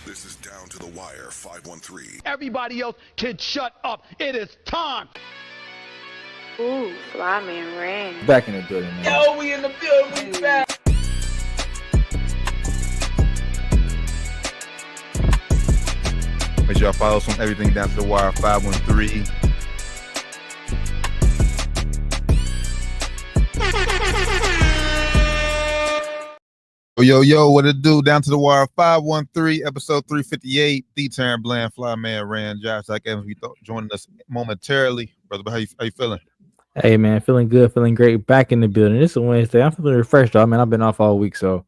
This is Down to the Wire 513. Everybody else can shut up. It is time. Ooh, Fly Man ran. Back in the building, man. Yo, we in the building, we back. Make sure y'all follow us on everything Down to the Wire 513. Yo, what it do? Down to the Wire 513, episode 358. D Terran Bland, Fly Man Ran, Josh Zach Evans. Joining us momentarily. Brother, how you feeling? Hey man, feeling good, feeling great. Back in the building. This is Wednesday. I'm feeling refreshed, though. Man, I've been off all week, so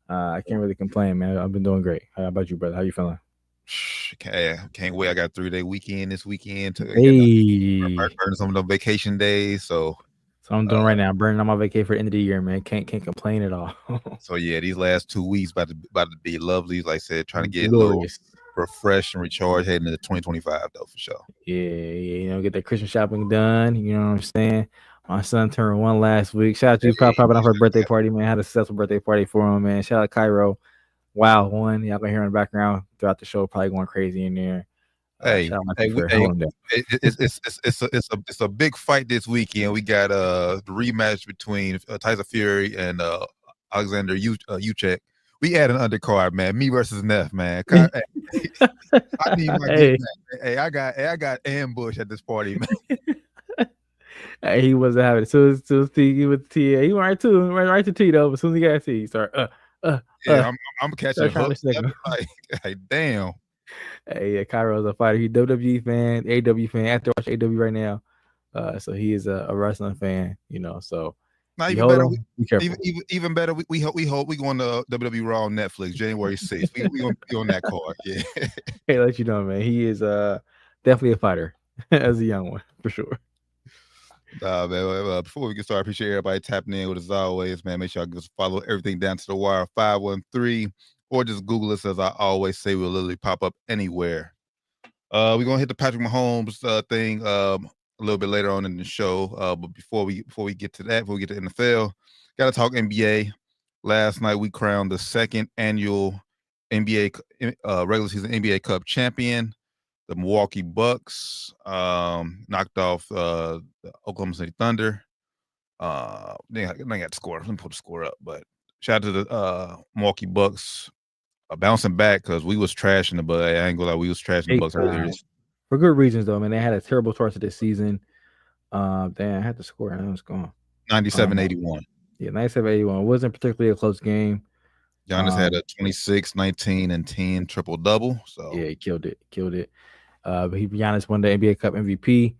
I can't really complain, man. I've been doing great. How about you, brother? How you feeling? Can't wait. I got a 3-day weekend this weekend to burn some of the vacation days. So I'm doing right now. I'm burning on my vacation for the end of the year, man. Can't complain at all. So yeah, these last 2 weeks about to be lovely. Like I said, trying to get a little refreshed and recharged heading into 2025 though, for sure. Yeah, get that Christmas shopping done. You know what I'm saying? My son turned 1 last week. Shout out to you, popping off her birthday party, man. Had a successful birthday party for him, man. Shout out to Cairo. Wow, 1. Y'all gonna hear in the background throughout the show, probably going crazy in there. It's a big fight this weekend. We got the rematch between Tyson Fury and Alexander Usyk. We had an undercard, man. Me versus Neff, man. I need my get back. Hey, I got ambush at this party, man. Hey, he wasn't having it. So he with T. He went right to T though. As soon as he got T, he started I'm catching hook. Like damn. Hey, yeah, Cairo's a fighter. He's a WWE fan, AW fan. After watch AW right now, so he is a wrestling fan. You know, so. Now even better, we hope we going to WWE Raw on Netflix January 6th. We gonna be on that card. Yeah. Hey, let you know, man. He is definitely a fighter as a young one for sure. Man, before we get started, I appreciate everybody tapping in with us as always, man. Make sure y'all give us a follow everything Down to the Wire 513, or just Google us. As I always say, we'll literally pop up anywhere. We're gonna hit the Patrick Mahomes thing a little bit later on in the show, but before we get to that, before we get to NFL, gotta talk NBA. Last night we crowned the second annual NBA regular season NBA Cup champion. The Milwaukee Bucks knocked off the Oklahoma City Thunder. They got the score. Let me put the score up. But shout out to the Milwaukee Bucks bouncing back, because we was trashing the Bucks. I ain't gonna lie, we was trashing the Bucks earlier. For good reasons, though, man. They had a terrible start to this season. I had to score. I was going 97-81. Yeah, 97-81. It wasn't particularly a close game. Giannis had a 26, 19, and 10 triple-double. So yeah, he killed it. But Giannis won the NBA Cup MVP.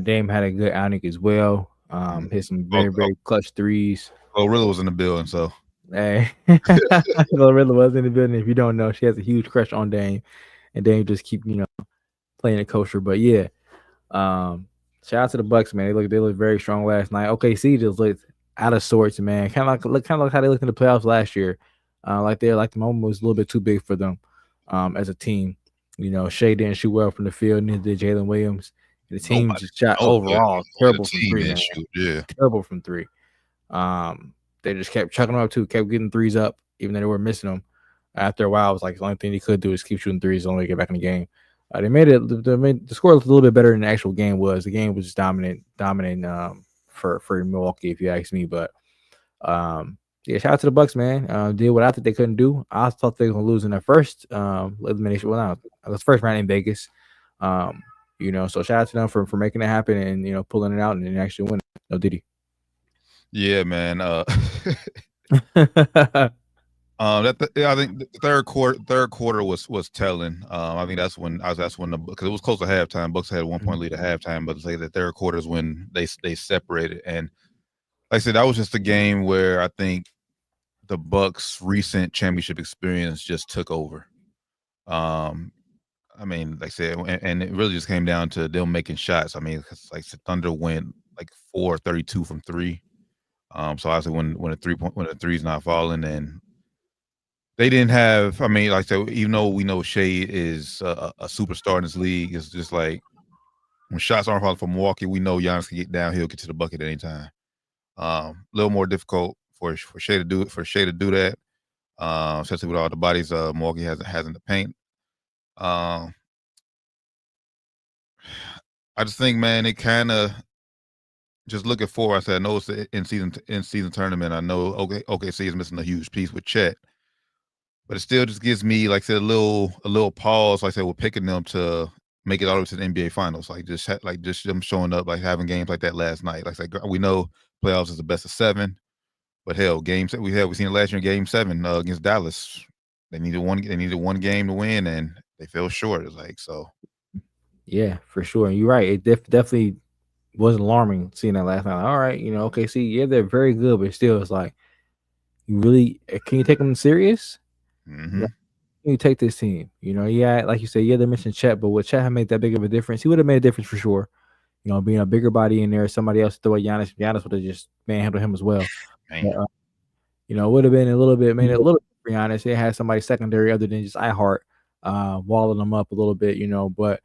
Dame had a good outing as well. Hit some very, very clutch threes. Glorilla was in the building, so. Hey, Glorilla was in the building. If you don't know, she has a huge crush on Dame, and Dame just keep playing it kosher. But yeah, shout out to the Bucks, man. They looked very strong last night. OKC just looked out of sorts, man. Kind of like how they looked in the playoffs last year. The moment was a little bit too big for them as a team. Shea didn't shoot well from the field, neither did Jalen Williams. The team just shot overall terrible from three. Terrible from three. They just kept chucking them up too, kept getting threes up, even though they were missing them. After a while, it was like the only thing they could do is keep shooting threes, the only way to get back in the game. They made the score looked a little bit better than the actual game was. The game was just dominant for Milwaukee, if you ask me. But yeah, shout out to the Bucks, man. Did what I thought they couldn't do. I thought they were gonna lose in their first elimination. Well, no, it was first round in Vegas. So shout out to them for making it happen and pulling it out and then actually winning. No, did he? Yeah, man. I think the third quarter was telling. I think that's when because it was close to halftime. Bucks had a 1-point lead at halftime, but to say the third quarter is when they separated. And like I said, that was just a game where I think the Bucks' recent championship experience just took over. I mean, like I said, and it really just came down to them making shots. I mean, because like the Thunder went like 4-32 from three. So obviously when the three's not falling, and they didn't have. I mean, like I said, even though we know Shea is a superstar in this league, it's just like when shots aren't falling from Milwaukee, we know Giannis can get downhill, get to the bucket at any time. A little more difficult for Shea to do that, especially with all the bodies Milwaukee has in the paint. I just think, man, it kind of just looking forward. I said, I know it's an in-season tournament. I know OKC is missing a huge piece with Chet, but it still just gives me, like I said, a little pause. Like I said, we're picking them to make it all the way to the NBA Finals. Like just them showing up, like having games like that last night. Like I said, we know playoffs is the best of 7, but hell, games that we seen it last year in Game 7 against Dallas. They needed one game to win, and they fell short. It's like so. Yeah, for sure. And you're right. It definitely was alarming seeing that last night. Like, all right, OKC, yeah, they're very good, but still, it's like, you really can you take them serious? Mm-hmm. You take this team, yeah, like you said, yeah, they're missing Chet, but would Chet have made that big of a difference? He would have made a difference for sure. Being a bigger body in there, somebody else throw at Giannis. Giannis would have just manhandled him as well. But, would have been a little bit, made it a little bit for Giannis. They had somebody secondary other than just iHeart walling them up a little bit, but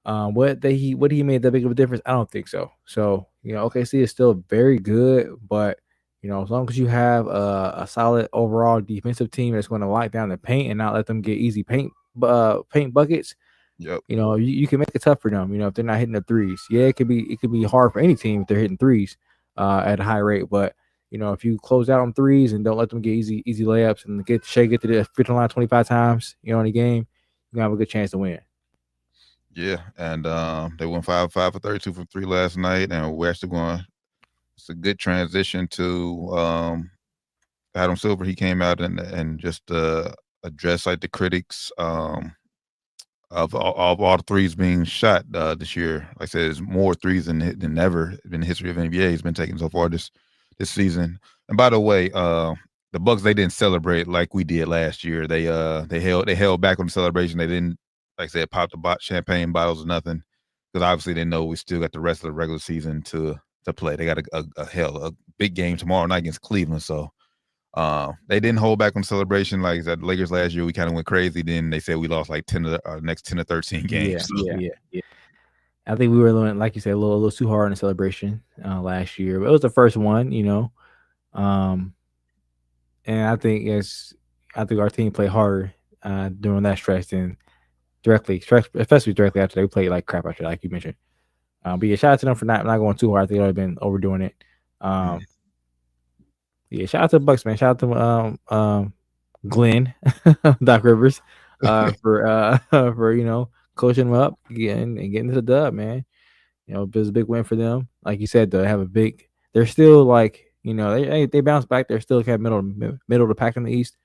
would he made that big of a difference? I don't think so. So, OKC is still very good, but as long as you have a solid overall defensive team that's going to lock down the paint and not let them get easy paint buckets, yep. You can make it tough for them. If they're not hitting the threes, yeah, it could be hard for any team if they're hitting threes at a high rate. But if you close out on threes and don't let them get easy layups and get to the free throw line 25 times, in a game, you have a good chance to win. Yeah, and they went 5 for 32 from 3 last night, and we're actually going. It's a good transition to Adam Silver. He came out and just addressed like the critics of all the threes being shot this year. Like I said, there's more threes than ever in the history of NBA. He's been taking so far this season. And by the way, the Bucks, they didn't celebrate like we did last year. They held back on the celebration. They didn't, like I said, pop the champagne bottles or nothing, because obviously they know we still got the rest of the regular season to play. They got a big game tomorrow night against Cleveland. So they didn't hold back on the celebration. Like the Lakers last year, we kind of went crazy. Then they said we lost like 10 of our next 10 or 13 games. Yeah. I think we were, like you said, a little too hard on the celebration last year, but it was the first one, and I think our team played harder during that stretch than especially directly after they played like crap after, like you mentioned. But yeah, shout out to them for not going too hard. I think they've been overdoing it. Yeah, shout out to the Bucks, man. Shout out to Glenn, Doc Rivers, for coaching them up and getting to the dub, man. It was a big win for them. Like you said, they're still like, they bounce back. They're still kind of middle of the pack in the East.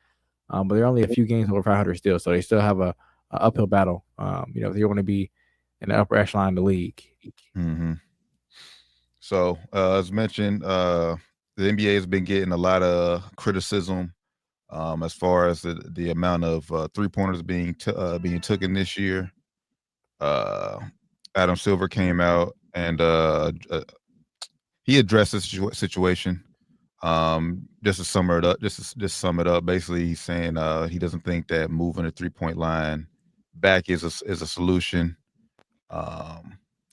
But they're only a few games over 500 still, so they still have a uphill battle. If they want to be in the upper echelon of the league. Mm-hmm. So as mentioned, the NBA has been getting a lot of criticism as far as the amount of 3-pointers being taken this year. Adam Silver came out and he addressed this situation. Just to sum it up, basically he's saying he doesn't think that moving the 3-point line back is a solution.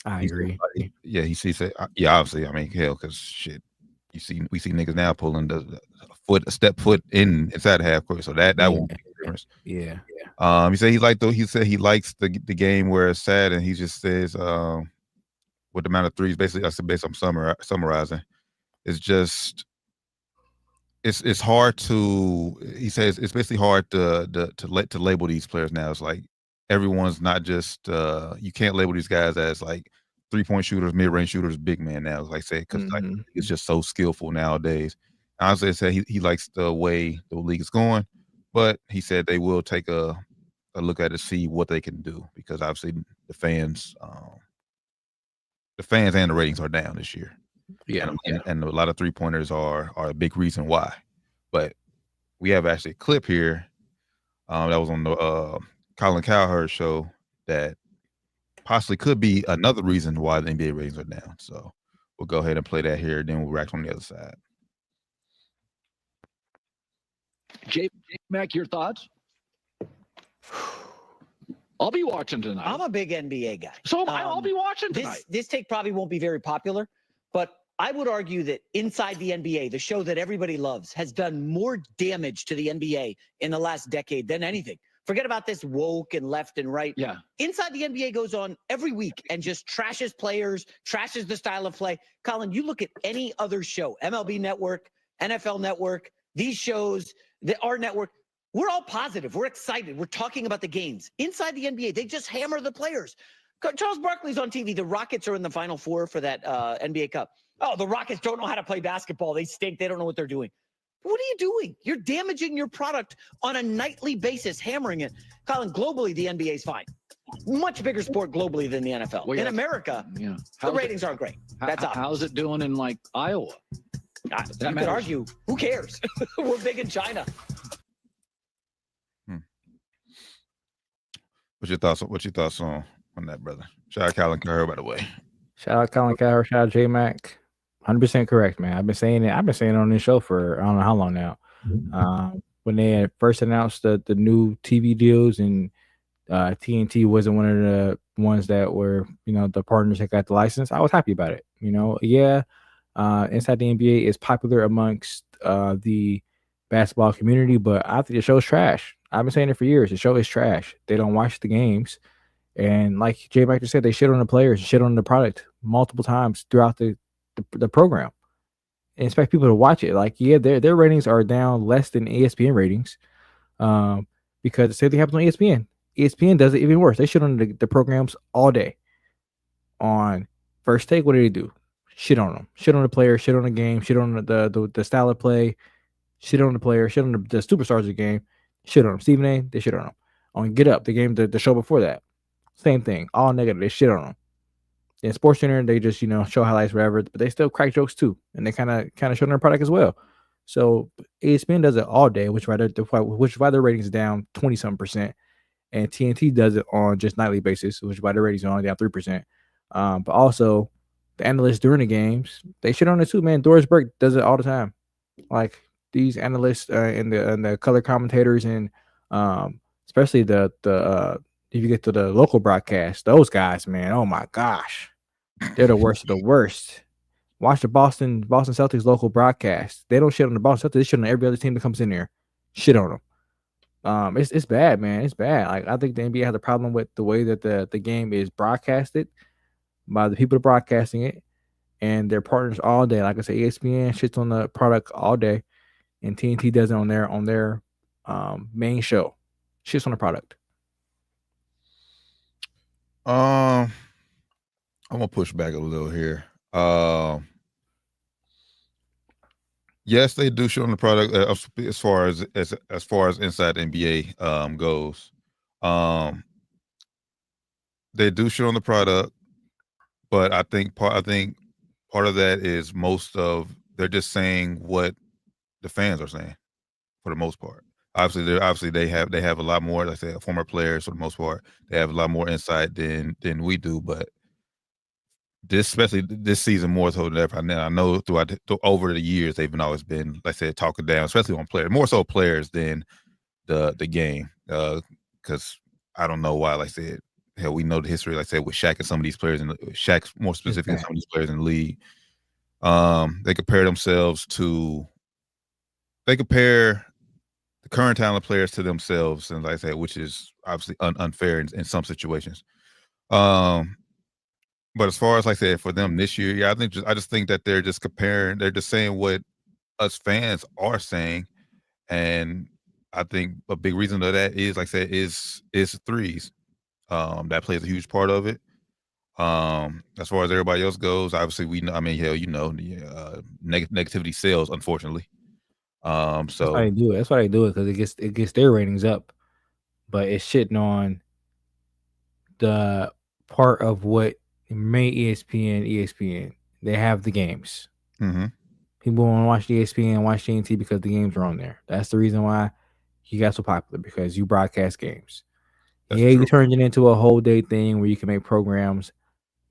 I agree. Yeah, he sees it. Yeah, obviously. I mean, hell, because shit, we see niggas now pulling a step foot inside the half court, so that won't make a difference. Yeah. He said he likes the game where it's sad, and he just says with the amount of threes, basically, that's the base I'm summarizing. It's just it's hard to. He says it's basically hard to label these players now. It's like everyone's not just you can't label these guys as like 3-point shooters, mid-range shooters, big man now. Like I said, because like it's just so skillful nowadays. Honestly, I said he likes the way the league is going, but he said they will take a look at it to see what they can do, because obviously the fans and the ratings are down this year. Yeah, and a lot of 3-pointers are a big reason why. But we have actually a clip here that was on the Colin Cowherd show that possibly could be another reason why the NBA ratings are down. So we'll go ahead and play that here, then we'll react on the other side. Jay Mack, your thoughts? I'll be watching tonight. I'm a big NBA guy. So I'll be watching tonight. This take probably won't be very popular, but I would argue that Inside the NBA, the show that everybody loves, has done more damage to the NBA in the last decade than anything. Forget about this woke and left and right. Yeah. Inside the NBA goes on every week and just trashes players, trashes the style of play. Colin, you look at any other show, MLB Network, NFL Network, these shows, our network, we're all positive. We're excited. We're talking about the games. Inside the NBA, they just hammer the players. Charles Barkley's on TV. The Rockets are in the Final Four for that NBA Cup. Oh, the Rockets don't know how to play basketball. They stink. They don't know what they're doing. What are you doing? You're damaging your product on a nightly basis, hammering it. Colin, globally, the NBA is fine. Much bigger sport globally than the NFL. Well, yeah. In America, Yeah. the ratings aren't great. That's obvious. How's it doing in like Iowa? You could argue, who cares? We're big in China. What's your thoughts on that, brother? Shout out Colin Cowherd, by the way. Shout out Colin Cowherd. Shout out J Mac. 100% correct, man. I've been saying it on this show for I don't know how long now. When they had first announced the new TV deals, and TNT wasn't one of the ones that were, the partners that got the license, I was happy about it. Inside the NBA is popular amongst the basketball community, but I think the show's trash. I've been saying it for years. The show is trash. They don't watch the games. And like J Mac just said, they shit on the players, shit on the product multiple times throughout the program, and expect people to watch it. Like, yeah, their ratings are down less than ESPN ratings, because the same thing happens on ESPN. ESPN does it even worse. They shit on the programs all day. On First Take, what do they do? Shit on them. Shit on the player. Shit on the game. Shit on the style of play. Shit on the player. Shit on the superstars of the game. Shit on them. Stephen A. They shit on them. On Get Up, the show before that, same thing. All negative. They shit on them. In SportsCenter, they just show highlights, whatever, but they still crack jokes too, and they kind of show their product as well. So ESPN does it all day, which is why their ratings are down 20-something%, and TNT does it on just nightly basis, which is why their ratings are only down 3%. But also the analysts during the games, they shit on it too, man. Doris Burke does it all the time. Like these analysts and the color commentators, and especially the if you get to the local broadcast, those guys, man, oh my gosh, they're the worst of the worst. Watch the Boston Celtics local broadcast. They don't shit on the Boston Celtics. They shit on every other team that comes in there. Shit on them. It's bad, man. It's bad. Like, I think the NBA has a problem with the way that the game is broadcasted by the people broadcasting it and their partners all day. Like I said, ESPN shits on the product all day, and TNT does it on their main show. Shits on the product. I'm gonna push back a little here. Yes, they do show on the product as far as inside the NBA goes. They do show on the product, but I think part of that is they're just saying what the fans are saying for the most part. Obviously they have a lot more, like I said, former players for the most part. They have a lot more insight than we do, but especially this season more so than ever. I know over the years they've always been, like I said, talking down, especially on players, more so players than the game. Because I don't know why. Like I said, hell, we know the history. Like I said, with Shaq and some of these players, and Shaq more specifically than some of these players in the league. They compare the current talent players to themselves, and like I said, which is obviously unfair in some situations. But as far as, like I said, for them this year, yeah, I just think that they're just comparing. They're just saying what us fans are saying, and I think a big reason of that is, like I said, is threes. That plays a huge part of it. As far as everybody else goes, obviously we know. I mean, hell, negativity sells, unfortunately. So that's why they do it. That's why they do it, because it gets their ratings up, but it's shitting on the part of what made ESPN. They have the games. Mm-hmm. People want to watch ESPN, watch TNT because the games are on there. That's the reason why you got so popular, because you broadcast games. That's true. You turned it into a whole day thing where you can make programs,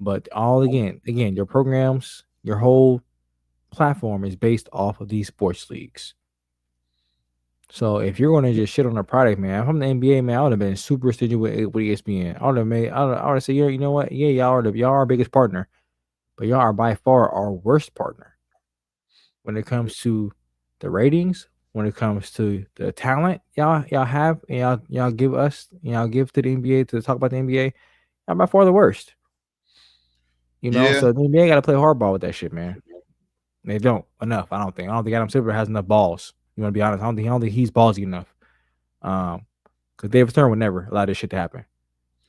but again, your programs, your whole platform is based off of these sports leagues. So if you're going to just shit on the product, man, if I'm the NBA, man, I would have been super stingy with ESPN. I would have said, you know what? Yeah, y'all are our biggest partner, but y'all are by far our worst partner when it comes to the ratings, when it comes to the talent y'all have and y'all give us, y'all give to the NBA to talk about the NBA, y'all by far the worst. You know, Yeah. so the NBA got to play hardball with that shit, man. They don't enough. I don't think Adam Silver has enough balls. You want to be honest? I don't think he's ballsy enough. Because David Stern would never allow this shit to happen.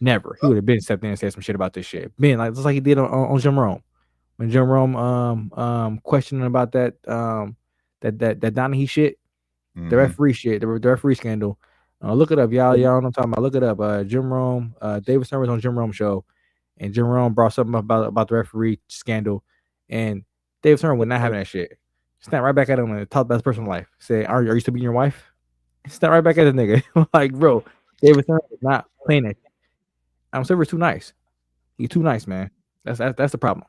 Never. He would have been stepped in and said some shit about this shit. Been like just like he did on Jim Rome. When Jim Rome questioning about that that Donahue shit, the referee shit, the referee scandal. Look it up, y'all. Y'all know what I'm talking about. Look it up. Jim Rome, David Stern was on Jim Rome show, and Jim Rome brought something about the referee scandal, and David Stern would not have that shit. Snap right back at him and talk about his personal life. Say, are you still beating your wife? Snap right back at the nigga. Like, bro, David Stern is not playing that. Adam Silver's too nice. He's too nice, man. That's the problem.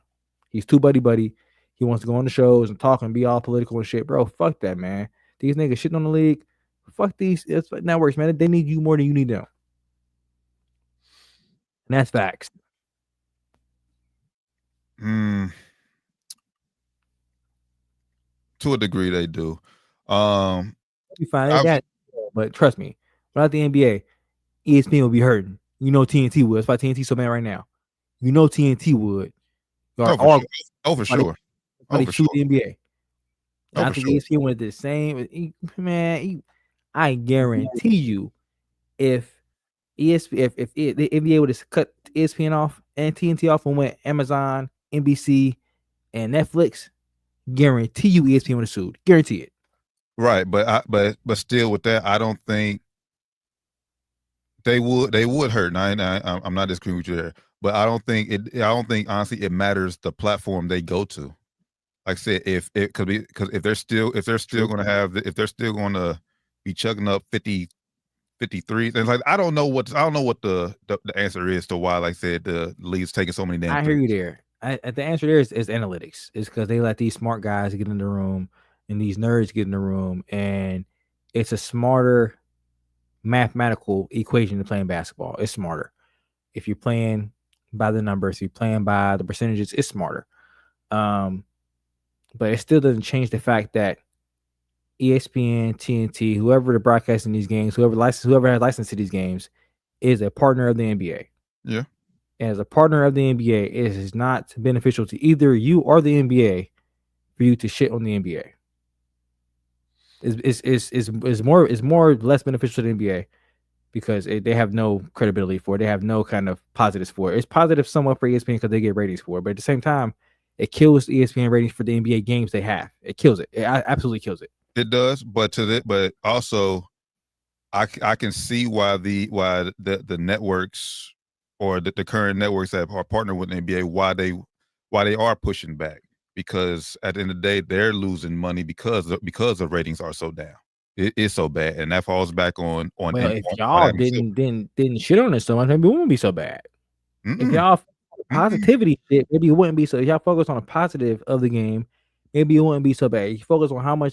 He's too buddy. He wants to go on the shows and talk and be all political and shit, bro. Fuck that, man. These niggas shitting on the league. Fuck these networks, man. They need you more than you need them. And that's facts. To a degree, they do. You fine, but trust me, without the NBA, ESPN will be hurting. You know TNT would. That's why TNT so mad right now. You know TNT would. For sure. They shoot the NBA. I think ESPN wanted the same. Man, I guarantee you, if the NBA would have cut ESPN off and TNT off and went Amazon, NBC, and Netflix, guarantee you ESPN would have sued. Guarantee it. Right, but still with that, I don't think they would hurt. And I'm not disagreeing with you there, but I don't think honestly it matters the platform they go to. Like I said, if they're still going to be chugging up 53, and like I don't know what the answer is to why, like I said, the league's taking so many damn. I hear you there. The answer there is analytics. It's because they let these smart guys get in the room and these nerds get in the room, and it's a smarter mathematical equation to playing basketball. It's smarter. If you're playing by the numbers, if you're playing by the percentages, it's smarter. But it still doesn't change the fact that ESPN, TNT, whoever the broadcasting these games, whoever has license to these games, is a partner of the NBA. Yeah. As a partner of the NBA, it is not beneficial to either you or the NBA for you to shit on the NBA. It's more or less beneficial to the NBA because they have no credibility for it. They have no kind of positives for it. It's positive somewhat for ESPN because they get ratings for it, but at the same time, it kills the ESPN ratings for the NBA games they have. It kills it. It absolutely kills it. It does, but also, I can see why the networks or the current networks that are partnered with the NBA why they are pushing back, because at the end of the day they're losing money because the ratings are so down. It is so bad, and that falls back on. Well, if y'all didn't shit on it so much, maybe it wouldn't be so bad. If y'all positivity shit, maybe it wouldn't be so. If y'all focus on a positive of the game, maybe it wouldn't be so bad. If you focus on how much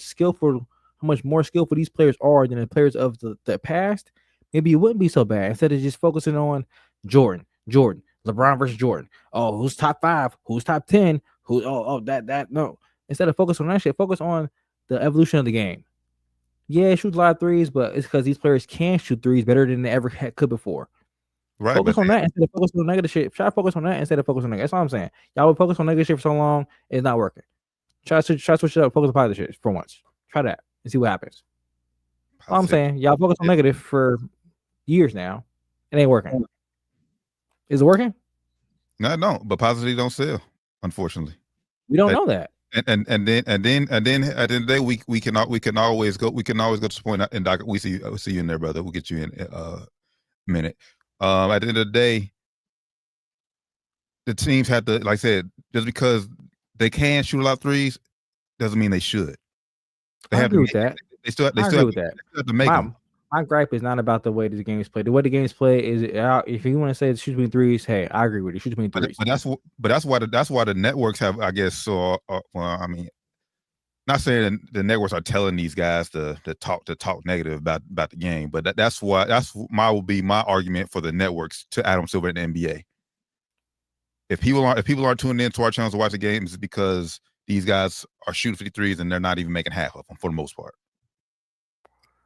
more skillful these players are than the players of the past, maybe it wouldn't be so bad. Instead of just focusing on Jordan, LeBron versus Jordan. Oh, who's top 5? Who's top 10? No. Instead of focus on that shit, focus on the evolution of the game. Yeah, it shoots a lot of threes, but it's because these players can shoot threes better than they ever could before. Right. Focus on that instead of focus on negative shit. Try to focus on that instead of focus on negative. That's all I'm saying. Y'all would focus on negative shit for so long, it's not working. Try to switch it up. Focus on positive shit for once. Try that and see what happens. All I'm saying, y'all focus on negative for years now. It ain't working. Is it working? No, I don't. But positivity don't sell, unfortunately. We don't know that. And then at the end of the day, we can always go to the point. And Doc, we see you in there, brother. We'll get you in a minute. At the end of the day, the teams have to, like I said, just because they can shoot a lot of threes doesn't mean they should. I agree with that. They still have to make them. My gripe is not about the way the game is played. The way the game is played is, if you want to say it shoots between threes, hey, I agree with you. Shoot between threes. But that's why the networks have, I guess. So, well, I mean, not saying the networks are telling these guys to talk negative about the game, but that's will be my argument for the networks to Adam Silver and the NBA. If people aren't tuning in to our channels to watch the games, it's because these guys are shooting 53s and they're not even making half of them for the most part.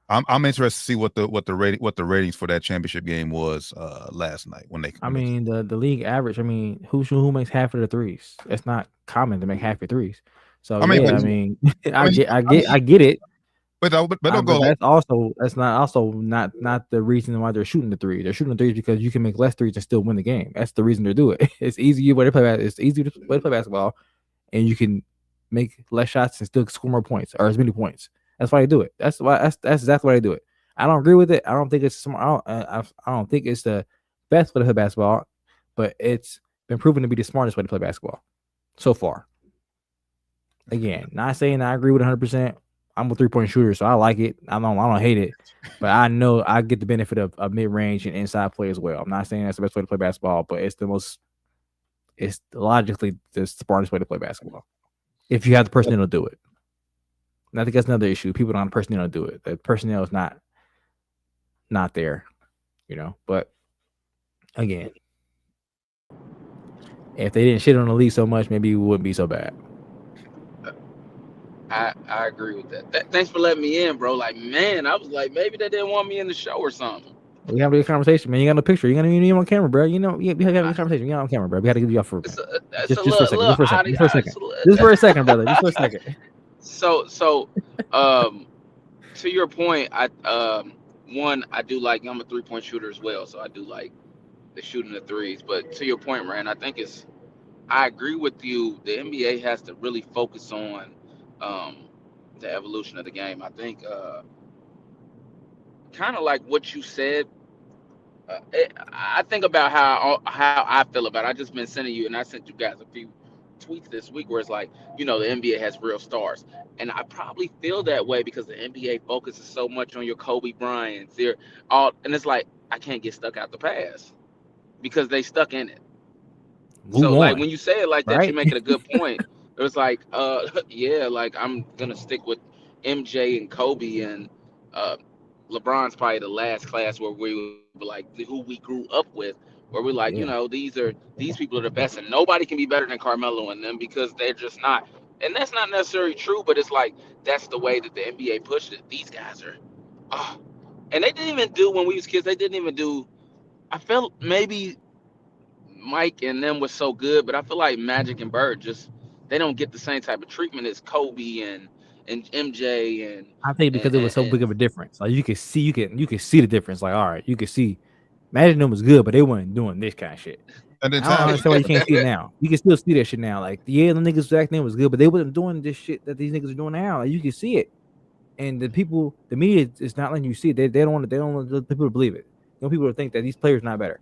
I'm interested to see what the ratings for that championship game was last night when they. I mean, the league average. I mean, who makes half of the threes? It's not common to make half your threes. So I mean, I get it. But don't go but like that's not the reason why they're shooting the three. They're shooting the threes because you can make less threes and still win the game. That's the reason they do it. It's easier way to play. It's easier to play basketball, and you can make less shots and still score more points or as many points. That's why they do it. That's exactly why they do it. I don't agree with it. I don't think it's I don't think it's the best way to play basketball, but it's been proven to be the smartest way to play basketball so far. Again, not saying I agree with 100%. I'm a 3-point shooter, so I like it. I don't hate it, but I know I get the benefit of mid range and inside play as well. I'm not saying that's the best way to play basketball, but it's logically the smartest way to play basketball if you have the personnel to do it. And I think that's another issue. People don't have the personnel to do it. The personnel is not there, But again, if they didn't shit on the league so much, maybe it wouldn't be so bad. I agree with that. Thanks for letting me in, bro. Like, man, I was like, maybe they didn't want me in the show or something. We have a good conversation, man. You got no picture. You got to be on camera, bro. We have a good conversation. You got on camera, bro. We got to give you off for just for a second. Just for a second, brother. Just for a second. So, to your point, I do like, I'm a 3-point shooter as well, so I do like the shooting the threes. But to your point, Rand, I agree with you. The NBA has to really focus on the evolution of the game. I think kind of like what you said. I think about how I feel about it. I just been sending you, and I sent you guys a few tweets this week where it's like, the NBA has real stars, and I probably feel that way because the NBA focuses so much on your Kobe Bryants, and it's like I can't get stuck out the past because they stuck in it. So like when you say it like that, you're making a good point. It was like, yeah, like I'm gonna stick with MJ and Kobe, and LeBron's probably the last class where we were like who we grew up with, where we're like, these people are the best, and nobody can be better than Carmelo and them because they're just not. And that's not necessarily true, but it's like that's the way that the NBA pushed it. These guys are, and they didn't even do when we was kids. They didn't even do. I felt maybe Mike and them was so good, but I feel like Magic and Bird they don't get the same type of treatment as Kobe and MJ and. I think because it was so big of a difference. Like you could see the difference. Like, all right, you could see Magic and them was good, but they weren't doing this kind of shit. And then I don't understand why you can't see it now. You can still see that shit now. Like, yeah, the niggas back then was good, but they wasn't doing this shit that these niggas are doing now. Like, you can see it, and the media is not letting you see it. They don't want people to believe it. People to think that these players are not better.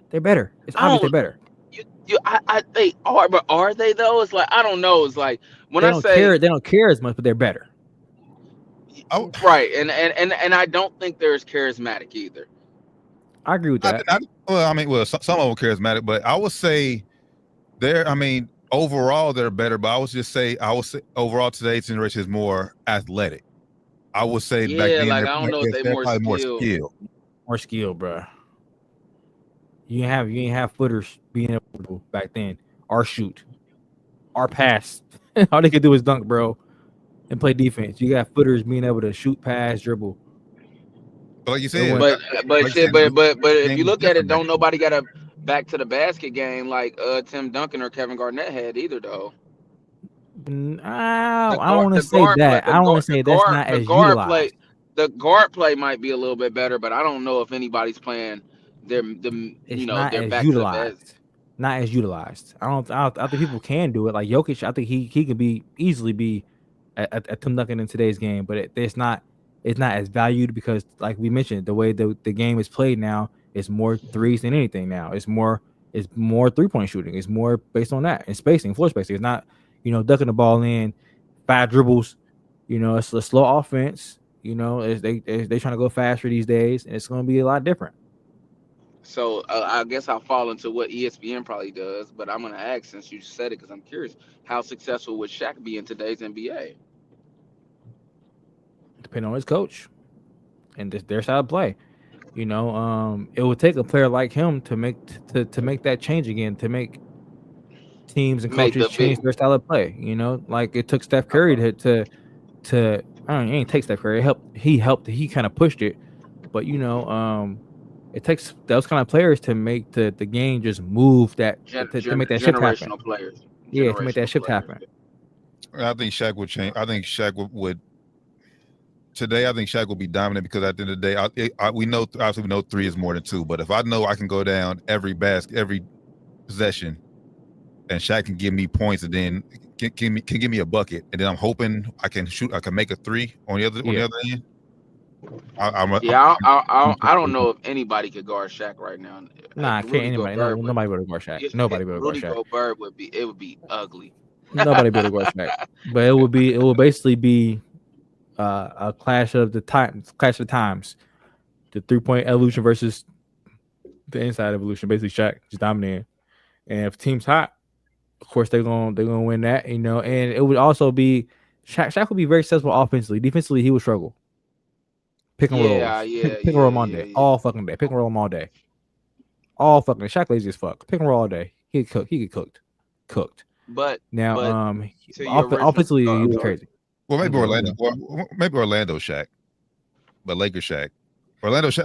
They're better. It's obvious they're better. They are, but are they though? It's like I don't know. It's like when they don't care as much, but they're better. Right, and I don't think they're as charismatic either. I agree with that. Some of them charismatic, but I would say overall they're better. But I would say overall today's generation is more athletic. I would say back then I don't know if they're more skilled. More skill, bro. You ain't have footers being able to back then or shoot or pass. All they could do is dunk, bro, and play defense. You got footers being able to shoot, pass, dribble. But like you said, but if you look at it, don't nobody got a back to the basket game like Tim Duncan or Kevin Garnett had either, though. I don't want to say that. I don't want to say that's not as utilized. The guard play might be a little bit better, but I don't know if anybody's playing their back utilized. To the not as utilized. I think people can do it. Like Jokic, I think he can easily be a Tim Duncan in today's game, but it's not as valued because, like we mentioned, the way the game is played now is more threes than anything. Now it's more 3-point shooting. It's more based on that and spacing, floor spacing. It's not ducking the ball in 5 dribbles. It's a slow offense. They trying to go faster these days, and it's going to be a lot different. So I guess I'll fall into what ESPN probably does, but I'm going to ask, since you said it, because I'm curious, how successful would Shaq be in today's NBA? Depending on his coach and their style of play. It would take a player like him to make that change again, to make teams and coaches change their style of play. Like it took Steph Curry to I don't. It ain't take Steph Curry. He helped. He kind of pushed it, but it takes those kind of players to make the game just move to make that shift happen. Generational players. Yeah, to make that shift happen. I think Shaq would change. I think Shaq would today. I think Shaq will be dominant because at the end of the day, we know obviously we know 3 is more than 2. But if I know I can go down every possession, and Shaq can give me points, and then can give me a bucket, and then I'm hoping I can make a 3 on the other end. I don't know if anybody could guard Shaq right now. Nah, can't anybody. Nobody would guard Shaq. Nobody would guard Shaq. Rudy Gobert would be ugly. Nobody would guard Shaq. But it will basically be a clash of the times. The 3-point evolution versus the inside evolution. Basically, Shaq just dominating. And if the team's hot, of course they're gonna win that. And it would also be Shaq would be very successful offensively. Defensively, he would struggle. Pick and roll. Pick and roll him all day. All fucking day. Pick and roll him all day. All fucking day. Shaq lazy as fuck. Pick and roll all day. He get cooked. But now, offensively, he was crazy. Well, maybe Orlando Shaq, but Lakers Shaq. Orlando Shaq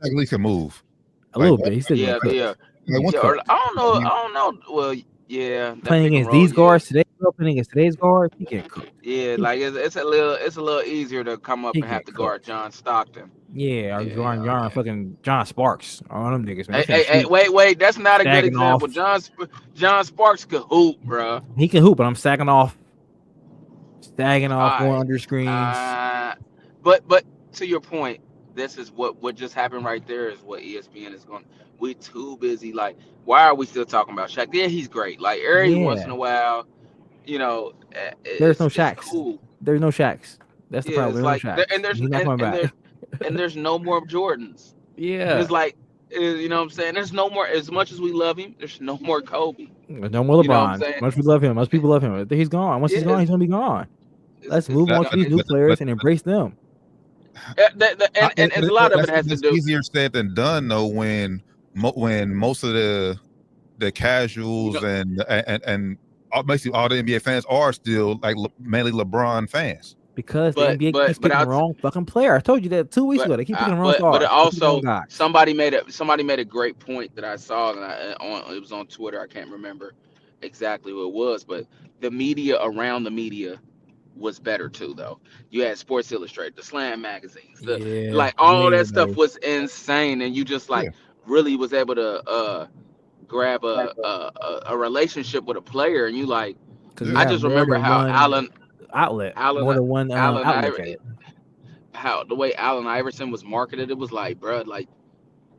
at least can move. A little bit. He said, I don't know. Well, yeah. Playing against these guards today, playing against today's guards, he can't cook. Yeah, like it's a little easier to come up and have to guard John Stockton. Yeah, or guarding fucking John Sparks. All them niggas, man. Hey, wait, that's not a good example. John Sparks could hoop, bro. He can hoop, but I'm sagging off, going under screens. But to your point, this is what just happened right there is what ESPN is going. We're too busy. Like, why are we still talking about Shaq? Yeah, he's great. Like every once in a while, there's no Shaqs. Cool. There's no Shaqs. That's the problem. Like, there's no more Jordans. Yeah. It's like, you know what I'm saying? There's no more. As much as we love him, there's no more Kobe. There's no more LeBron. As much as we love him, most people love him. He's gone. Once he's gone, he's gonna be gone. Let's move on to these new players and embrace them. And a lot of it has to do. It's easier said than done, though. When most of the casuals and basically all the NBA fans are still like mainly LeBron fans. Because the NBA keeps picking the wrong fucking player. I told you that 2 weeks ago. They keep picking the wrong guy. But also, somebody made a great point that I saw, and it was on Twitter. I can't remember exactly what it was, but the media around the media was better too, though. You had Sports Illustrated, the Slam magazines, all that stuff was insane, and you just really was able to grab a relationship with a player, and you I just remember how Allen how the way Allen Iverson was marketed, it was like, bro, like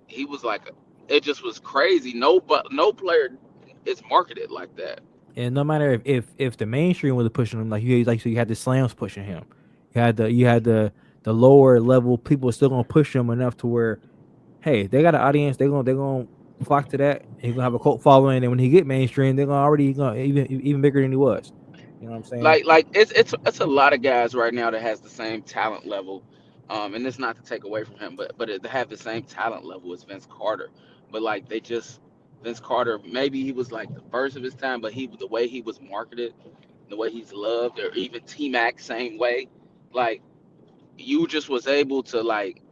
he was like, it just was crazy. No player is marketed like that. And no matter if the mainstream was pushing him, so you had the slams pushing him, you had the lower level people still gonna push him enough to where, hey, they got an audience, they're gonna flock to that. He's gonna have a cult following, and when he get mainstream, they're gonna even bigger than he was. You know what I'm saying? Like it's a lot of guys right now that has the same talent level, and it's not to take away from him, but they have the same talent level as Vince Carter. But Vince Carter, maybe he was like the first of his time, but the way he was marketed, the way he's loved, or even T-Mac same way, like you just was able to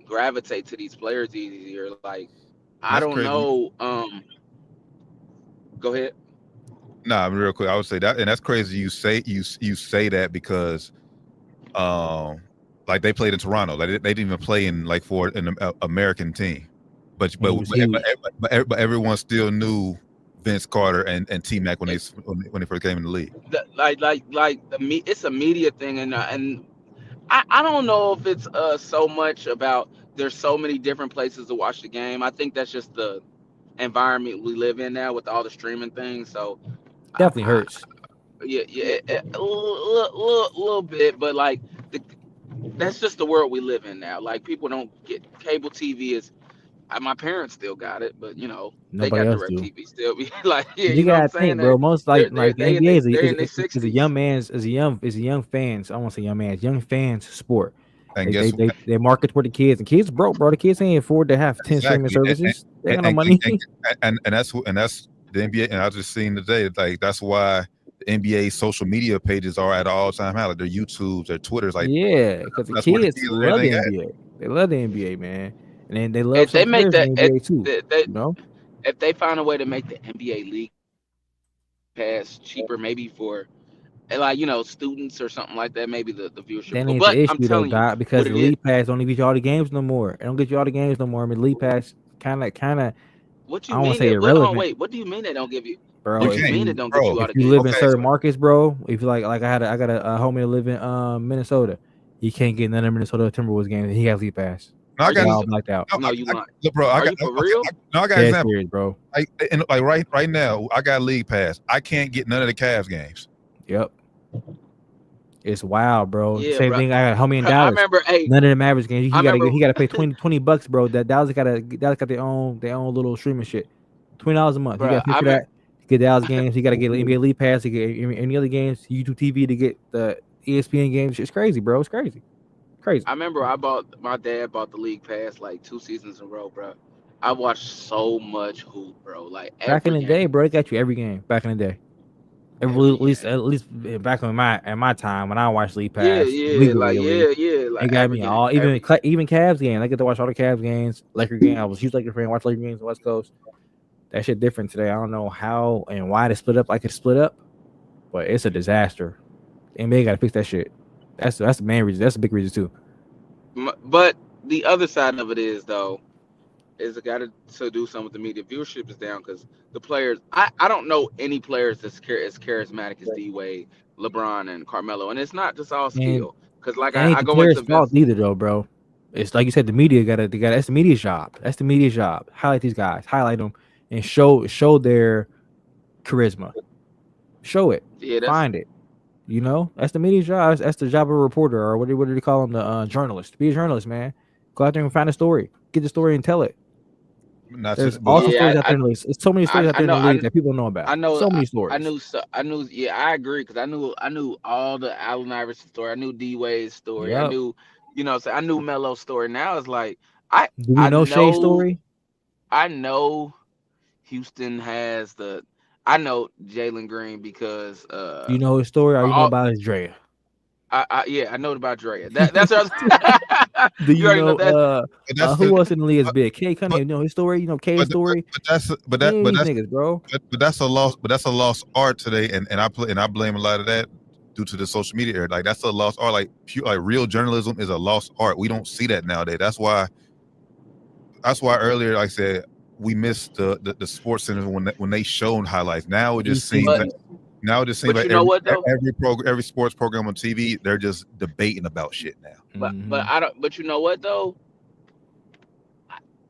gravitate to these players easier. Like I don't know. Go ahead. Nah, real quick, I would say that, and that's crazy. You say that because, they played in Toronto. Like they didn't even play in for an American team, but everyone still knew Vince Carter and T-Mac when they first came in the league. It's a media thing, and I don't know if it's so much about there's so many different places to watch the game. I think that's just the environment we live in now with all the streaming things. So. Definitely hurts. Yeah, a little bit, but that's just the world we live in now. Like people don't get cable TV. My parents still got it, but they got DirecTV still. You gotta think, bro. Most the NBA is a young man's young fans. I won't say young man's young fans sport. And they market for the kids, and kids broke, bro. The kids ain't afford to have 10 streaming services. They got no money. And that's the NBA, and I just seen today, that's why the NBA social media pages are at an all-time high. Like their YouTubes, their Twitters, like Yeah, because the that's where the kids kids and love the everything at. NBA. They love the NBA, man, and then they love If some they make players in that, the NBA too. You know, if they find a way to make the NBA league pass cheaper, maybe for like students or something like that, maybe the viewership that will go. ain't the But I'm issue though, telling you, Doc, because what the it is. League Pass don't even get you all the games no more. It don't get you all the games no more. I mean, League Pass kind of. What I you don't want mean to say that? Hold on, irrelevant, wait. What do you mean they don't give you? bro. What You do you If can't, mean it you don't get bro. you all if the you live in games? Okay, certain so markets, bro, if you like I got a homie that live in Minnesota, he can't get none of Minnesota Timberwolves games. And he has League Pass. no, I Are got They you? all blacked out. no, No, you lying. look, bro. Are you for real? No, I got Dead example. serious, bro. Like right now, I got League Pass. I can't get none of the Cavs games. Yep. It's wild, bro. Yeah, Same bro. thing. I got a homie in I Dallas. remember. Hey, None of the Mavericks games. I remember. He gotta pay $20, bro. That Dallas got their own little streaming shit. $20 a month. He Bro, got to pay I for remember. that. Get Dallas games. He got to get NBA League Pass. He get any other games. YouTube TV to get the ESPN games. It's crazy, bro. It's crazy. I remember. My dad bought the league pass like 2 seasons in a row, bro. I watched so much hoop, bro. Like Back in every the day, game, bro, they got you every game. Back in the day, at every least game. back in my time when I watched League Yeah, Pass yeah, legally, like at least. like They got every me game, all every game. even Cavs games. I get to watch all the Cavs games, Laker games. I was a huge Laker fan. Watch Laker games on the West Coast. That shit different today. I don't know how and why they split up like it split up, but it's a disaster. NBA got to fix that shit. That's the main reason. That's a big reason too. But the other side of it is though, is it got to do something with the media viewership is down because the players. I don't know any players that's as charismatic as D Wade, LeBron, and Carmelo, and it's not just all And skill. Because like it ain't I the go players' into fault Vince. either, though, bro. It's like you said, the media got that's the media's job. That's the media's job. Highlight these guys, highlight them, and show their charisma. Show it, Yeah, find it. You know, that's the media's job. That's the job of a reporter, or what do they call them? The journalist. Be a journalist, man. Go out there and find a story. Get the story and tell it. Not There's just, awesome yeah. stories out there in the league. There's so many stories out there in the league that people don't know about. I know. So many stories. I knew. Yeah, I agree because I knew all the Allen Iverson story. I knew D Wade's story. I Yep. knew, so I knew Melo's story. Now it's like I Do we know Shea's story? I know Houston has the. I know Jalen Green because Do you know his story, or you know all, about his Drea? I know about Drea. That's what Do you already know that. who else in the league is big? K Cunningham, you know his story. You know K's story. but These that's niggas, bro. but that's a lost art today, and I blame a lot of that due to the social media era. Like that's a lost art. Like real journalism is a lost art. We don't see that nowadays. That's why earlier, like I said, we missed the sports centers when they showed highlights. Now it just seems like But you know what though? every sports program on TV, they're just debating about shit now. But I don't. But you know what though?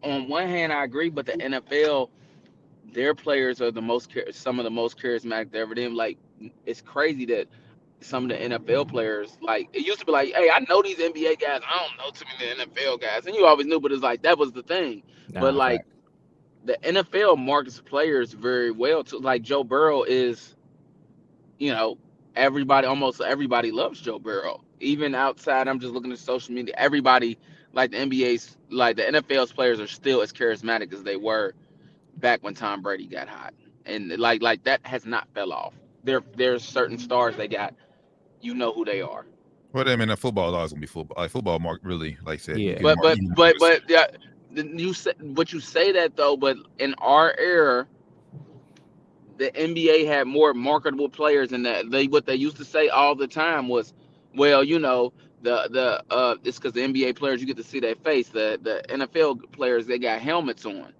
On one hand, I agree, but the NFL, their players are some of the most charismatic they ever did. Like it's crazy that some of the NFL players, like it used to be like, hey, I know these NBA guys. I don't know too many NFL guys, and you always knew, but it's like that was the thing. But like the NFL markets players very well too. Like Joe Burrow is, almost everybody loves Joe Burrow. Even outside, I'm just looking at social media. Everybody, like the NBA's, like the NFL's players are still as charismatic as they were back when Tom Brady got hot, and like that has not fell off. There's certain stars they got, you know who they are. Well, I mean, football is always gonna be football. Like football, mark really, like I said, Yeah. But yeah, you say that though. But in our era, the NBA had more marketable players, and that what they used to say all the time was, well, it's because the NBA players you get to see their face. The NFL players they got helmets on,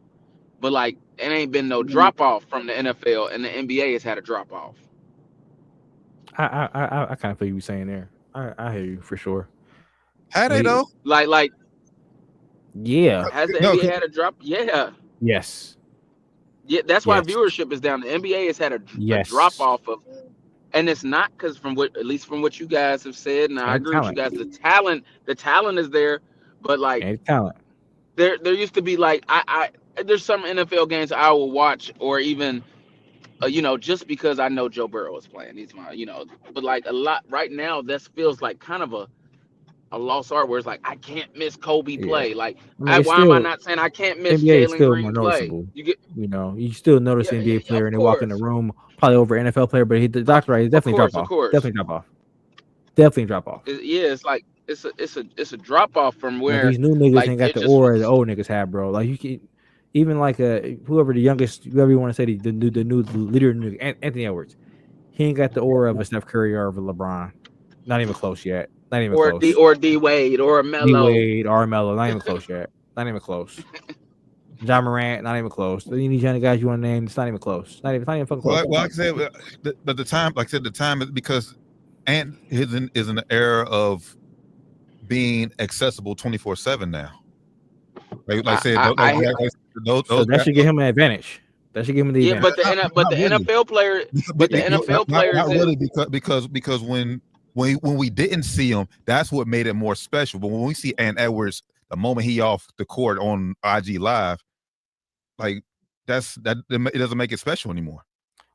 but like it ain't been no drop off from the NFL, and the NBA has had a drop off. I kind of feel you saying there. I hear you for sure. Had they though? Like yeah. Has the NBA had a drop? Yeah. Yes. Yeah, that's why viewership is down. The NBA has had a drop off of, and it's not because at least from what you guys have said, and I agree with you guys. The talent is there, but like talent. There used to be like there's some NFL games I will watch or even, just because I know Joe Burrow is playing. He's my, but like a lot right now, this feels like kind of a a lost art where it's like I can't miss Kobe Yeah. play. Like, I mean, it's why am I still not saying I can't miss NBA is Jalen still more Green play? noticeable. You get You know, you still notice the NBA yeah, player of and they walk in the course, room probably over NFL player, but the doctor right, he's definitely drop of off. course. Definitely drop off. Definitely drop off. Yeah, it's like it's a drop off from Like where these new niggas like ain't got it the just aura the was. old niggas have, bro. Like you can even like whoever the youngest, whoever you want to say the new leader, Anthony Edwards. He ain't got the aura of a Steph Curry or of a LeBron. Not even close yet. Not even Or close. D Wade or D Melo. Wade, Melo, not even close yet. Not even close. John Morant, not even close. Any young guys you want to name, it's not even close. Not even fucking close. Well, like I said, but the time, like I said, the time is because Ant is in the era of being accessible 24/7 now. Like I said, So that should give him an advantage. That should give him the yeah, advantage. but the really. NFL player, But the NFL players, not really because when we didn't see him, that's what made it more special. But when we see Ant Edwards, the moment he off the court on IG Live, like it doesn't make it special anymore.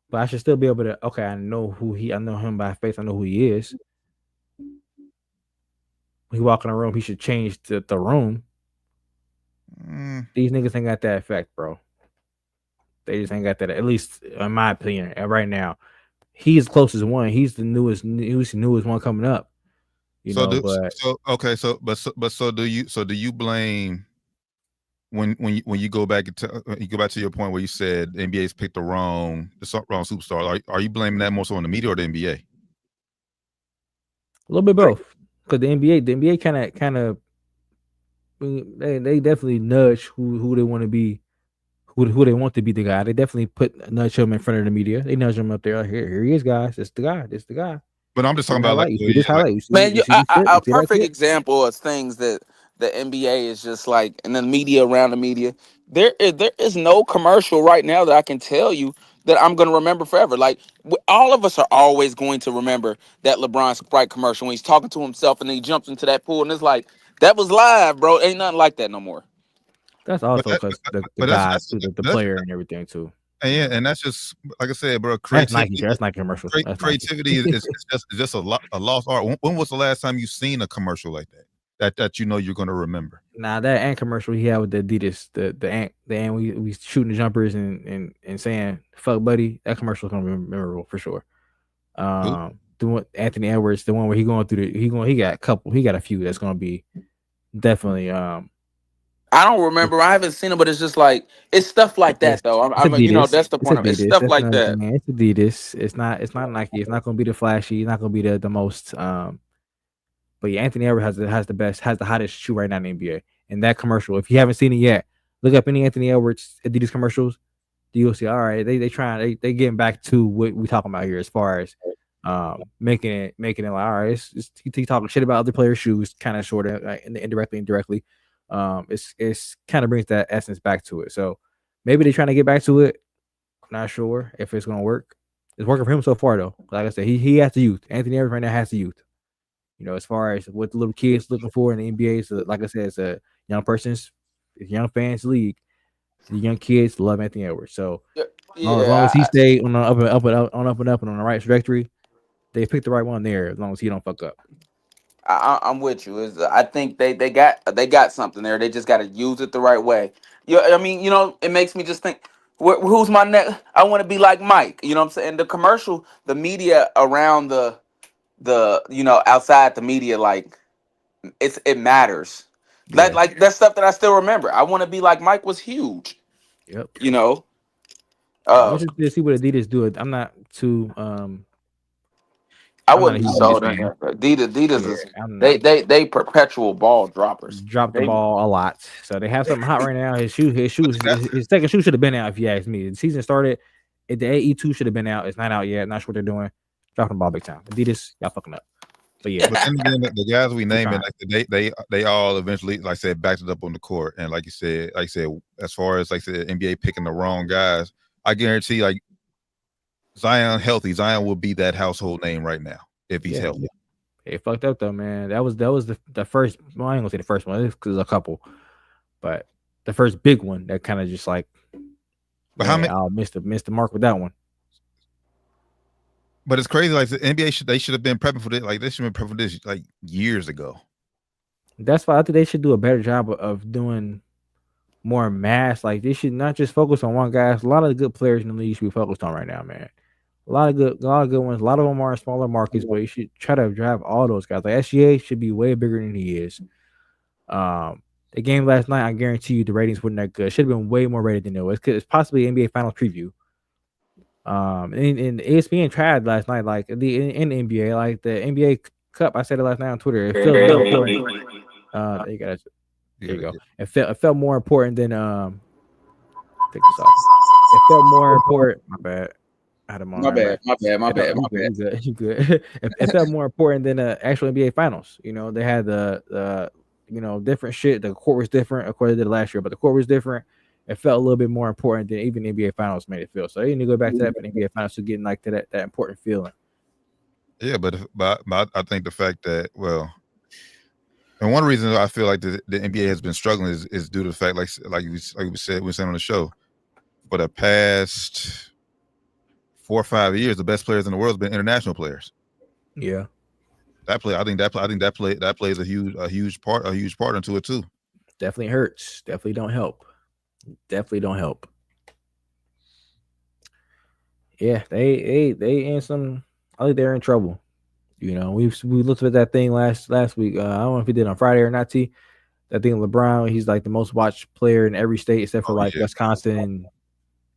But I should still be able to. Okay, I know him by face. I know who he is. When he walk in the room, he should change the room. These niggas ain't got that effect, bro. They just ain't got that. At least in my opinion, right now, he's the closest one. He's the newest one coming up. Do you blame when you go back to your point where you said the NBA's picked the wrong superstar? Are you blaming that more so on the media or the NBA? A little bit both, because the NBA kind of they definitely nudge who they want to be, who they want to be the guy. They definitely nudge him in front of the media. They nudge him up there. Here he is, guys. It's the guy. It's the guy. But I'm just talking about you see this highlight. a perfect example of things that the NBA is just like, and the media around the media. There is no commercial right now that I can tell you that I'm going to remember forever. Like all of us are always going to remember that LeBron Sprite commercial when he's talking to himself and then he jumps into that pool and it's like that was live, bro. Ain't nothing like that no more. That's also because the guy, the player, and everything too. And yeah, and that's just like I said, bro. That's Nike commercial. Creativity is just a lost art. When was the last time you seen a commercial like that you know you're going to remember? Nah, that Ant commercial he had with the Adidas, the Ant we shooting the jumpers and saying "fuck buddy." That commercial is gonna be memorable for sure. The one Anthony Edwards, the one where he got a few that's gonna be definitely. I don't remember. I haven't seen it, but it's just like it's stuff like that, though. That's the point of it. It's stuff like that. Man, it's Adidas. It's not Nike. It's not gonna be the flashy. It's not gonna be the most. But yeah, Anthony Edwards has the hottest shoe right now in the NBA. And that commercial, if you haven't seen it yet, look up any Anthony Edwards Adidas commercials. You'll see. All right, they getting back to what we talking about here as far as making it like all right. He talking shit about other players' shoes, kind of sort of indirectly. It's kind of brings that essence back to it. So maybe they're trying to get back to it. I'm not sure if it's gonna work. It's working for him so far though. Like I said, he has the youth. Anthony Edwards right now has the youth. As far as what the little kids looking for in the NBA, so like I said, it's a it's a young fans league. The young kids love Anthony Edwards. So as long as he stay on the up and up and on the right trajectory, they picked the right one there. As long as he don't fuck up. I'm with you. I think they got something there. They just got to use it the right way. I mean, it makes me just think, who's my next? I want to be like Mike. You know what I'm saying? The commercial, the media around the outside the media, like it matters. Yeah. Like that's stuff that I still remember. I want to be like Mike was huge. Yep. I'm interested to see what Adidas do. I'm not too I wouldn't be sold on it. Adidas is they perpetual ball droppers. Drop the ball a lot. So they have something hot right now. His second shoe should have been out if you ask me. The season started. The AE2 should have been out. It's not out yet. Not sure what they're doing. Dropping the ball big time. Adidas, y'all fucking up. But yeah. But then again, the guys we name it, they all eventually, like I said, backed it up on the court. And like you said, as far as like I said, NBA picking the wrong guys, I guarantee like Zion will be that household name right now if he's healthy. It fucked up though, man. That was the first. Well, I ain't gonna say the first one because there's a couple, but the first big one that kind of just like. But how many? I missed the mark with that one. But it's crazy. Like the NBA should have been prepping for this. Like they should have been prepping for this like years ago. That's why I think they should do a better job of doing more mass. Like they should not just focus on one guy. There's a lot of good players in the league should be focused on right now, man. A lot of good ones. A lot of them are in smaller markets, but you should try to drive all those guys. Like SGA should be way bigger than he is. The game last night, I guarantee you the ratings weren't that good. It should have been way more rated than it was. It's possibly NBA Finals preview. And ESPN tried last night, like in the NBA, like the NBA Cup. I said it last night on Twitter. It felt more important. There you go. It felt more important than take this off. It felt more important. My bad. I had him on. My bad. You good. It felt more important than the actual NBA Finals. You know, they had the different shit. The court was different. Of course, they did it last year, but the court was different. It felt a little bit more important than even NBA Finals made it feel. So they need to go back to that for NBA Finals to getting like to that important feeling. Yeah, but I think the fact that and one reason I feel like the NBA has been struggling is due to the fact, like we said on the show, for the past 4 or 5 years, the best players in the world have been international players. Yeah, I think that plays a huge part into it too. Definitely hurts. Definitely don't help. Yeah, they in some. I think they're in trouble. You know, we looked at that thing last week. I don't know if he did on Friday or not. T. I think LeBron, he's like the most watched player in every state except for Wisconsin and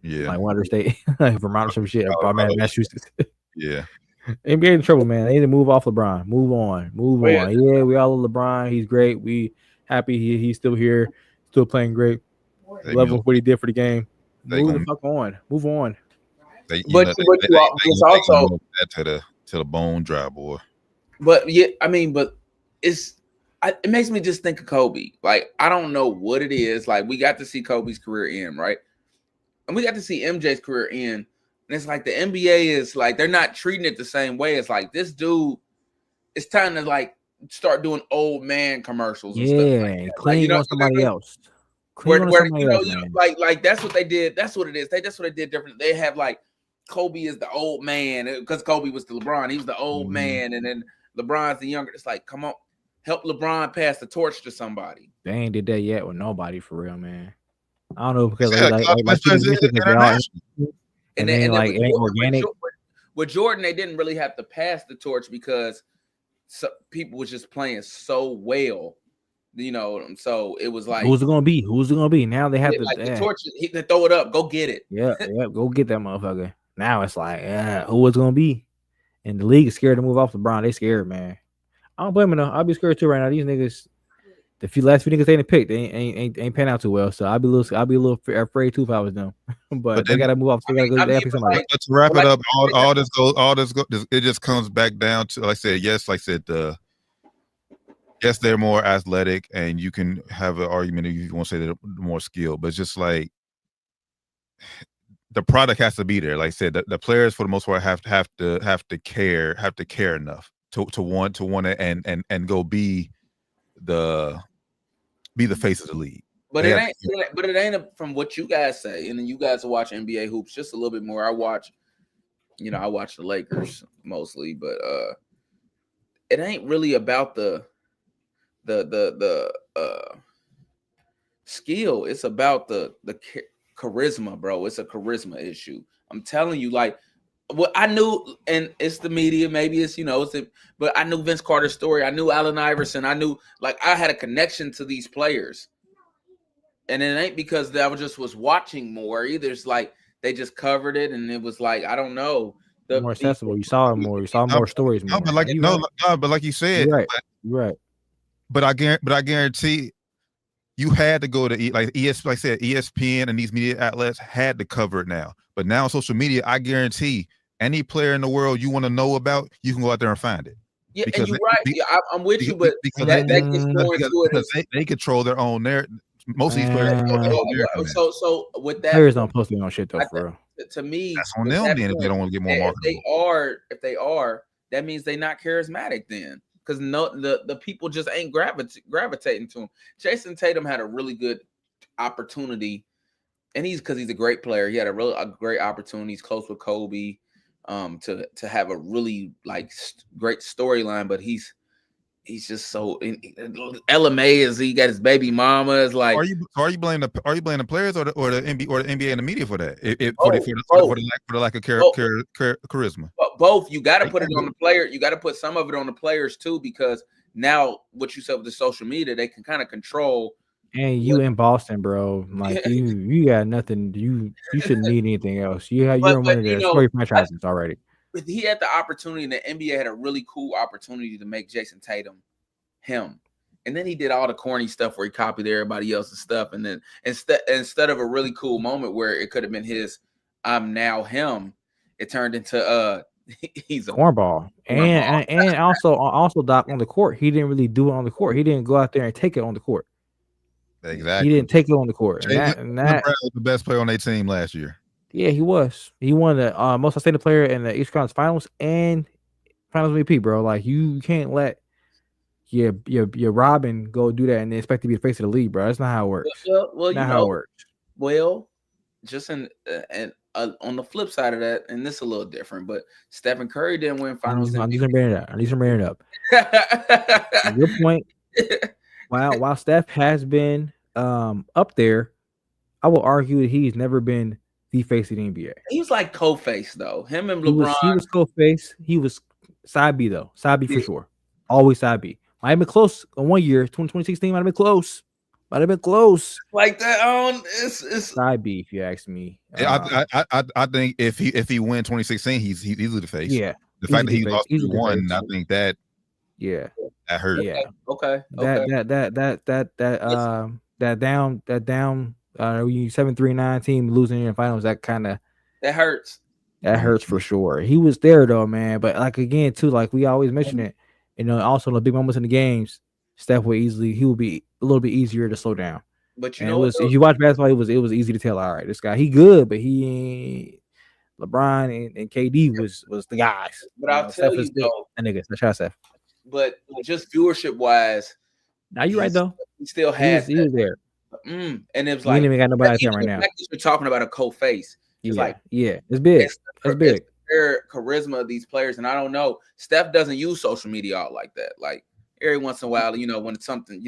like one other state, like Vermont or some shit, or Massachusetts. Yeah. NBA in trouble, man. They need to move off LeBron. Move on. Yeah, we all love LeBron. He's great. We happy he's still here, still playing great. Love what he did for the game. Move the fuck on. Move on. It's also to the bone dry, boy. But yeah, I mean, but it makes me just think of Kobe. Like, I don't know what it is. Like, we got to see Kobe's career end, right? And we got to see MJ's career end. And it's like the NBA is like, they're not treating it the same way. It's like this dude, it's time to like start doing old man commercials and stuff like that. Clean on somebody else. Like that's what they did. That's what it is. That's what they did different. They have like Kobe is the old man because Kobe was the LeBron. He was the old man, and then LeBron's the younger. It's like, come on, help LeBron pass the torch to somebody. They ain't did that yet with nobody for real, man. I don't know because and then it ain't organic. With Jordan, they didn't really have to pass the torch because people was just playing so well, you know. So it was like, who's it gonna be? Now they have the torch. He can throw it up. Go get it. Yeah, go get that motherfucker. Now it's like, who it's gonna be? And the league is scared to move off LeBron. They scared, man. I don't blame them though. I'll be scared too right now. These niggas, the last few niggas they didn't pick, they ain't pan out too well. So I'll be a little afraid too if I was them. but they gotta move off. They gotta pick somebody. Let's wrap it up. All this goes. It just comes back down to, like I said, yes, they're more athletic, and you can have an argument if you want to say they're more skilled, but it's just like the product has to be there. Like I said, the players for the most part have to care enough to want it and go be the face of the league. But it ain't from what you guys say, and then you guys watch NBA hoops just a little bit more. I watch the Lakers mostly, but it ain't really about the skill. It's about the charisma, bro. It's a charisma issue. I'm telling you, like, what I knew, and it's the media, maybe it's, but I knew Vince Carter's story. I knew Allen Iverson. I knew, like, I had a connection to these players. And it ain't because I was watching more either. It's like they just covered it, and it was like, I don't know. More accessible. You saw it more. You saw more stories. More. But like you said, you're right. But I guarantee you had to go to like I said, ESPN and these media outlets had to cover it now. But now on social media, I guarantee any player in the world you want to know about, you can go out there and find it. Yeah, and you're right. I'm with you, but that gets more into it. They control their own narrative. Most of these players so with that, players don't post on shit though, for real. To me, that's on them. Then if they don't want to get more marketable, if they are, that means they're not charismatic then. Because the people just ain't gravitating to him. Jason Tatum had a really good opportunity, and because he's a great player. He had a great opportunity. He's close with Kobe, to have a really great storyline. But he's just so. LMA is he got his baby mama is like. Are you blaming the players or the NBA and the media for that? For the lack of charisma. Both. You got to put it on the player. You got to put some of it on the players too, because now what you said with the social media, they can kind of control. And you in Boston, bro. Like you got nothing. You shouldn't need anything else. You're one of their story franchises already. He had the opportunity, and the NBA had a really cool opportunity to make Jason Tatum him. And then he did all the corny stuff where he copied everybody else's stuff. And then instead of a really cool moment where it could have been his I'm now him, it turned into he's a cornball. And also Doc, on the court, he didn't really do it on the court. He didn't go out there and take it on the court. Exactly. He didn't take it on the court. That was the best player on their team last year. Yeah, he was. He won the most outstanding player in the East Conference Finals and Finals MVP, bro. Like you can't let your Robin go do that and then expect to be the face of the league, bro. That's not how it works. Well, how it works. Well, just on the flip side of that, and this is a little different, but Stephen Curry didn't win Finals MVP. I'm just gonna bring it up. Your point. While Steph has been up there, I will argue that he's never been the face of the NBA. He's like co-face though. Him and LeBron. He was co-face. He was side B though. Side B for sure. Always side B. Might have been close on 1 year. 2016 might have been close. Like that. It's side B if you ask me. I think if he win 2016, he's easily the face. Yeah. The fact that he lost 1, I think that. Yeah. That hurt. Yeah. Okay. That down 7-3-9 team losing in the finals, that hurts. That hurts for sure. He was there though, man. But like again, too, like we always mention it, also in the big moments in the games, Steph he would be a little bit easier to slow down. But if you watch basketball, it was easy to tell, all right, this guy, he good, but he ain't LeBron and KD was the guys. But I'll tell you though, that nigga, that's how Steph. But just viewership wise, now you're right though. He still has he was there. And it was like we ain't even got nobody out there right now. We're talking about a co-face. It's it's big. It's big. Their charisma of these players, and I don't know. Steph doesn't use social media all like that. Like every once in a while, when it's something,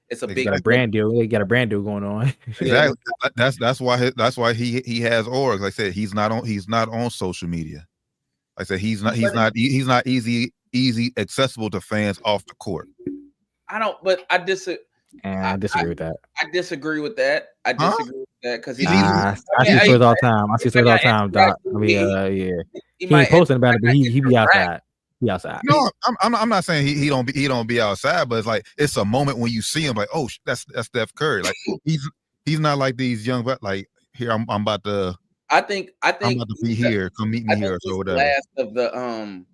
it's a big brand deal. They got a brand deal going on. Exactly. That's why he has orgs. Like I said, he's not on social media. Like I said, he's not easy accessible to fans off the court. I disagree. I disagree with that. I disagree with that. Because I see stories all the time. Doc. I mean, he ain't posting about it, but he be outside. No, I'm not saying he don't be outside, but it's like it's a moment when you see him, like, oh, that's Steph Curry. Like he's not like these young, but like here I'm about to. I think I'm about to be here. Come meet me here or whatever. Last of the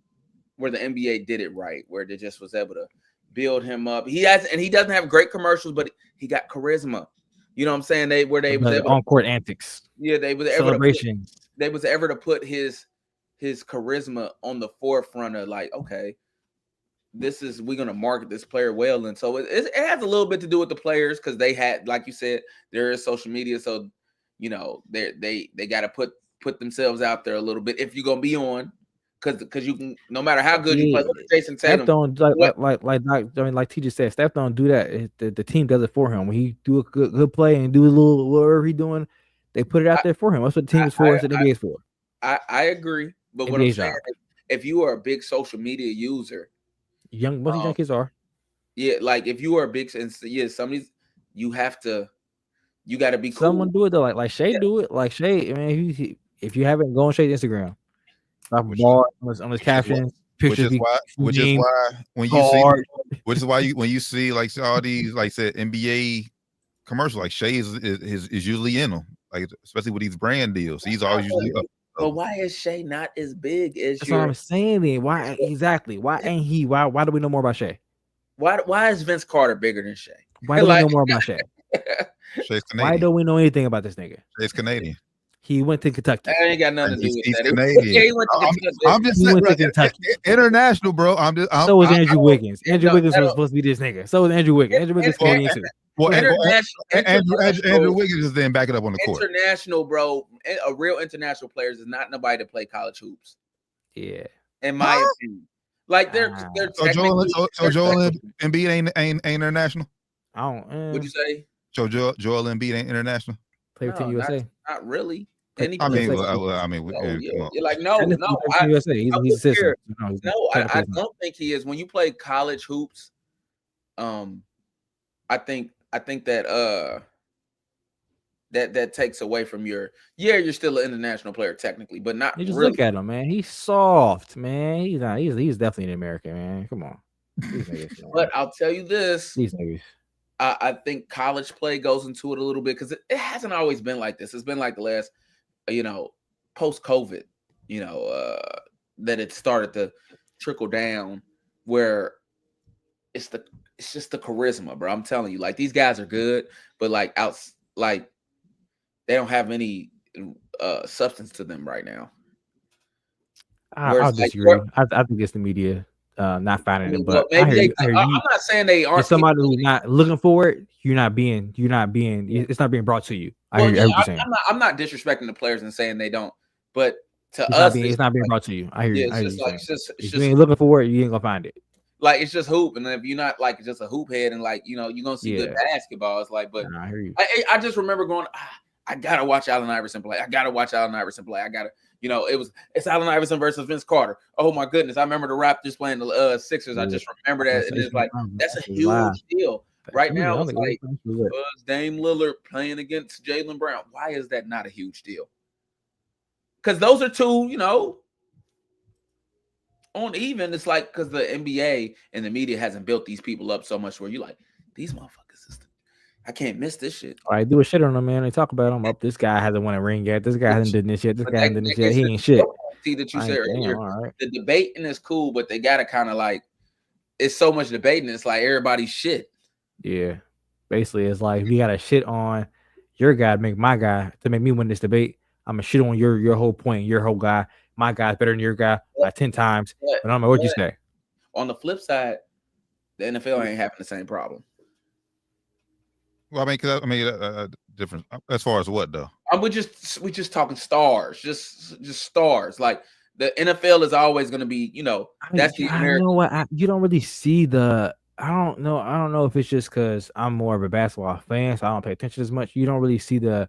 where the NBA did it right, where they just was able to build him up. He doesn't have great commercials, but he got charisma. You know what I'm saying? They was able on court antics. Yeah, they was celebration. They was able to put his charisma on the forefront of like, okay, we're gonna market this player well, and so it has a little bit to do with the players because they had, like you said, there is social media, so they got to put themselves out there a little bit if you're gonna be on. Because you can, no matter how good you play, Jason Tatum. Like T just said, Steph don't do that. The team does it for him. When he do a good play and do a little whatever he doing, they put it out there for him. That's what the team is for. That's what the NBA is for. I agree, but what I'm saying, if you are a big social media user, most of these young kids are. Yeah, like if you are a big, some of these you got to be cool. Someone do it though, like Shea do it. Like Shea, I mean, if you haven't, go on Shay's Instagram. On his captions, pictures, which is why when you see like all these, like said, NBA commercials, like Shea is usually in them, like especially with these brand deals. He's always usually up. But why is Shea not as big as That's what I'm saying. Then why exactly? Why ain't he? Why do we know more about Shea? Why is Vince Carter bigger than Shea? Why do we know more about Shea? Shay's Canadian. Why don't we know anything about this nigga? Shay's Canadian. He went to Kentucky. That ain't got nothing to do with he's that. Canadian. Yeah, he went to Kentucky. I'm just saying, bro, international, bro. So was Andrew Wiggins. Andrew Wiggins was supposed to be this nigga. So was Andrew Wiggins. Andrew Wiggins Canadian too. Well, Andrew Wiggins is then back it up on the court. International, bro. A real international player is not nobody to play college hoops. Yeah. In my opinion. Like they're technically. So Joel Embiid ain't international. I don't. What'd you say? So Joel Embiid ain't international. Play with Team USA. Not really. Yeah. You're like no. USA. He's a citizen. I don't think he is. When you play college hoops, I think that that takes away from you're still an international player technically, but not. You just really. Look at him, man. He's soft, man. He's not. He's definitely an American, man. Come on. But I'll tell you this. These niggas. I think college play goes into it a little bit because it hasn't always been like this. It's been like the last, post-COVID, that it started to trickle down where it's just the charisma, bro. I'm telling you, like these guys are good, but like they don't have any substance to them right now. I'll disagree. I think it's the media not finding it, but maybe I'm not saying they aren't. Somebody who's not looking for it, it's not being brought to you. I'm not disrespecting the players and saying they don't, but it's not being brought to you. I hear you. If you ain't looking for it, you ain't gonna find it. Like it's just hoop, and if you're not like just a hoop head, and like you're gonna see good basketball. It's like, but I hear you. I just remember going, I gotta watch Allen Iverson play. I gotta. It's Allen Iverson versus Vince Carter. Oh my goodness. I remember the Raptors playing the Sixers. I just remember that. And it's like, that's a huge deal. Right now, it's like Dame Lillard playing against Jaylen Brown. Why is that not a huge deal? Because those are two, on even. It's like, because the NBA and the media hasn't built these people up so much where you're like, these motherfuckers, I can't miss this shit. All right, do a shit on them, man. They talk about them. This guy hasn't won a ring yet. This guy hasn't done this yet. This guy hasn't done this yet. He ain't shit. See that you said earlier. Right. The debating is cool, but they gotta kind of like, it's so much debating. It's like everybody's shit. Yeah, basically, it's like if you got to shit on your guy to make my guy to make me win this debate. I'm gonna shit on your whole point, your whole guy. My guy's better than your guy by 10 times. But I don't know what you say. On the flip side, the NFL ain't having the same problem. Well, different as far as what though? We just talking stars, just stars. Like the NFL is always going to be, that's the American. You know what? You don't really see the. I don't know if it's just because I'm more of a basketball fan, so I don't pay attention as much. You don't really see the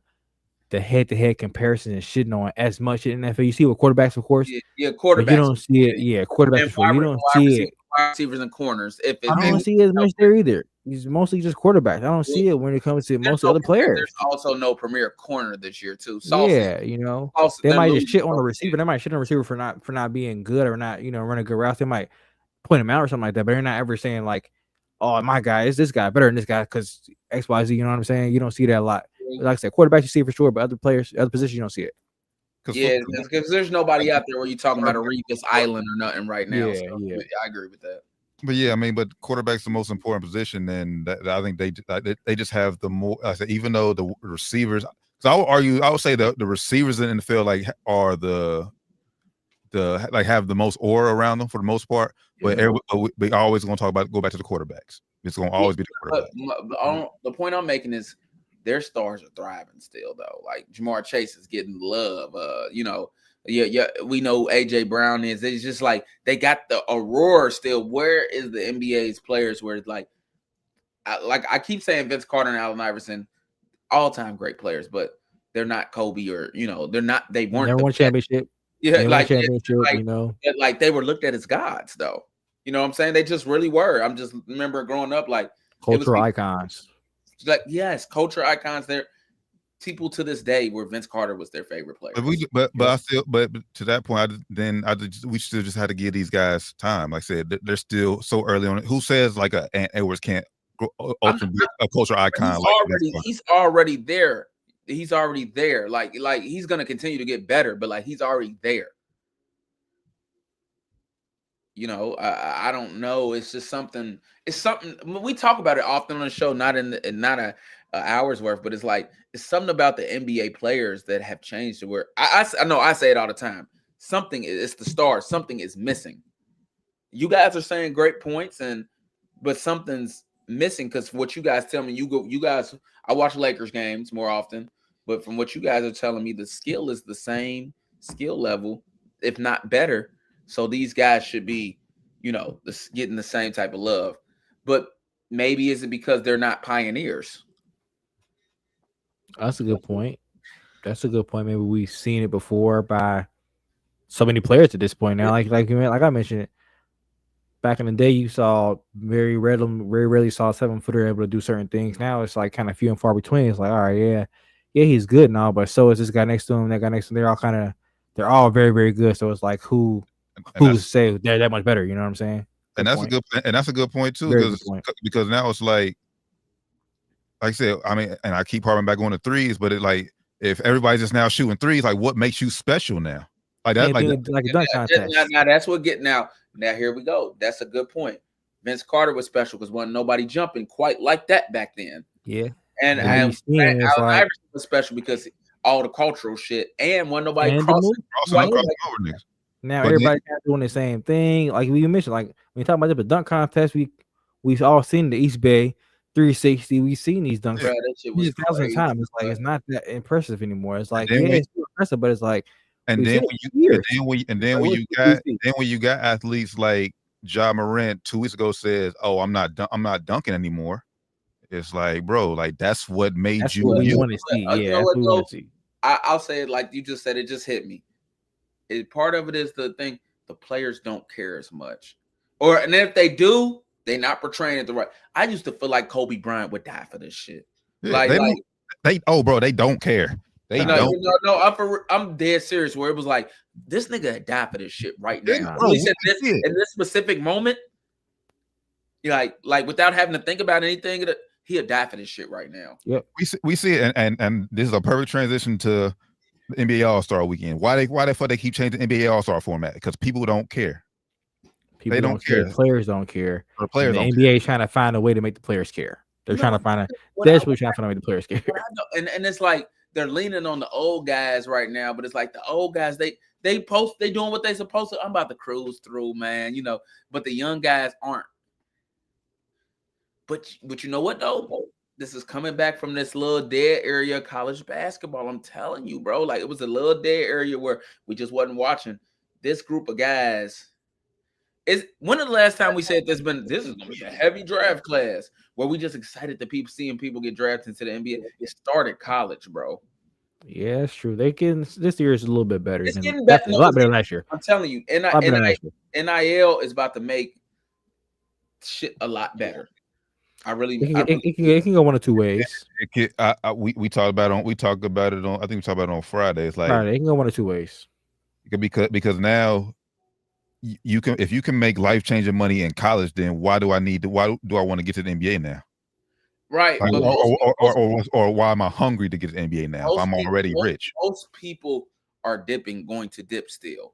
head-to-head comparison and shitting on as much in NFL. You see with quarterbacks, of course. Yeah, quarterbacks. But you don't see it. Yeah, quarterbacks. You don't see it. Receivers and corners. I don't see it as much there either. He's mostly just quarterbacks. I don't see it when it comes to most other players. There's also no premier corner this year too. Yeah, they might just shit on the receiver. They might shit on the receiver for not being good or not, running good routes. They might point him out or something like that. But they're not ever saying like, "Oh, my guy is this guy better than this guy because X, Y, Z." You know what I'm saying? You don't see that a lot. Like I said, quarterbacks you see it for sure, but other players, other positions you don't see it. Yeah, because there's nobody out there where you're talking about a Revis Island or nothing right now. Yeah, so I agree with that. But yeah, but quarterback's the most important position, and I think they just have the more. I said, even though the receivers, because I would say the receivers in the field are the have the most aura around them for the most part. But we always going to go back to the quarterbacks. It's going to always be the quarterbacks. The point I'm making is their stars are thriving still though. Like Jamar Chase is getting love. We know AJ Brown is. It's just like they got the aurora still. Where is the NBA's players? Where it's like I keep saying Vince Carter and Allen Iverson, all-time great players, but they're not Kobe or they're not. They weren't. Never won championship. Yeah, like they were looked at as gods though. You know what I'm saying? They just really were. I'm just remember growing up like cultural icons. Like yes, culture icons. They're people to this day where Vince Carter was their favorite player. But to that point, we still just had to give these guys time. Like I said, they're still so early on. Who says like Ant Edwards can't ultimately be a cultural icon? He's already there. He's already there. Like he's gonna continue to get better, but like he's already there. I don't know. It's just something. It's something we talk about it often on the show, not a hour's worth, but it's something about the NBA players that have changed to where I know I say it all the time. It's the stars. Something is missing. You guys are saying great points, but something's missing because what you guys tell me, you guys. I watch Lakers games more often, but from what you guys are telling me, the skill is the same skill level, if not better. So these guys should be getting the same type of love. But maybe is it because they're not pioneers? That's a good point. Maybe we've seen it before by so many players at this point now. Like I mentioned it. Back in the day, you saw very rarely saw a 7-footer able to do certain things. Now it's like kind of few and far between. It's like, all right, yeah, he's good now, but so is this guy next to him, that guy next to him. They're all very, very good. So it's like who say they're that much better? You know what I'm saying? And that's a good point too, because now it's like I said, I mean, and I keep harping back on the threes, but it like if everybody's just now shooting threes, like what makes you special now? Like that, like a dunk contest. Now that's what now here we go. That's a good point. Vince Carter was special because wasn't nobody jumping quite like that back then. Yeah. And Allen Iverson was special because all the cultural shit and wasn't nobody crossing. Now everybody's doing the same thing. Like we mentioned, like when you talk about the dunk contest, we've all seen the East Bay 360. We've seen these dunks 1,000 times. It's like it's not that impressive anymore. It's like it's still impressive, but it's like when you got athletes like Ja Morant 2 weeks ago says, "Oh, I'm not dunking anymore." It's like, bro, like that's what made that's you. What we want to see. Yeah, that's what we want to see. I'll say it like you just said. It just hit me. Part of it is the thing. The players don't care as much, and if they do, they're not portraying it the right. I used to feel like Kobe Bryant would die for this shit. Yeah, they don't care. They don't. No, I'm dead serious. Where it was like this nigga had died for this shit right now. Bro, in this specific moment, like without having to think about anything, he'll die for this shit right now. Yep, we see it, and this is a perfect transition to the NBA All-Star Weekend. Why the fuck they keep changing the NBA All-Star format? Because people don't care. They don't care. Players don't care. The players don't NBA is trying to find a way to make the players care. They're trying to find desperately trying to find a way to make the players care. And it's like they're leaning on the old guys right now, but it's like the old guys they doing what they supposed to. I'm about to cruise through, man, but the young guys aren't. But you know what though? This is coming back from this little dead area of college basketball. I'm telling you, bro. Like it was a little dead area where we just wasn't watching. This group of guys. When the last time we said this is gonna be a heavy draft class where we just excited to seeing people get drafted into the NBA? It started college, bro. Yeah, it's true. This year is a little bit better. It's getting better. A lot better than last year. I'm telling you, NIL is about to make shit a lot better. It can go one of two ways. We talked about it on. I think we talked about it on Friday. It's like Friday. It can go one of two ways. Because now if you can make life-changing money in college, then why do I want to get to the NBA now? Right. Like, or why am I hungry to get to the NBA now if I'm already rich? Most people are going to dip still.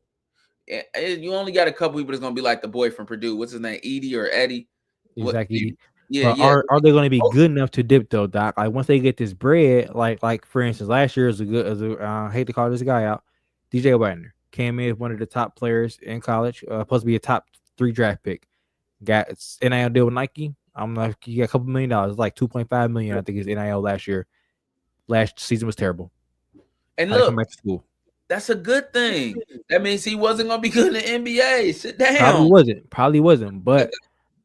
You only got a couple people that's going to be like the boy from Purdue. What's his name? Edie or Eddie? Exactly. Are they going to be good enough to dip though, Doc? Like once they get this bread, like for instance, last year I hate to call this guy out, DJ Wagner came in as one of the top players in college, supposed to be a top 3 draft pick. Got NIL deal with Nike. I'm like, he got a couple $1 million. It's like $2.5 million. I think his NIL last year. Last season was terrible. And look, come back to school. That's a good thing. That means he wasn't gonna be good in the NBA. Sit down. Probably wasn't. But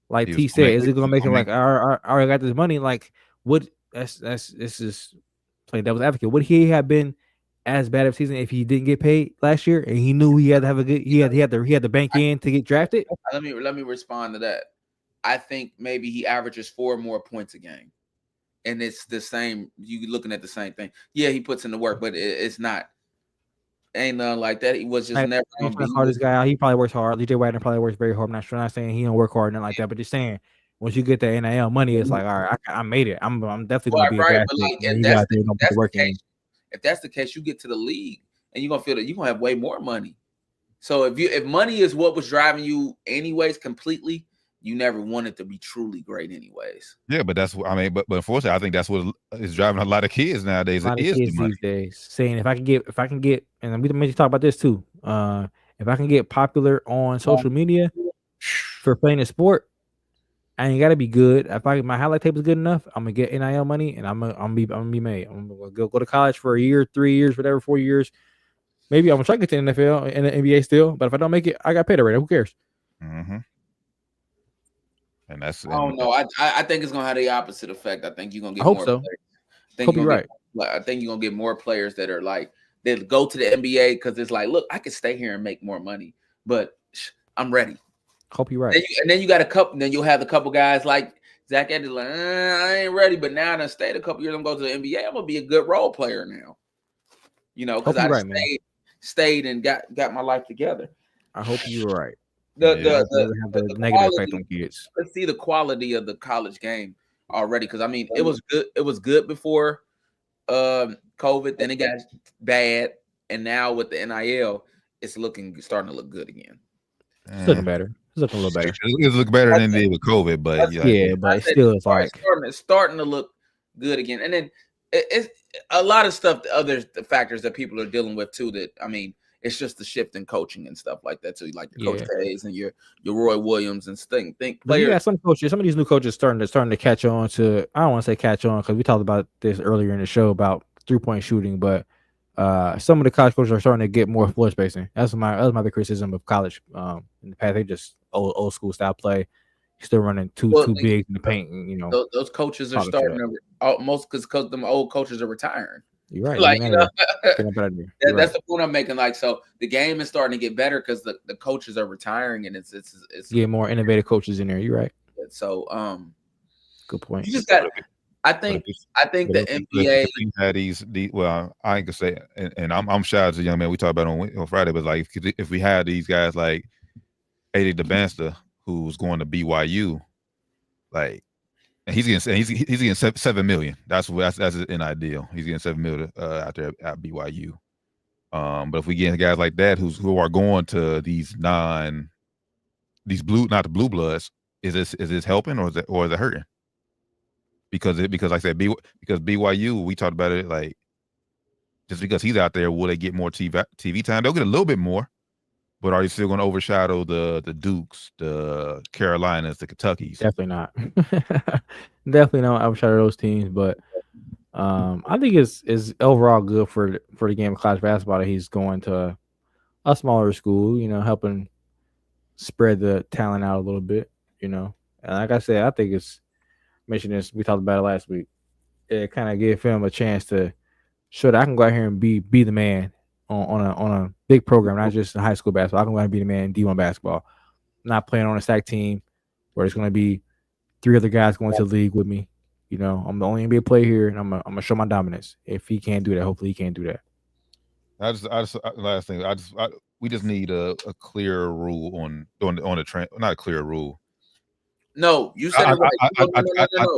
like T said, is it gonna make him like, I already got this money? Like, what? This is playing devil's advocate. Would he have been as bad of a season if he didn't get paid last year and he knew he had to have a good he had to bank in to get drafted? Let me respond to that. I think maybe he averages 4 more points a game, and it's the same. You looking at the same thing. Yeah, he puts in the work, but it's not. Ain't nothing like that. He was just never going to be hard. This guy out. He probably works hard. DJ Wagner probably works very hard. I'm not saying he don't work hard, nothing like that. But just saying, once you get that NIL money, it's like, all right, I made it. I'm definitely going to be a draft pick. If that's the case, you get to the league and you're gonna feel that you're gonna have way more money. So if money is what was driving you anyways completely, you never wanted to be truly great anyways. Yeah, but that's what I mean. But unfortunately, I think that's what is driving a lot of kids nowadays. It is the money these days. Saying if I can get, and we mentioned talk about this too. If I can get popular on social media for playing a sport, I ain't gotta be good. If my highlight tape is good enough, I'm gonna get NIL money and I'm gonna be made. I'm gonna go to college for a year, 3 years, whatever, 4 years. Maybe I'm gonna try to get to the NFL and the NBA still, but if I don't make it, I got paid already. Who cares? Mm-hmm. and that's. I don't know. I think it's gonna have the opposite effect. I think you're gonna get hope more so. players. Hope you're right. I think you're gonna get more players that are like that go to the NBA because it's like, look, I can stay here and make more money, but I'm ready. Hope you're right. And then you got a couple. Then you'll have a couple guys like Zach Eddy, like I ain't ready, but now I stayed a couple years. I'm going to the NBA. I'm gonna be a good role player now. You know, because I stayed and got my life together. I hope you're right. The negative effect on kids. Let's see the quality of the college game already, because I mean it was good. It was good before COVID. Then it got bad, and now with the NIL, it's starting to look good again. It's looking better. It's looking a little better. It's looking better than it did with COVID, but but it still is like it's starting to look good again. And then it's a lot of stuff, the factors that people are dealing with too. That I mean, it's just the shift in coaching and stuff like that too. Like your Coach Hayes and your Roy Williams and think players. Yeah, some coaches, some of these new coaches starting to catch on to. I don't want to say catch on because we talked about this earlier in the show about 3-point shooting, but some of the college coaches are starting to get more floor spacing. That's my big criticism of college. In the past, they just old school style play. Still running too big in the paint. And, you know, those coaches are starting to most because them old coaches are retiring. You're right. Like that's the point I'm making. Like, so the game is starting to get better because the coaches are retiring and it's getting more innovative coaches in there. You're right. So good point. You just got. I think the NBA had these. Well, I ain't gonna say, and I'm shout out to the young man we talked about on Friday, but like if we had these guys like Eddie DeBanster, who's going to BYU, like, and he's getting $7 million. That's an ideal. He's getting $7 million out there at BYU. But if we get guys like that who are going to these not the blue bloods, is this helping or is it hurting? Because like I said, because BYU, we talked about it, like just because he's out there, will they get more TV time? They'll get a little bit more, but are you still going to overshadow the Dukes, the Carolinas, the Kentuckys? Definitely not. Definitely not overshadow those teams. But I think it's overall good for the game of college basketball that he's going to a smaller school, you know, helping spread the talent out a little bit, you know. And like I said, I think it's mentioned this. We talked about it last week. It kind of gave him a chance to show that I can go out here and be the man on a big program, not just in high school basketball. I can go out and be the man in D1 basketball. Not playing on a stack team where it's going to be 3 other guys going to the league with me. You know, I'm the only NBA player here, and I'm gonna show my dominance. If he can't do that, hopefully he can't do that. Last thing, we just need a clear rule on the not a clear rule. No, you said it right.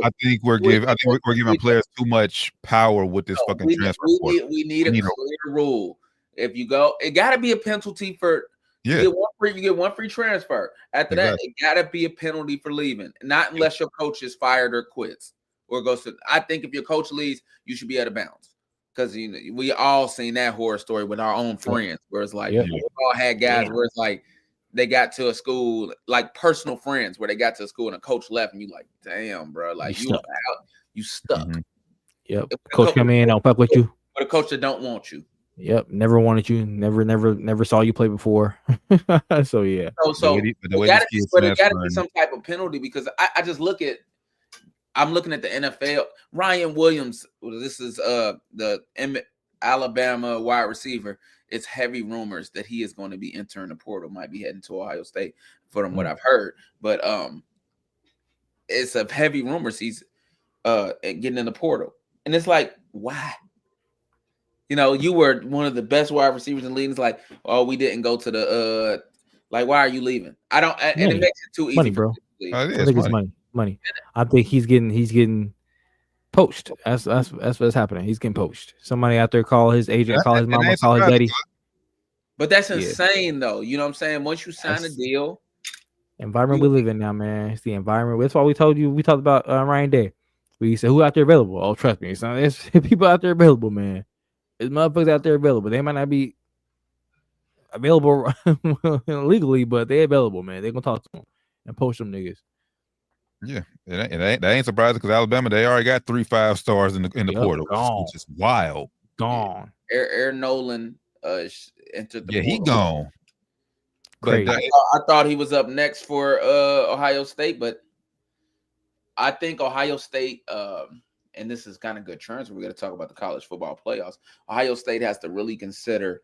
I think we're giving players too much power with this fucking transfer. We need a clear rule. If you go, it got to be a penalty for. You get one free transfer. After that, it got to be a penalty for leaving. Not unless your coach is fired or quits or goes to. I think if your coach leaves, you should be out of bounds. Because we all seen that horror story with our own friends, where it's like we all had guys where it's like they got to a school, like personal friends, where they got to a school and a coach left, and you like, damn, bro, like you stuck. Mm-hmm. Yep, coach come in, I'll fuck with you. But a coach that don't want you. Yep, never wanted you, never saw you play before. So yeah. So it got to be some type of penalty because I just I'm looking at the NFL. Ryan Williams, this is the Alabama wide receiver. It's heavy rumors that he is going to be entering the portal, might be heading to Ohio State from what I've heard. But it's a heavy rumors he's getting in the portal. And it's like, why? You know, you were one of the best wide receivers in the league. It's like, oh, we didn't go to the like, why are you leaving? I don't and it makes it too easy, money, bro. I think it's money. I think he's getting poached. That's what's happening. He's getting poached. Somebody out there call his agent, call his mama, call his daddy. But that's insane, though. You know what I'm saying? Once you sign a deal, environment we live in now, man. It's the environment. That's why we told you. We talked about Ryan Day. We said who out there available. Oh, trust me, it's people out there available, man. There's motherfuckers out there available. They might not be available legally, but they're available, man. They're gonna talk to them and poach them niggas. Yeah, that ain't surprising because Alabama, they already got 3 5-stars in the portal, which is wild. Gone. Aaron Nolan entered the portal. He gone. But I thought he was up next for Ohio State, but I think Ohio State, and this is kind of good transfer. We're going to talk about the college football playoffs. Ohio State has to really consider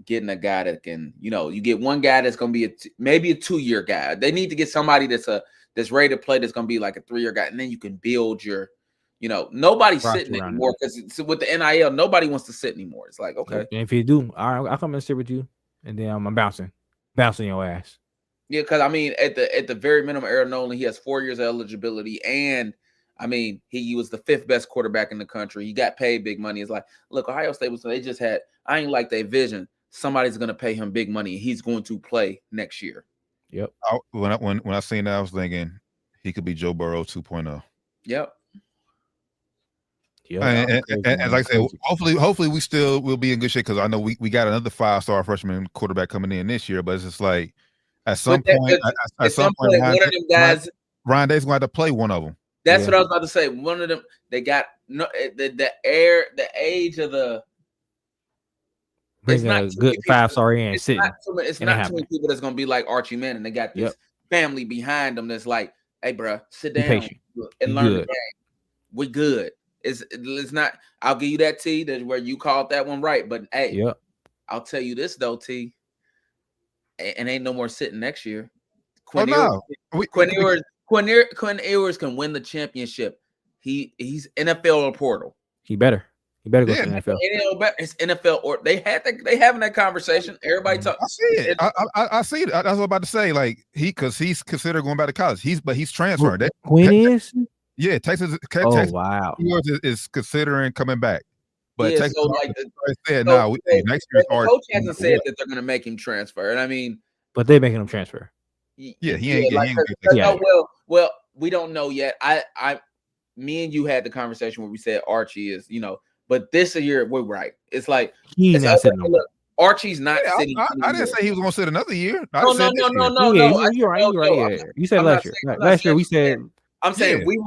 getting a guy that can, you get one guy that's going to be maybe a 2-year guy. They need to get somebody that's ready to play, that's going to be like a 3-year guy, and then you can build your, nobody's sitting anymore because with the NIL, nobody wants to sit anymore. It's like, okay. And if you do, all right, I'll come and sit with you, and then I'm bouncing your ass. Yeah, because I mean, at the very minimum, Aaron Nolan, he has 4 years of eligibility, and I mean, he was the 5th best quarterback in the country. He got paid big money. It's like, look, Ohio State they just had. I ain't like their vision. Somebody's going to pay him big money. He's going to play next year. Yep. When I seen that, I was thinking he could be Joe Burrow 2.0. Yep. Yeah, and like I said, hopefully we still will be in good shape because I know we got another 5-star freshman quarterback coming in this year, but it's just like at some point, one of them guys, Ryan Day's going to have to play one of them. That's what I was about to say. One of them, they got the age of the. Bring a good 5-star in. It's not too many people that's going to be like Archie Manning. They got this family behind them that's like, hey, bro, sit down and learn the game. We good. It's not. I'll give you that, T. That's where you called that one right. But hey, I'll tell you this though, T. And ain't no more sitting next year. Quinn Ewers can win the championship. He's NFL portal. He better go to the NFL. It's NFL or they having that conversation. Everybody talk. I see it. I see it. That's what I'm about to say. Like because he's considered going back to college. He's transferring. Quinn is. Yeah, Texas. Wow. Is considering coming back, but yeah, Texas so like said, "No, next year's the coach hasn't said that they're going to make him transfer." And I mean, but they're making him transfer. Yeah, he ain't. Well, we don't know yet. Me and you had the conversation where we said Archie is, but this year we're right. It's like he's not sitting. Look, Archie's not sitting. I didn't say he was going to sit another year. No. You're right. You said last year. Last year we said. I'm saying you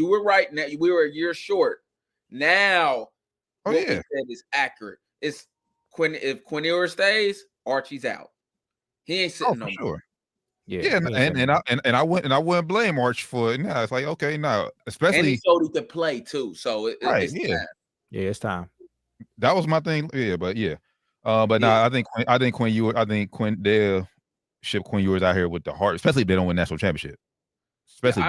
were right. Now we were a year short. Now, what we said is accurate. It's if Quinn Ewers stays, Archie's out. He ain't sitting no more. Yeah, and I wouldn't blame Arch for it. Now it's like okay, now especially and he showed he could play too. So it's time. It's time. That was my thing. Now I think Quinn they'll ship Quinn Ewers out here with the heart, especially if they don't win national championship. Especially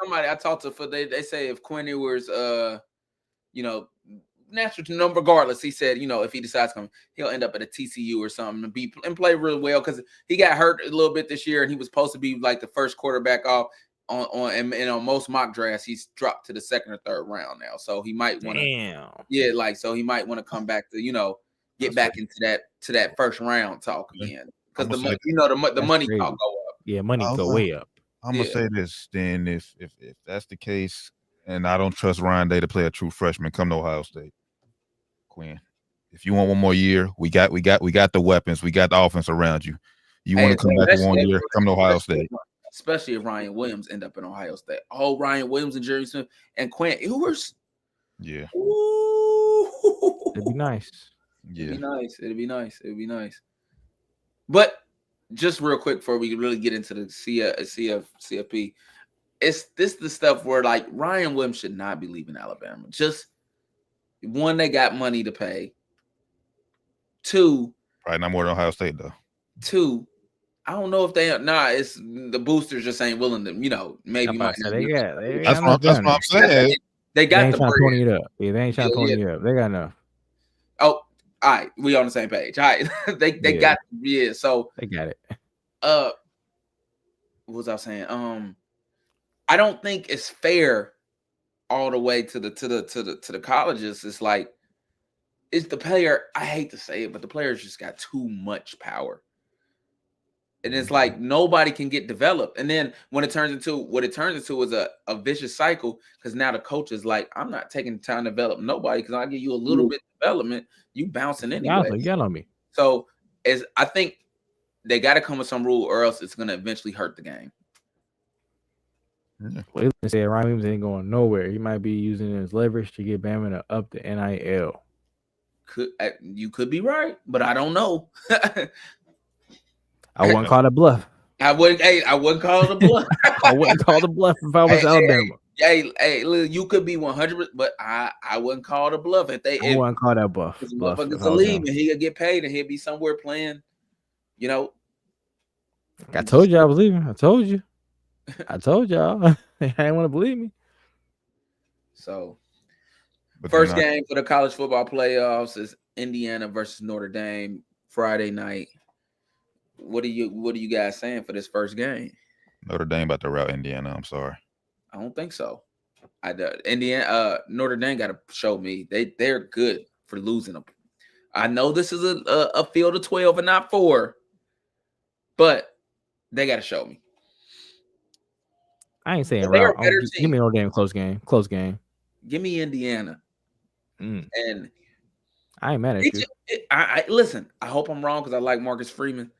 somebody I talked to they say if Quinn Ewers national number regardless, he said, if he decides to come, he'll end up at a TCU or something and play really well because he got hurt a little bit this year and he was supposed to be like the first quarterback off on most mock drafts. He's dropped to the 2nd or 3rd round now, so he might want to. So he might want to come back to get back into that first round talk again because the money talk go up. Yeah, money go way up. I'm gonna say this then: if that's the case, and I don't trust Ryan Day to play a true freshman, come to Ohio State. Quinn, if you want one more year, we got the weapons, we got the offense around you. You want to come back for 1 year, come to Ohio State. Especially if Ryan Williams end up in Ohio State. Oh, Ryan Williams and Jerry Smith and Quinn Ewers. Yeah. Ooh. It'd be nice. Yeah. It'd be nice. But just real quick before we really get into the CFP, it's the stuff where like Ryan Williams should not be leaving Alabama. Just one, they got money to pay. 2, probably not more than Ohio State though. 2, I don't know if it's the boosters just ain't willing to, maybe might not. That's what I'm saying. They got the pony it up. Yeah, they ain't trying to pony it up. They got enough. Oh, all right, we on the same page. All right, they got so they got it. What was I saying? I don't think it's fair all the way to the colleges. It's like it's the player. I hate to say it, but the players just got too much power, and it's like nobody can get developed. And then when it turns into is a vicious cycle because now the coach is like, I'm not taking time to develop nobody because I give you a little bit of development, you bouncing anyway. You got on me. So I think they got to come with some rule, or else it's going to eventually hurt the game. Well, they said Ryan Williams ain't going nowhere. He might be using his leverage to get Bama to up the NIL. You could be right, but I don't know. I wouldn't call it bluff. I wouldn't call it a bluff. I wouldn't call the bluff if I was Alabama. Hey, look, you could be 100, but I wouldn't call the bluff if they. I wouldn't call that bluff. If motherfuckers to leave and he could get paid and he'd be somewhere playing, you know. I told you I was leaving. I told you. I told y'all. They didn't want to believe me. So, first game for the college football playoffs is Indiana versus Notre Dame Friday night. What are you guys saying for this first game? Notre Dame about to rout Indiana. I'm sorry. I don't think so. Notre Dame got to show me they're good for losing them. I know this is a field of 12 and not 4, but they got to show me. I ain't saying route. Give me Notre Dame close game. Close game. Give me Indiana. And I ain't mad at you. Listen, I hope I'm wrong because I like Marcus Freeman,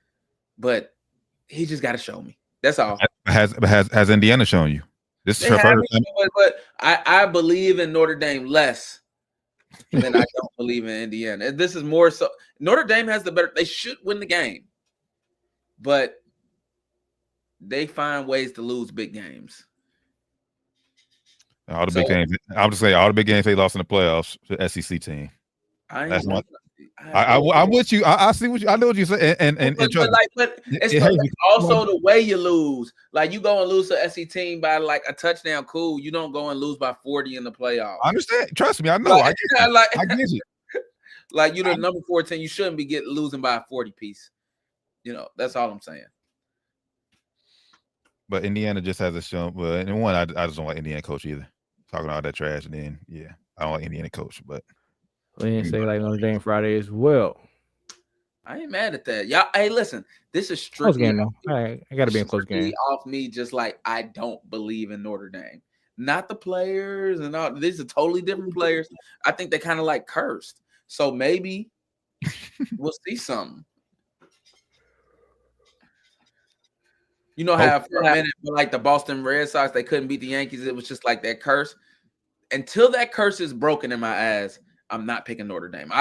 but he just got to show me. That's all. Has Indiana shown you? This is her first time. But I believe in Notre Dame less than I don't believe in Indiana. This is more so. Notre Dame has the better. They should win the game, but they find ways to lose big games. All the big games. I'm just saying, all the big games they lost in the playoffs to the SEC team. I'm with you. I see what you. I know what you say. And it's also the way you lose. Like you go and lose to SEC team by like a touchdown. Cool. You don't go and lose by 40 in the playoffs. I understand. Trust me. I know. I get it. Like you're the number 14. You shouldn't be losing by a 40 piece. You know. That's all I'm saying. But Indiana just hasn't shown. Well, and one, I just don't like Indiana coach either. Talking all that trash, and then I don't like Indiana coach. But we didn't say like Notre Dame Friday as well. I ain't mad at that. Y'all, hey, listen, this is strictly close game though. I gotta be a close game. Off me, just like I don't believe in Notre Dame. Not the players and all. These are totally different players. I think they kind of like cursed. So maybe we'll see something. You know how for a minute, like the Boston Red Sox, they couldn't beat the Yankees. It was just like that curse. Until that curse is broken in my eyes, I'm not picking Notre Dame.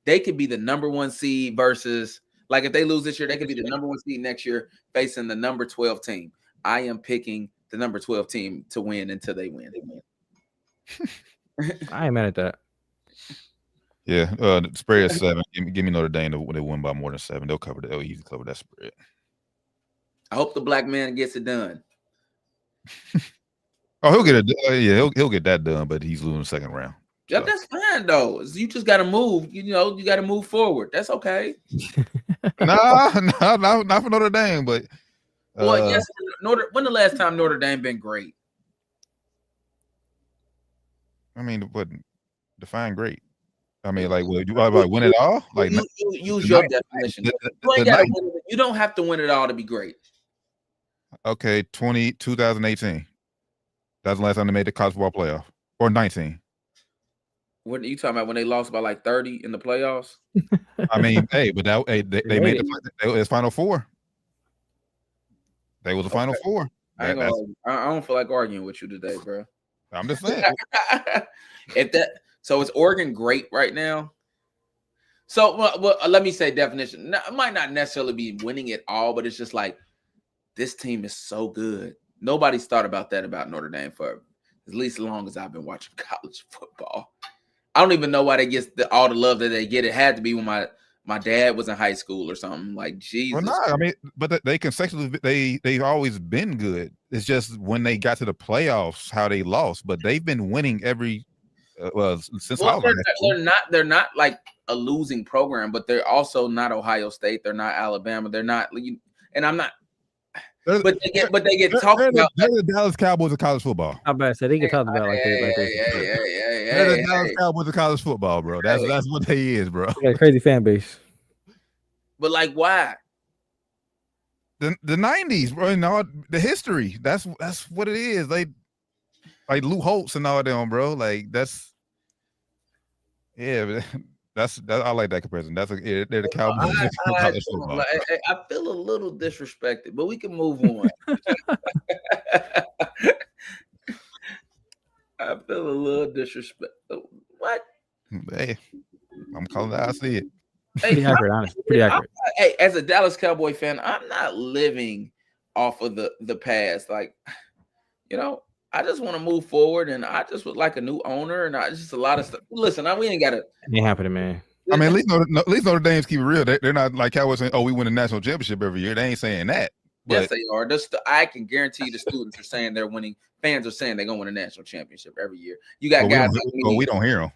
They could be the number 1 seed versus, like if they lose this year, they could be the number 1 seed next year facing the number 12 team. I am picking the number 12 team to win until they win. I ain't mad at that. Yeah, the spread is 7. Give me Notre Dame to win by more than 7. They'll easily cover that spread. I hope the black man gets it done. Oh, he'll get it. He'll get that done, but he's losing the second round. Yeah, so. That's fine though. You just got to move. You know, you got to move forward. That's okay. Not for Notre Dame, but yes, when the last time Notre Dame been great? I mean, but define great. I mean, like, what, win it all? Like, use your definition. You don't have to win it all to be great. Okay, 2018. That's the last time they made the college football playoff. Or 19. What are you talking about when they lost by like 30 in the playoffs? I mean, hey, but they made it was Final Four. They was the Final Four. I don't feel like arguing with you today, bro. I'm just saying. So is Oregon great right now? So well, let me say definition. It might not necessarily be winning it all, but it's just like this team is so good. Nobody's thought about that about Notre Dame for at least as long as I've been watching college football. I don't even know why they get all the love that they get. It had to be when my dad was in high school or something. Like Jesus. Well, no, I mean, but they consecutively they've always been good. It's just when they got to the playoffs how they lost. But they've been winning every since they're not like a losing program, but they're also not Ohio State. They're not Alabama. They're not, and I'm not. But they get talked about. They're the Dallas Cowboys of college football. I'm about to say they get talked about like they're the Dallas Cowboys of college football, bro. That's what they is, bro. They got a crazy fan base. But like, why? The 90s, bro. And all the history. That's what it is. They like Lou Holtz and all them, bro. Like that's. Yeah, that's I like that comparison. They're the Cowboys. I feel a little disrespected, but we can move on. I feel a little disrespected. What? Hey, I'm calling that. I see it. Pretty accurate, honestly. Pretty accurate. Hey, as a Dallas Cowboy fan, I'm not living off of the past. Like I just want to move forward, and I just would like a new owner, and I just a lot of stuff. Listen, we ain't got to. It ain't happening, man. I mean, at least Notre Dame's keep it real. They're not like Cowboys saying, "Oh, we win a national championship every year." They ain't saying that. But yes, they are. I can guarantee you the students are saying they're winning. Fans are saying they're gonna win a national championship every year. You got guys. We don't hear them.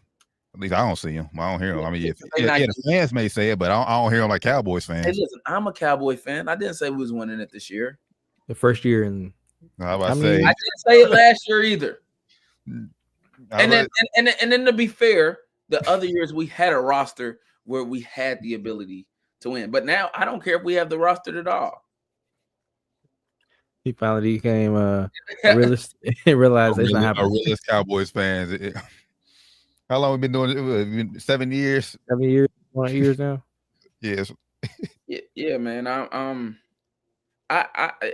At least I don't see them. I don't hear them. I mean, the fans may say it, but I don't hear them like Cowboys fans. Hey, listen, I'm a Cowboy fan. I didn't say we was winning it this year. The first year, and I didn't say it last year either. And then to be fair, the other years we had a roster where we had the ability to win. But now I don't care if we have the roster at all. He finally became a realist and realized it's not happening. A realist Cowboys fans. How long have we been doing it? 7 years? 7 years, 1 years now. Yes. Yeah, man.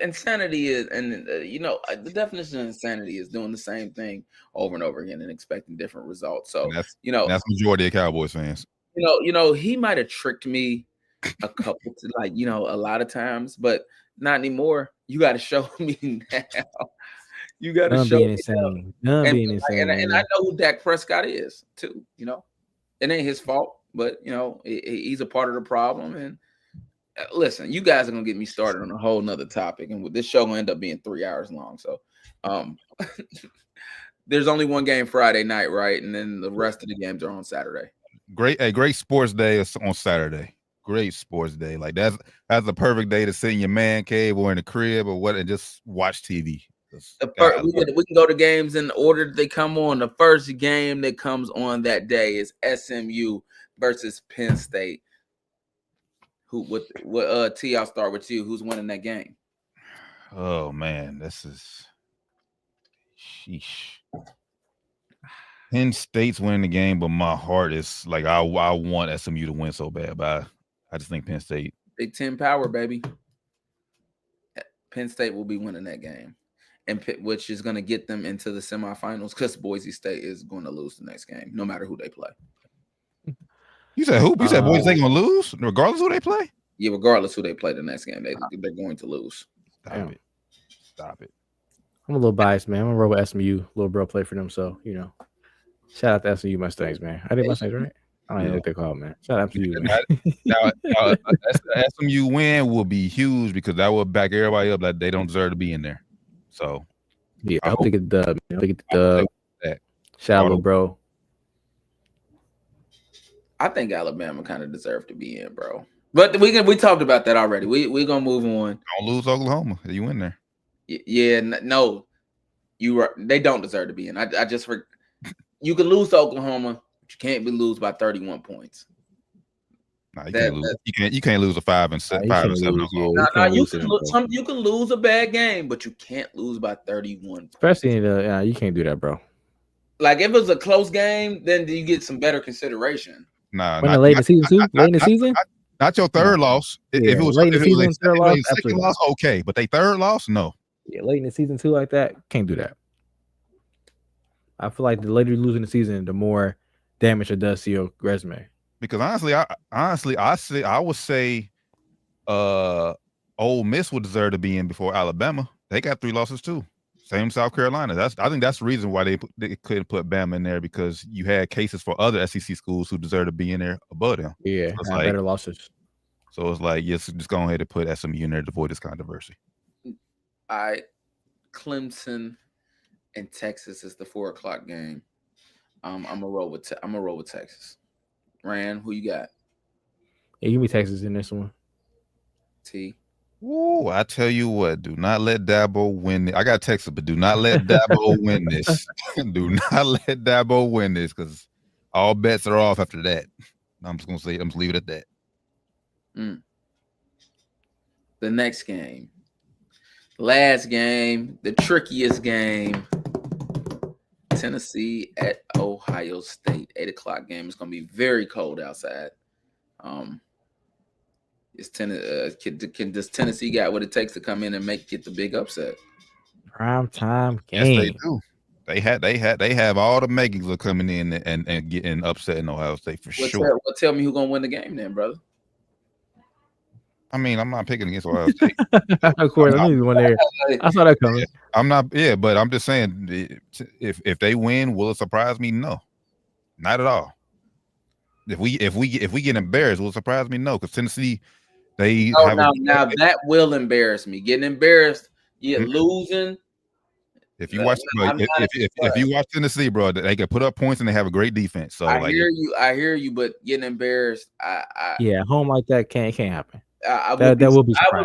Insanity is, and the definition of insanity is doing the same thing over and over again and expecting different results. So that's the majority of Cowboys fans. He might have tricked me a couple a lot of times, but not anymore. You got to show me now. You got to show me insane. And I know who Dak Prescott is too. It ain't his fault, but he's a part of the problem. And listen, you guys are gonna get me started on a whole nother topic, and this show gonna end up being 3 hours long. So, there's only one game Friday night, right? And then the rest of the games are on Saturday. Great sports day is on Saturday. Great sports day. Like that's the perfect day to sit in your man cave or in the crib or what and just watch TV. We can go to games in the order that they come on. The first game that comes on that day is SMU versus Penn State. T, I'll start with you. Who's winning that game? Oh man, this is sheesh. Penn State's winning the game, but my heart is like I want SMU to win so bad, but I just think Penn State. Big 10 power, baby. Penn State will be winning that game, and which is going to get them into the semifinals because Boise State is going to lose the next game, no matter who they play. You said who? You said Boise State going to lose regardless who they play? Yeah, regardless who they play the next game, they're going to lose. Stop it. I'm a little biased, man. I'm gonna roll with SMU. Little bro play for them, so shout out to SMU Mustangs, man. I did Mustangs, right? I don't know what they call it, man. Shout out to you, man. Now, SMU win will be huge because that will back everybody up like they don't deserve to be in there. So yeah, I hope they get the dub. They get the dub. Shout out, little bro. I think Alabama kind of deserved to be in, bro. But we talked about that already. We're gonna move on. Don't lose Oklahoma. You in there? Yeah, no, they don't deserve to be in. I just you can lose to Oklahoma, but you can't lose by 31 points. Nah, you can't lose a 5 and 7. You can lose a bad game, but you can't lose by 31. Especially in you can't do that, bro. Like if it was a close game, then you get some better consideration. Nah, late in the season too. Late in the season. Not your third loss. If it was late in the season, second loss, okay. But they third loss, no. Yeah, late in the season too, like that, can't do that. I feel like the later you lose in the season, the more damage it does to your resume. Because honestly, I would say, Ole Miss would deserve to be in before Alabama. They got 3 losses too. Same South Carolina. I think that's the reason why they couldn't put Bama in there because you had cases for other SEC schools who deserve to be in there above them. Yeah, so better losses. So it's like, yes, just go ahead and put SMU in there to avoid this controversy. Clemson and Texas is the 4:00 game. I'm gonna roll with Texas. Rand, who you got? Yeah, give me Texas in this one. T. Ooh, I tell you what, do not let Dabo win. I got Texas, but do not let Dabo win this. Do not let Dabo win this because all bets are off after that. I'm just leave it at that. The next game. Last game, the trickiest game. Tennessee at Ohio State. 8:00 game. It's gonna be very cold outside. Does Tennessee got what it takes to come in and get the big upset? Prime time game. Yes, they do. They have all the makings of coming in and getting upset in Ohio State for sure. Tell me who's gonna win the game then, brother. I mean, I'm not picking against Ohio State. Of course, I knew you one there. I saw that coming. I'm not. Yeah, but I'm just saying, if they win, will it surprise me? No, not at all. If we get embarrassed, will it surprise me? No, because Tennessee, they have now that will embarrass me. Getting embarrassed, Mhm. losing. If you watch, if you watch Tennessee, bro, they can put up points and they have a great defense. So I hear you, but getting embarrassed, yeah, home like that can't happen. I would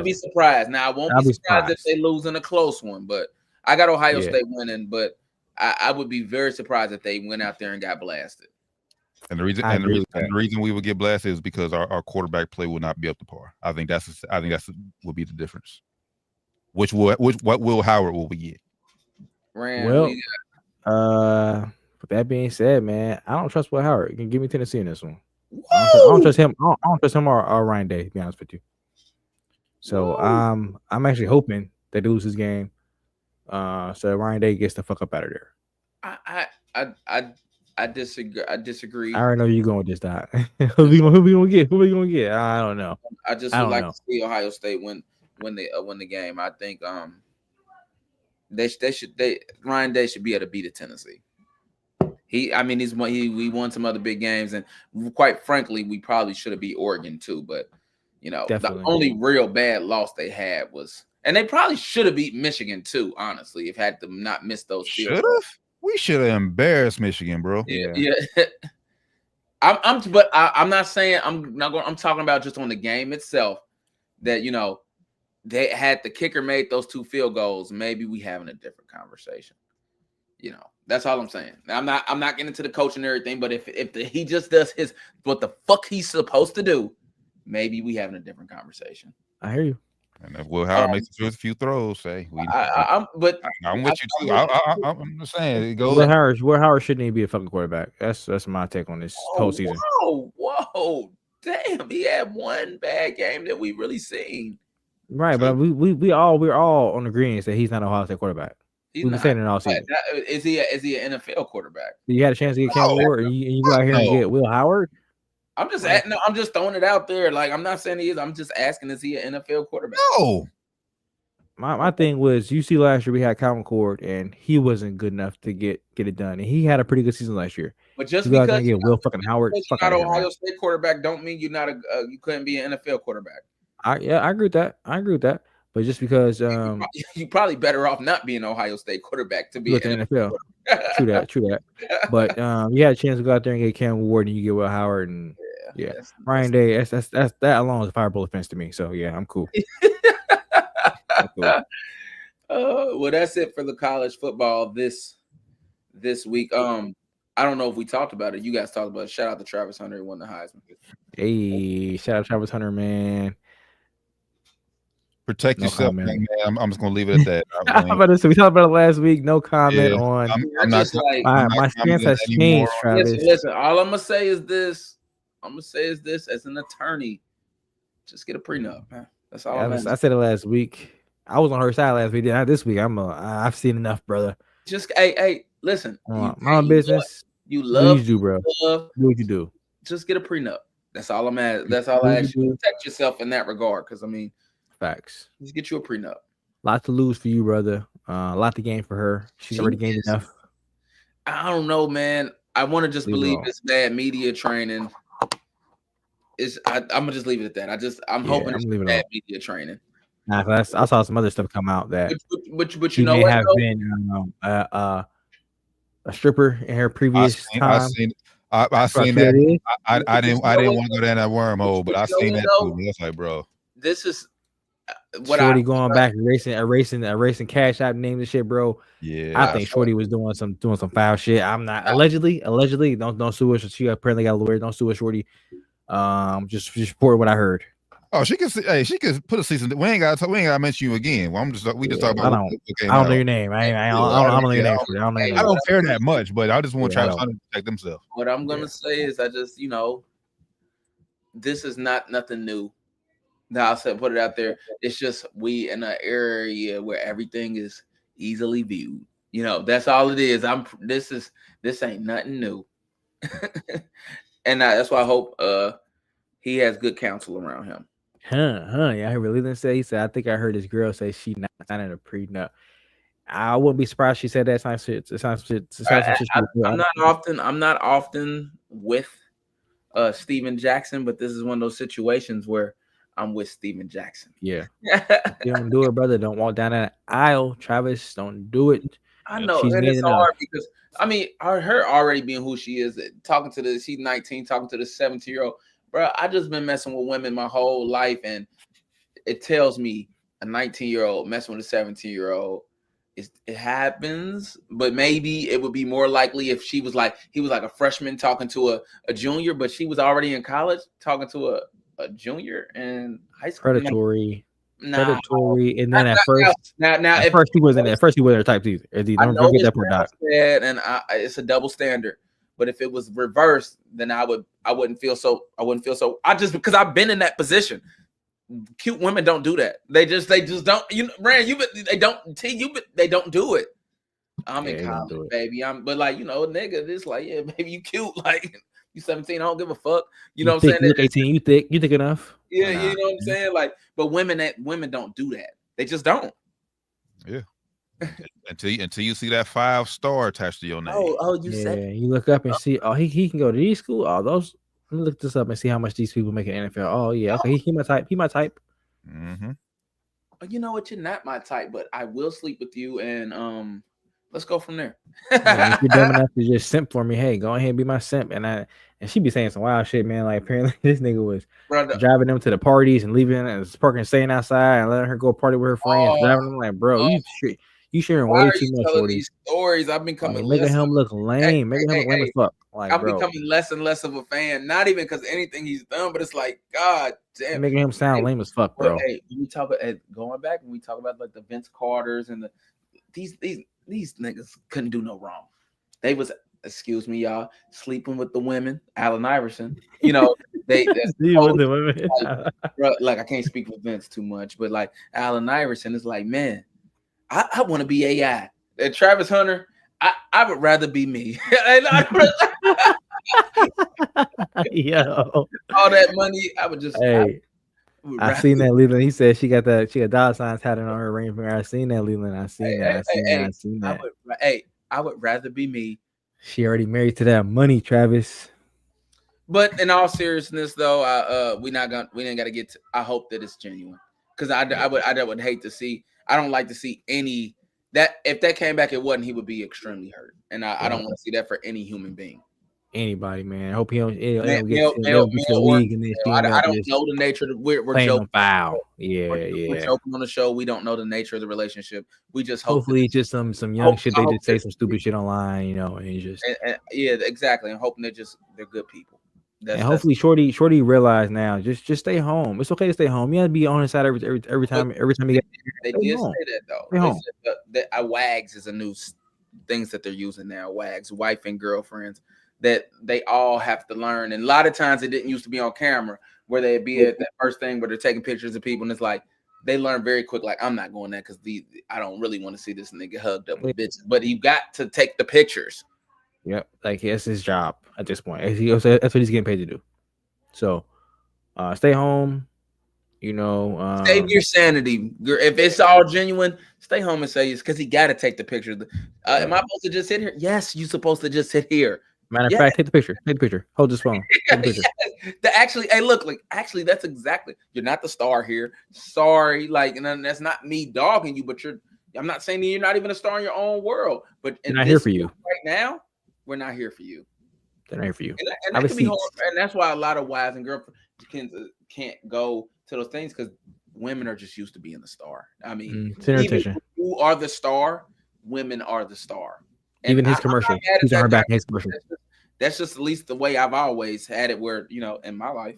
be surprised. Now I won't be surprised if they lose in a close one, but I got Ohio State winning, but I would be very surprised if they went out there and got blasted. And the reason we would get blasted is because our quarterback play will not be up to par. I think that's will be the difference. What Will Howard will we get? With that being said, man, I don't trust Will Howard. You can give me Tennessee in this one. I don't trust him. I don't trust him or Ryan Day, to be honest with you. So I'm actually hoping they lose this game. So Ryan Day gets the fuck up out of there. I disagree. I already know you're going with this, Doc. Who we gonna get? Who we gonna get? I don't know. I just would like to see Ohio State win the game. I think Ryan Day should be able to beat Tennessee. We won some other big games, and quite frankly, we probably should have beat Oregon too. But definitely. The only real bad loss they had was, and they probably should have beat Michigan too. Honestly, if had to not miss those field goals. We should have embarrassed Michigan, bro. Yeah. I'm not saying I'm talking about just on the game itself that they had the kicker made those 2 field goals. Maybe we having a different conversation. That's all I'm saying. I'm not getting into the coach and everything, but if he just does what the fuck he's supposed to do, maybe we having a different conversation. I hear you. And if Will Howard makes a few throws, I'm with you too. I'm just saying, Will Howard shouldn't even be a fucking quarterback. That's my take on this whole season. Whoa, damn! He had one bad game that we really seen. Right, but we're all on agreement that he's not an Ohio State quarterback. We've been saying it all season. Is he an NFL quarterback? You had a chance to get Cam Ward, and you go out here and get Will Howard. I'm just throwing it out there. Like, I'm not saying he is. I'm just asking, is he an NFL quarterback? No. My thing was, you see, last year we had Calvin Cord, and he wasn't good enough to get it done. And he had a pretty good season last year. But just because you get Will fucking Howard, you're not an Ohio State quarterback, don't mean you're not you couldn't be an NFL quarterback. I agree with that. But just because you're probably better off not being an Ohio State quarterback to be an NFL. True that. But you had a chance to go out there and get Cam Ward, and you get Will Howard, and Ryan Day. That's that alone is a fireball offense to me. So yeah, I'm cool. Well, that's it for the college football this week. I don't know if we talked about it. You guys talked about it. Shout out to Travis Hunter, who won the Heisman. Hey, shout out to Travis Hunter, man. Protect yourself, man. I'm just gonna leave it at that. We talked about it last week. No comment on. My stance has changed, Travis. Listen, all I'm gonna say is this. As an attorney, just get a prenup, man. That's all. I said it last week. I was on her side last week. Not this week. I've seen enough, brother. Just hey, listen. My business. You love. What you do, bro. Do what you do. Just get a prenup. That's all I'm at. That's all I ask you. Protect yourself in that regard, because facts. Just get you a prenup. Lot to lose for you, brother. A lot to gain for her. She's already gained enough. I don't know, man. I want to just believe it's bad media training. I'm gonna just leave it at that. I'm hoping it's bad media training. Nah, I saw some other stuff come out that but you know what? Have been a stripper in her previous time. I seen that. I didn't want to go down that wormhole, but I seen that too. That's like, bro. This is what Shorty going back erasing Cash App name and shit, bro. Yeah, I think Shorty was doing some foul shit. I'm not allegedly. Don't sue us. She apparently got a lawyer. Don't sue us, Shorty. Just report what I heard. Oh, she can put a season. We ain't gotta mention you again. Well, we just talk about. I don't know your name. I don't know your name. I don't care that much, but I just want to try to protect themselves. What I'm gonna say is, I just this is not nothing new. Now I'll put it out there. It's just we in an area where everything is easily viewed. That's all it is. This ain't nothing new. And that's why I hope he has good counsel around him. Yeah, I heard Leland say. He said, I think I heard this girl say she not signing a prenup. I wouldn't be surprised she said that. Sounds shit. I'm not often with Steven Jackson, but this is one of those situations where I'm with Steven Jackson. Yeah. If you don't do it, brother, don't walk down that aisle. Travis, don't do it. I know, She's and mean it's enough. hard because her already being who she is, she's 19, talking to the 17-year-old, bro. I just been messing with women my whole life, and it tells me a 19-year-old messing with a 17-year-old. It happens, but maybe it would be more likely if he was like a freshman talking to a junior, but she was already in college talking to a junior in high school. Predatory, and then Now, at first he wasn't. At first he wasn't her type either. Don't forget that part, Doc. And it's a double standard. But if it was reversed, then I wouldn't feel so. Because I've been in that position. Cute women don't do that. They just don't. They don't do it. I'm in college, baby. But nigga, it's like, yeah, baby, you cute. Like, you 17, I don't give a fuck. You know what I'm saying? You look 18, you thick enough. Yeah, you know what I'm saying? Like, but women don't do that. They just don't. Yeah. until you see that 5-star attached to your name. You look up and see, he can go to these school. Those. Let me look this up and see how much these people make in NFL. Oh yeah, okay. He my type. Mm-hmm. You know what? You're not my type, but I will sleep with you, and let's go from there. If you're dumb enough to just simp for me, hey, go ahead and be my simp. And she be saying some wild shit, man. Like apparently this nigga was driving them to the parties and leaving and parking, staying outside and letting her go party with her friends. Driving them like, bro, you sharing way too much. Telling these stories, I've been coming making him look lame. Making him look lame as fuck. Like, I'm becoming less and less of a fan. Not even because anything he's done, but it's like, God damn, making him sound lame as fuck, bro. Hey, when we talk about going back, when we talk about like the Vince Carters and these niggas couldn't do no wrong. They was, excuse me, y'all, sleeping with the women. Allen Iverson, they with the women. Like I can't speak for Vince too much, but like Allen Iverson is like, man, I want to be AI. And Travis Hunter, I would rather be me. Yo, all that money, I would just. Hey, I seen that Leland. He said she got dollar signs tatted on her ring finger. I seen that, Leland. I seen that. I would rather be me. She already married to that money, Travis. But in all seriousness, though, we ain't got to get. I hope that it's genuine, because I would hate to see. I don't like to see any that if that came back, it wasn't. He would be extremely hurt, and I don't want to see that for any human being. Anybody, man. I hope he don't get to the league. And I don't know the nature of we're joking. Foul. We're joking on the show. We don't know the nature of the relationship. We just hopefully just some young shit. They just say some stupid shit online, and just yeah, exactly. And hoping they're good people. And hopefully Shorty realize now. Just stay home. It's okay to stay home. You have to be on his side every time you get. They did say that though. That WAGs is a new things that they're using now. WAGs, wife and girlfriends. That they all have to learn. And a lot of times it didn't used to be on camera where they'd be at that first thing where they're taking pictures of people. And it's like, they learn very quick. Like, I'm not going there because I don't really want to see this nigga hugged up with bitches. But you got to take the pictures. Yep. Like, it's his job at this point. That's what he's getting paid to do. So, stay home. Save your sanity. If it's all genuine, stay home and say it's because he got to take the pictures. Am I supposed to just sit here? Yes, you're supposed to just sit here. Matter of fact, take the picture. Hold this phone. Yes. Actually, that's exactly. You're not the star here. Sorry, and that's not me dogging you, but I'm not saying that you're not even a star in your own world. But we're not here for you right now. We're not here for you. They're not here for you. And that can be hard, and that's why a lot of wives and girlfriends can't go to those things because women are just used to being the star. I mean, even if you are the star, women are the star. Even his commercial, he's on her back in his commercial. That's just at least the way I've always had it. Where in my life,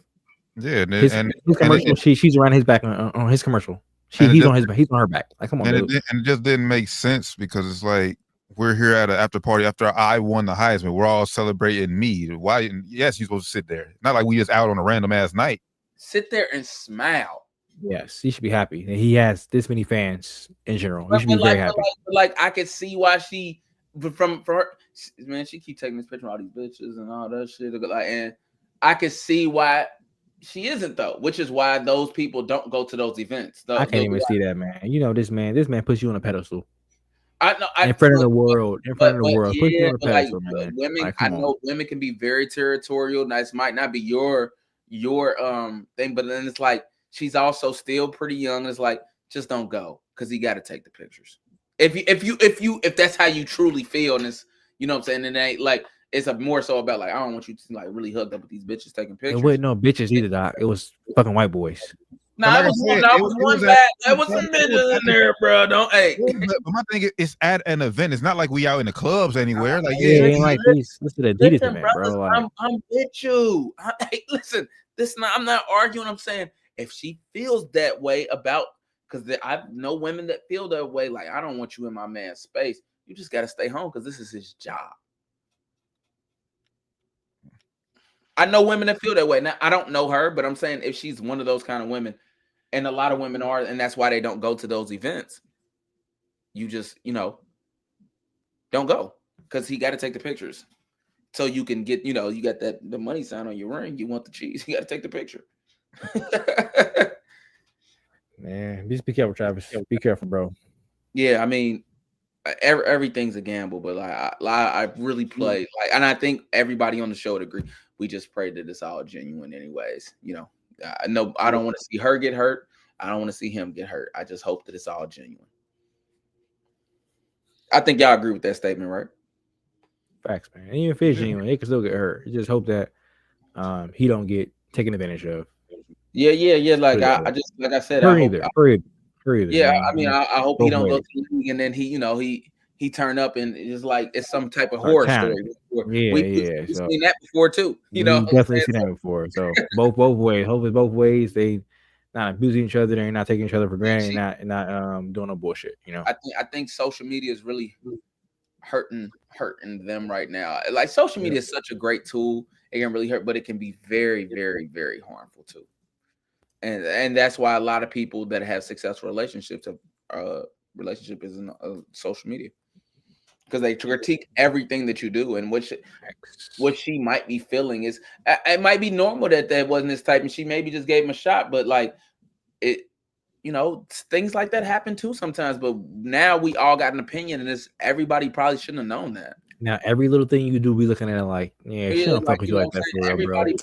yeah, his commercial, she's around his back on his commercial. He's on his back. He's on her back. Like, come on, and it just didn't make sense because it's like we're here at an after party after I won the Heisman. We're all celebrating me. Why? Yes, you're supposed to sit there. Not like we just out on a random ass night. Sit there and smile. Yes, he should be happy. He has this many fans in general. He should be very happy. Like I could see why she. But from her, man, she keep taking this picture of all these bitches and all that shit. And I could see why She isn't though, which is why those people don't go to those events. I can't even see that, man. You know, this man puts you on a pedestal. I know In front of the world, put you on a but like pedestal, man. women, Like, I come on. know women can be very territorial. This might not be your thing, but then it's like she's also still pretty young. It's like just don't go because you got to take the pictures. If that's how you truly feel, and it's, you know what I'm saying, and it ain't like it's a more so about like I don't want you to like really hooked up with these bitches taking pictures. It wasn't no bitches either, Doc. It was fucking white boys. No, But like it was I said, one. it was There was some bitches in there, bro. Don't But my thing is at an event. It's not like we out in the clubs anywhere. Like, Yeah, it ain't like these. Listen to Adidas Listen, event, brothers, bro. Like, I'm with you. Hey, listen, I'm not arguing. I'm saying if she feels that way about, because I know women that feel that way. Like, I don't want you in my man's space. You just got to stay home because this is his job. I know women that feel that way. Now, I don't know her, but I'm saying if she's one of those kind of women, and a lot of women are, and that's why they don't go to those events. You just, don't go because he got to take the pictures. So you can get, you got the money sign on your ring. You want the cheese. You got to take the picture. man, just be careful, Travis. Be careful, bro. Yeah, I mean, everything's a gamble, but I really play and I think everybody on the show would agree. We just pray that it's all genuine, anyways. I know I don't want to see her get hurt. I don't want to see him get hurt. I just hope that it's all genuine. I think y'all agree with that statement, right? Facts, man. Even if it's genuine, they can still get hurt. You just hope that he don't get taken advantage of. Yeah. Like I just, like I said, For either. Yeah, I mean, I hope he don't go to the league and then he turn up and it's like it's some type of horror story. We've seen that before too. We definitely seen that before. So both ways. Hopefully both ways they not abusing each other, they're not taking each other for granted, and not doing no bullshit. I think social media is really hurting them right now. Like social media is such a great tool. It can really hurt, but it can be very, very, very harmful too. And that's why a lot of people that have successful relationships have relationship is in social media, because they critique everything that you do, and what she might be feeling is it might be normal that wasn't his type, and she maybe just gave him a shot, but like it, things like that happen too sometimes. But now we all got an opinion, and everybody probably shouldn't have known that. Now every little thing you do, we looking at it like, she don't fuck with you like that for real, bro. She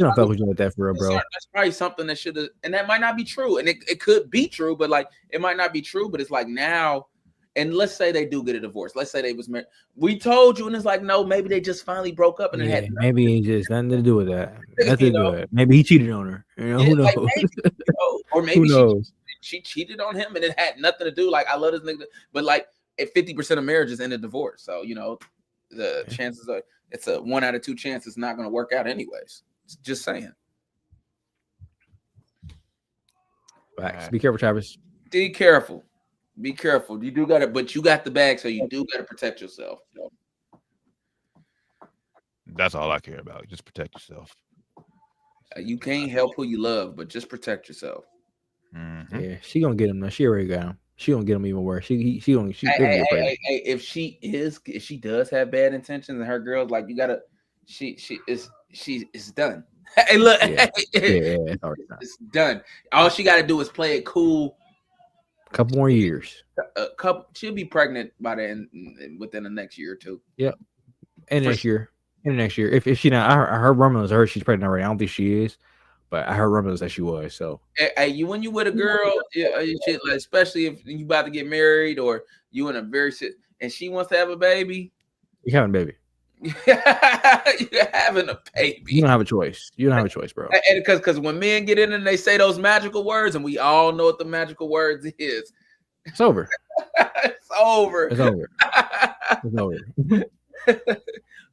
don't fuck with you like that for real, bro. That's probably something that should have, and that might not be true, and it could be true, but like it might not be true. But it's like now, and let's say they do get a divorce. Let's say they was married. We told you, and it's like no, maybe they just finally broke up, and it had maybe it just nothing to do with that. Nothing to do with it. Maybe he cheated on her. Who knows? Like maybe, or maybe she cheated on him, and it had nothing to do. Like I love this nigga, but like. If 50% of marriages end in divorce, so the chances are it's a 1 out of 2 chance it's not going to work out anyways. Just saying. Facts. Be careful, Travis. Be careful. You do got it, but you got the bag, so you do got to protect yourself. That's all I care about. Just protect yourself. You can't help who you love, but just protect yourself. Mm-hmm. Yeah, she gonna get him now. She already got him. She gonna get him even worse. She gonna if she does have bad intentions and her girl's like, you gotta, she is done. Hey, look, it's done. All she gotta do is play it cool. A couple more years. She'll be pregnant by then within the next year or two. Yep. And next year. If she not, I heard rumors. I heard she's pregnant already. I don't think she is. But I heard rumors that she was. So, hey, when you with a girl, shit, like, especially if you about to get married or you in a and she wants to have a baby, you're having a baby. You're having a baby. You don't have a choice. Bro. And because when men get in and they say those magical words, and we all know what the magical words is, it's over. It's over. It's over.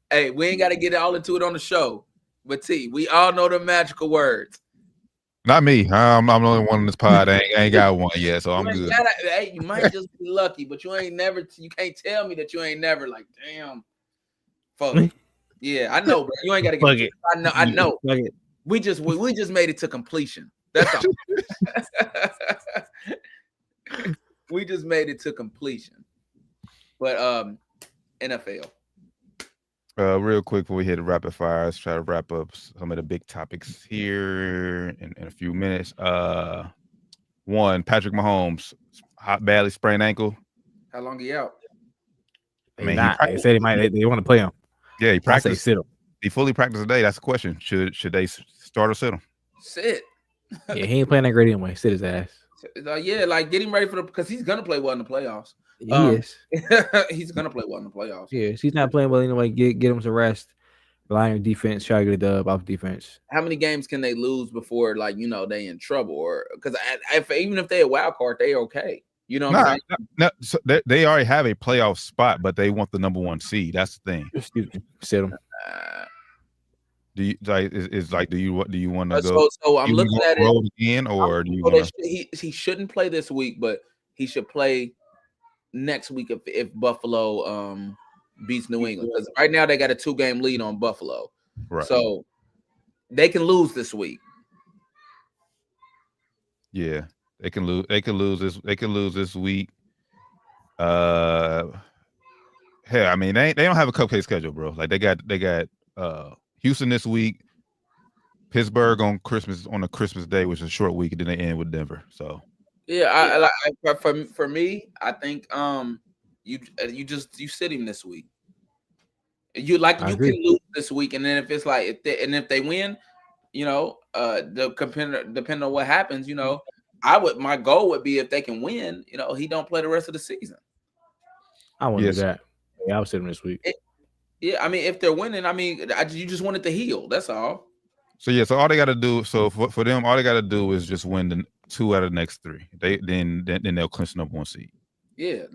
Hey, we ain't got to get all into it on the show. But T, we all know the magical words. Not me. I'm the only one in this pod. I ain't got one yet, so I'm good. Hey, you might just be lucky, but you can't tell me that you ain't never like, damn. Fuck. Yeah, I know, bro. You ain't gotta get it. I know. We just made it to completion. That's all. We just made it to completion. But NFL. Real quick before we hit the rapid fire, let's try to wrap up some of the big topics here in a few minutes. One, Patrick Mahomes, badly sprained ankle. How long he out? I mean, They said he might. They want to play him. Yeah, he practiced. I say sit him. He fully practiced today. That's the question. Should they start or sit him? Sit. Yeah, he ain't playing that great anyway. Sit his ass. Yeah, like get him ready for because he's gonna play well in the playoffs. He is. He's gonna play well in the playoffs. Yeah, he's not playing well anyway. Get him some rest. Rely on defense. Try to get a dub off defense. How many games can they lose before they in trouble? Or because even if they a wild card, they okay. You know what I'm saying? No, so they already have a playoff spot, but they want the number 1 seed. That's the thing. Excuse me. Sit him. Do you do you want to go? So I'm looking at it again, or do you wanna... he shouldn't play this week, but he should play next week if Buffalo beats New England, because right now they got a 2-game lead on Buffalo, right? So they can lose this week. Yeah, they can lose. They can lose this week. Hell, I mean they don't have a cupcake schedule, bro. Like they got Houston this week, Pittsburgh on a Christmas day, which is a short week, and then they end with Denver. So yeah, for me, I think you sit him this week. You can lose this week, and then if it's like if they win, depending on what happens, my goal would be if they can win, he don't play the rest of the season. I want to do that. Yeah, I would sit him this week. Yeah, I mean, if they're winning, you just want it to heal. That's all. So all they got to do. So for them, all they got to do is just win the 2 out of the next 3. Then they'll clinch the number 1 seed. Yeah,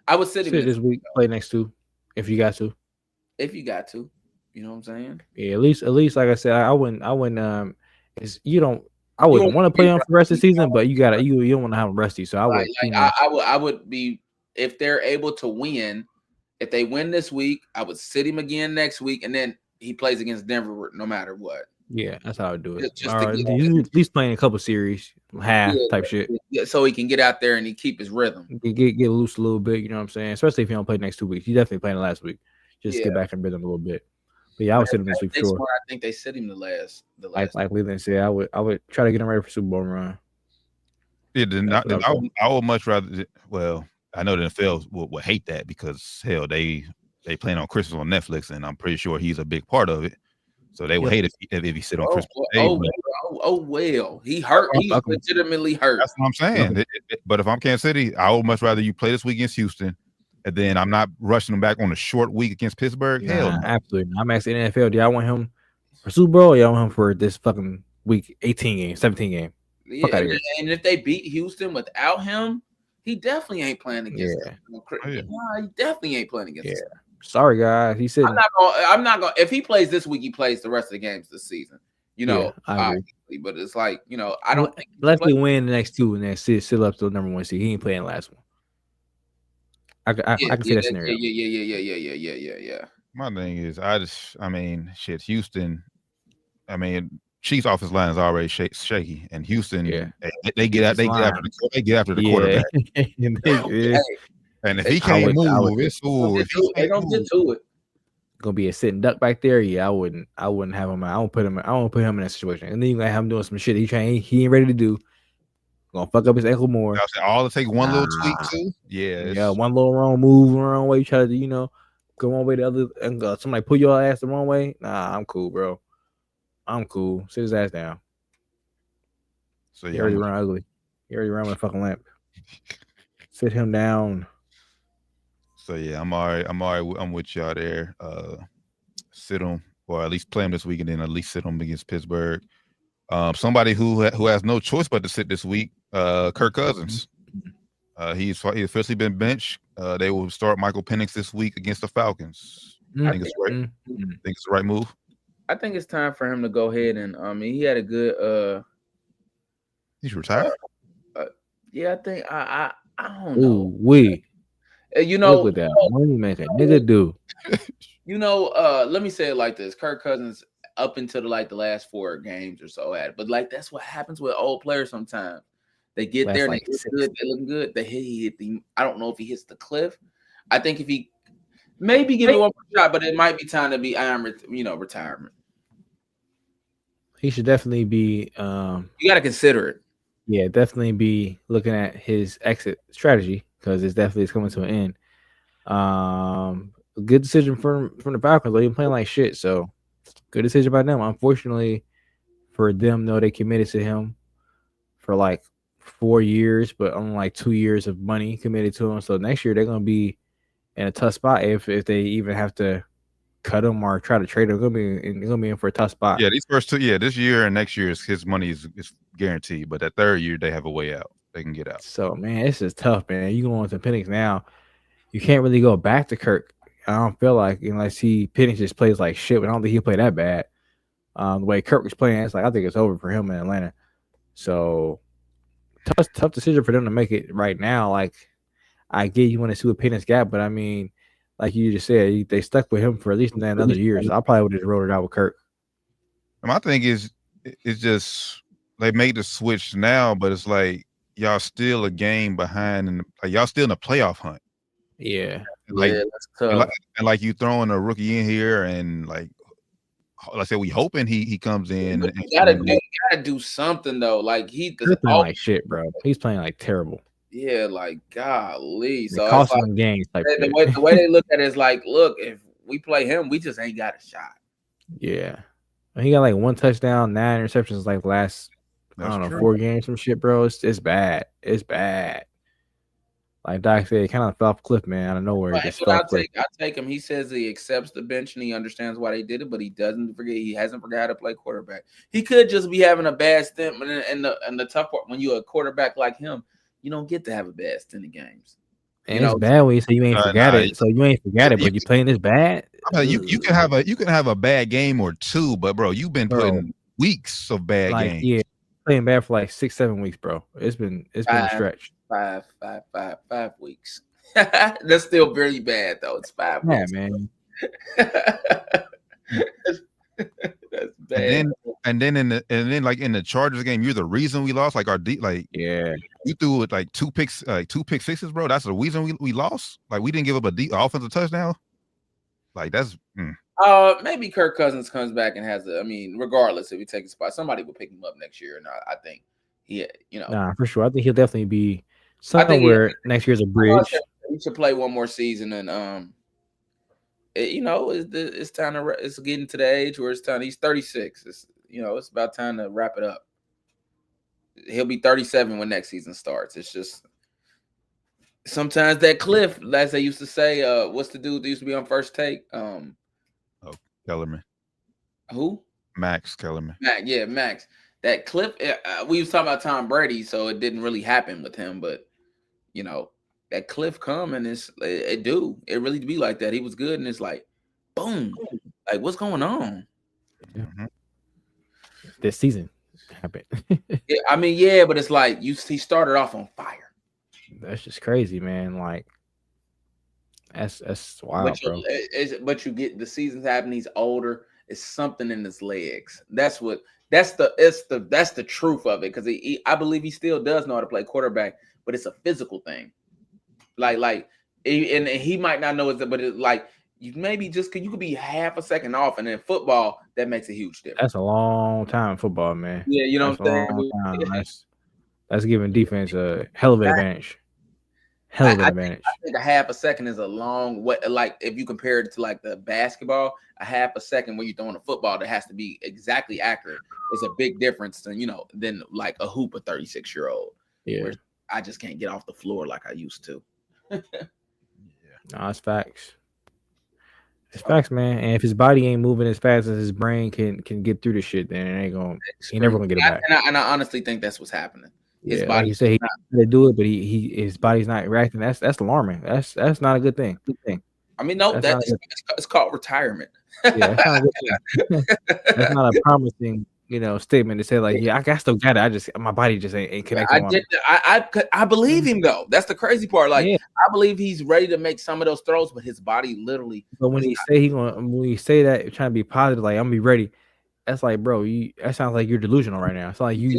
I would sit him this week. Play next 2, if you got to. If you got to, you know what I'm saying? Yeah, at least, like I said, I wouldn't. I wouldn't want to play him for the rest of the season, but you don't want to have him rusty. So I would. I would be, if they're able to win. If they win this week, I would sit him again next week, and then he plays against Denver no matter what. Yeah, that's how I would do it. At least playing a couple series, type shit. Yeah, so he can get out there and he keep his rhythm. Get loose a little bit, you know what I'm saying? Especially if he don't play next 2 weeks. He definitely playing the last week. Just get back in rhythm a little bit. But yeah, I would sit him this week for sure. I think they sit him the last. Like Leland said, I would try to get him ready for Super Bowl run. Yeah, I would much rather. Well, I know the NFL would hate that because hell, they playing on Christmas on Netflix, and I'm pretty sure he's a big part of it. So they would hate if he sit on Christmas Day. Well, he hurt. He's legitimately hurt. That's what I'm saying. But if I'm Kansas City, I would much rather you play this week against Houston, and then I'm not rushing him back on a short week against Pittsburgh. Hell, no. Absolutely. I'm asking NFL. Do I want him for Super Bowl? Or do I want him for this fucking week 18 game, 17 game? Yeah, Fuck out of here. And if they beat Houston without him, he definitely ain't playing against them. He definitely ain't playing against them. Sorry, guys. He said I'm not gonna. If he plays this week, he plays the rest of the games this season. Obviously, but it's like I don't think. Let's win the next 2 and then still up to the number 1 seed. He ain't playing the last one. I can see that scenario. Yeah. My thing is, Houston. Chiefs' offensive line is already shaky, and Houston, they get after the quarterback. And if he can't move, they don't get to it. Gonna be a sitting duck back there. Yeah, I wouldn't have him. I won't put him in that situation. And then you gonna have him doing some shit he ain't ready to do. Gonna fuck up his ankle more. All to take one little tweak too. Yeah, one little wrong move, wrong way. You try to go one way the other, and somebody pull your ass the wrong way. Nah, I'm cool, bro. I'm cool. Sit his ass down. So he already run ugly. He already ran with a fucking lamp. Sit him down. So yeah, I'm all right. I'm with y'all there. Sit him, or at least play him this week, and then at least sit him against Pittsburgh. Somebody who has no choice but to sit this week. Kirk Cousins. He's officially been benched. They will start Michael Penix this week against the Falcons. I think it's right. Think it's the right move. I think it's time for him to go ahead and he had a good he's retired. Yeah, I think I don't know. Ooh, we look at that money maker nigga do. Let me say it like this: Kirk Cousins up until the last 4 games or so but that's what happens with old players sometimes. They get there and they look good. They hit I don't know if he hits the cliff. I think if he Maybe give me one more shot, but it might be time to be retirement. He should definitely be. You got to consider it. Yeah, definitely be looking at his exit strategy because it's definitely coming to an end. A good decision from the Falcons. They've been playing like shit, so good decision by them. Unfortunately for them, though, they committed to him for like 4 years, but only like 2 years of money committed to him. So next year they're gonna be in a tough spot if they even have to cut him or try to trade him. They're gonna be in for a tough spot. Yeah, these first 2, this year and next year his money is guaranteed, but that third year they have a way out. They can get out. So man, this is tough, man. You going to Penix now? You can't really go back to Kirk. I don't feel like unless Penix just plays like shit, but I don't think he'll play that bad. The way Kirk was playing, it's like I think it's over for him in Atlanta. So tough decision for them to make it right now. Like I get you want to see what Penix got, but I mean, like you just said, they stuck with him for at least another year. So I probably would have just rolled it out with Kirk. My thing is, it's just they made the switch now, but it's like y'all still a game behind, and like y'all still in the playoff hunt. Yeah, like that's tough. And like you throwing a rookie in here, and like I said, we hoping he comes in. You gotta do something though. Like he's playing like shit, bro. He's playing like terrible. Yeah, like golly. So it's like, games like the way they look at it is like, look, if we play him, we just ain't got a shot. Yeah, he got like 1 touchdown, 9 interceptions like last 4 games, some shit, bro. It's bad. It's bad. Like Doc said, it kind of fell off a cliff, man, out of nowhere. I'll take him. He says he accepts the bench and he understands why they did it, but he doesn't forget. He hasn't forgot how to play quarterback. He could just be having a bad stint, and the tough part when you're a quarterback like him, you don't get to have a bad stint in games. And it's bad when you say you ain't forgot it. So you ain't forgot it, but you playing this bad. You can have a bad game or two, but bro, you've been putting weeks of bad games. Yeah, playing bad for like 6-7 weeks, bro. It's been a stretch. 5 weeks. That's still very bad though. It's 5 weeks. Man. That's bad. And then like in the Chargers game, you're the reason we lost. Like you threw it like 2 pick sixes, bro. That's the reason we lost. Like we didn't give up a offensive touchdown. Like that's maybe Kirk Cousins comes back and has regardless if he takes a spot, somebody will pick him up next year. And I think Nah, for sure. I think he'll definitely be somewhere next year's a bridge. He should play one more season, and it's time to. It's getting to the age where it's time. He's 36. It's about time to wrap it up. He'll be 37 when next season starts. It's just sometimes that cliff, as they used to say. What's the dude that used to be on First Take? Kellerman. Who? Max Kellerman. Max. That cliff. We was talking about Tom Brady, so it didn't really happen with him, but that cliff come and it really be like that. He was good, and it's like, boom, like what's going on? Mm-hmm. This season happened. but it's like he started off on fire. That's just crazy, man. Like that's wild, bro. But you get the season's happening. He's older. It's something in his legs. That's the truth of it. Because I believe he still does know how to play quarterback, but it's a physical thing. And he might not know it, but it's like you could be half a second off, and in football that makes a huge difference. That's a long time in football, man. Yeah, you know what I'm saying. That's giving defense a hell of an advantage. I think a half a second is a long way. Like if you compare it to like the basketball, a half a second when you're throwing a football that has to be exactly accurate is a big difference than like a hoop of 36-year-old. Yeah, where I just can't get off the floor like I used to. No, it's facts. It's facts, man. And if his body ain't moving as fast as his brain can get through the shit, then he never gonna get it back. And I honestly think that's what's happening. His body, like you say, he can do it, but his body's not reacting. That's alarming. That's not a good thing. It's called retirement. Yeah, that's not a good thing. That's not a promising, statement to say like, yeah, I still got it. My body just ain't connected. I believe him though. That's the crazy part. Like, I believe he's ready to make some of those throws, but his body literally. But when you say that, you're trying to be positive, like I'm gonna be ready. That's like, bro, that sounds like you're delusional right now. It's like that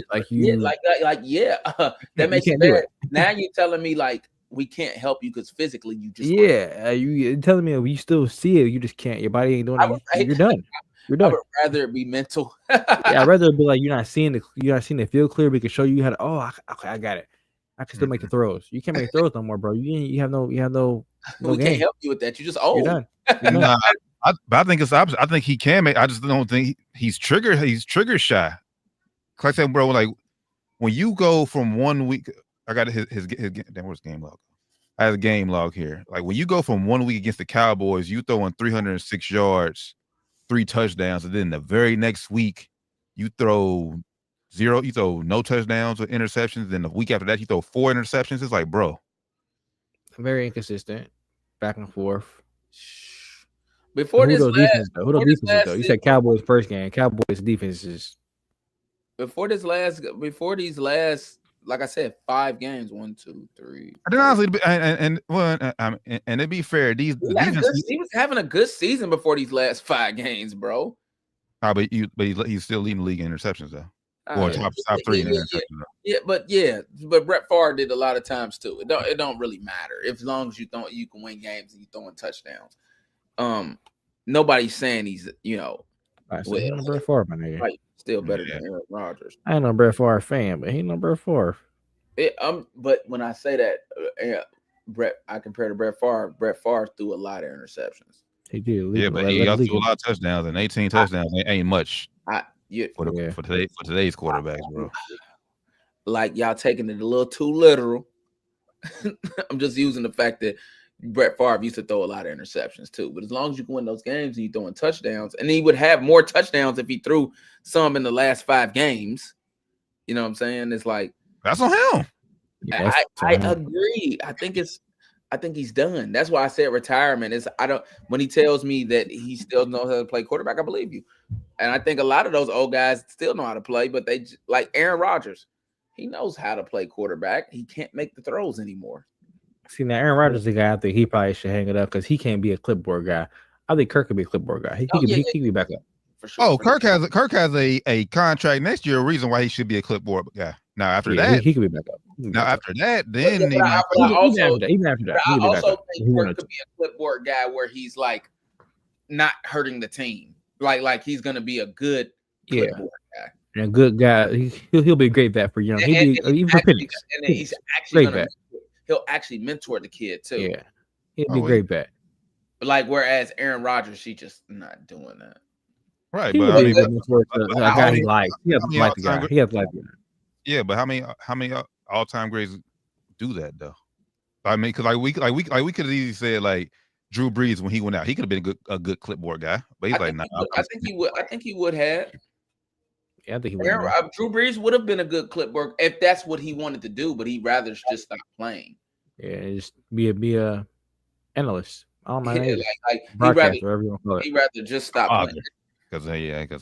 makes it bad. Now you're telling me like we can't help you because physically you just you're telling me you still see it, you just can't. Your body ain't doing it. You're done. You're I done. would rather it be mental. Yeah, I'd rather it be like you're not seeing the field clear. We can show you how to. Oh, okay, I got it. I can still make the throws. You can't make throws no more, bro. You have no we game. can't help you with that. You're just old. You're done. You're done. Nah, but I think it's opposite. I think he can make. I just don't think he's trigger shy. Like I said, bro, like when you go from 1 week, I got his damn, where's game log? I have a game log here. Like when you go from 1 week against the Cowboys, you throwing 306 yards, 3 touchdowns, and then the very next week you throw 0, you throw no touchdowns or interceptions. Then the week after that, you throw 4 interceptions. It's like, bro, very inconsistent, back and forth. Before this last, who those defenses though? You said Cowboys first game. Cowboys defenses. Before these last, like I said, 5 games. 1, 2, 3. I didn't honestly, and to be fair, he was having a good season before these last 5 games, bro. But he's still leading the league in interceptions though. Or top 3 in interceptions. But Brett Favre did a lot of times too. It don't really matter as long as you can win games and you throwing touchdowns. Nobody's saying he's Brett Favre, my nigga. Right, still better than Aaron Rodgers. I ain't no Brett Favre fan, but he no Brett Favre. But when I say that, I compare to Brett Favre. Brett Favre threw a lot of interceptions. He did. Yeah, but he also threw a lot of touchdowns, and 18 touchdowns ain't much for today's quarterbacks, bro. Like y'all taking it a little too literal. I'm just using the fact that Brett Favre used to throw a lot of interceptions too. But as long as you can win those games and you're throwing touchdowns, and he would have more touchdowns if he threw some in the last 5 games. You know what I'm saying? It's like that's on him. Yeah, I agree. I think he's done. That's why I said retirement. When he tells me that he still knows how to play quarterback, I believe you. And I think a lot of those old guys still know how to play, but they like Aaron Rodgers. He knows how to play quarterback. He can't make the throws anymore. See, now Aaron Rodgers is the guy I think he probably should hang it up because he can't be a clipboard guy. I think Kirk could be a clipboard guy. He can be back up. For sure. Kirk has a contract next year. A reason why he should be a clipboard guy. Now after that, he could be back up. After that, then I also think Kirk could be a clipboard guy where he's like not hurting the team. Like he's gonna be a good clipboard guy. And a good guy. He'll be a great vet for young. Even for Penix. And then he's actually he'll actually mentor the kid too. Yeah, he'll be a great vet. But like whereas Aaron Rodgers, she just not doing that. Right, but I mean, a guy he likes. He has to like the guy. He has to like the guy. Yeah, but how many all-time greats do that though? I mean, because we could have easily said like Drew Brees when he went out, he could have been a good clipboard guy, but he's I think he would have. Yeah, I think he would. Drew Brees would have been a good clipboard if that's what he wanted to do, but he'd rather just stop playing. Yeah, just be a analyst. Oh my God. He'd rather just stop playing. Because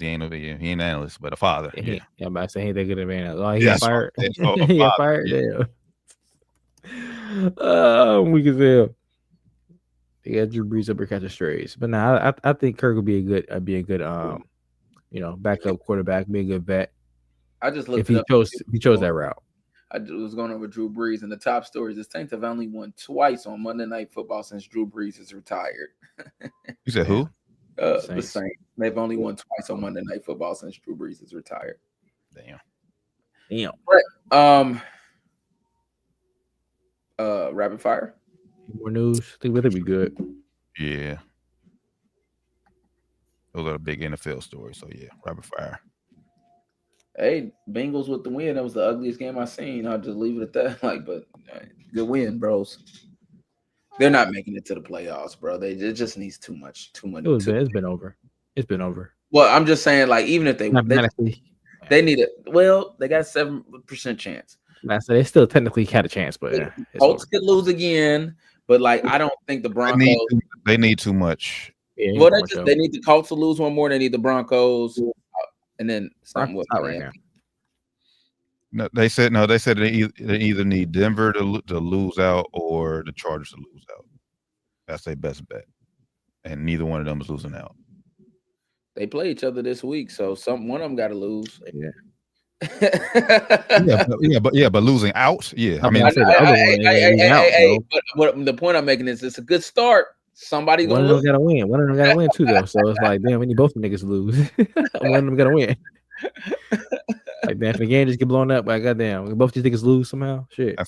he ain't an analyst, but a father. Yeah, but I say he ain't that good of an analyst. Oh, he got fired. He got fired. Damn. We can tell. He got Drew Brees up or catch the strays. But now I think Kirk would be a good backup quarterback, be a good vet. I just looked if he chose that route. I was going over Drew Brees, and the top stories. The Saints have only won twice on Monday Night Football since Drew Brees is retired. You said who? The Saints. They've only won twice on Monday Night Football since Drew Brees is retired. Damn. Rapid fire. More news. I think that'd be good. Yeah. Those are the big NFL stories. So yeah, rapid fire. Hey, Bengals with the win. That was the ugliest game I've seen. I'll just leave it at that. But good win, bros. They're not making it to the playoffs, bro. It just needs too much. It's been over. It's been over. Well, I'm just saying, like, even if they need it. Well, they got 7% chance. I said they still technically had a chance, but Colts could lose again. But like, I don't think the Broncos. They need too much. Yeah, well, they need the Colts to lose one more. They need the Broncos, and then something right now. No, they said they either need Denver to lose out or the Chargers to lose out. That's their best bet, and neither one of them is losing out. They play each other this week, so one of them got to lose. Yeah, but losing out. Yeah, I mean, I said the other one ain't out, bro. But what the point I'm making is it's a good start. Somebody One gonna of them lose. gotta win. One of them gotta win too, though. So it's like, damn, we need both the niggas to lose. One of them gotta win. Like, damn, if the game just get blown up, like, goddamn, both these niggas lose somehow. Shit.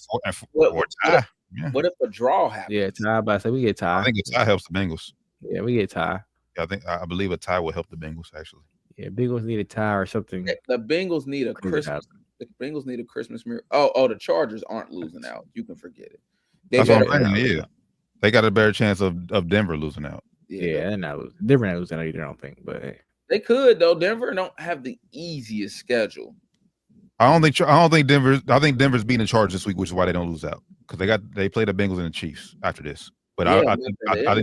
Or tie. What if a draw happens? Yeah, tie. But I say we get tie. I think a tie helps the Bengals. Yeah, we get tie. Yeah, I believe a tie will help the Bengals actually. Yeah, Bengals need a tie or something. The Bengals need a Christmas. The Bengals need a Christmas miracle. Oh, the Chargers aren't losing out. You can forget it. That's what I'm saying. Yeah, they got a better chance of Denver losing out. Yeah, and Denver not losing out either. I don't think, but hey. They could though. Denver don't have the easiest schedule. I don't think Denver's. I think Denver's beating the Chargers this week, which is why they don't lose out because they play the Bengals and the Chiefs after this. But Yeah, I think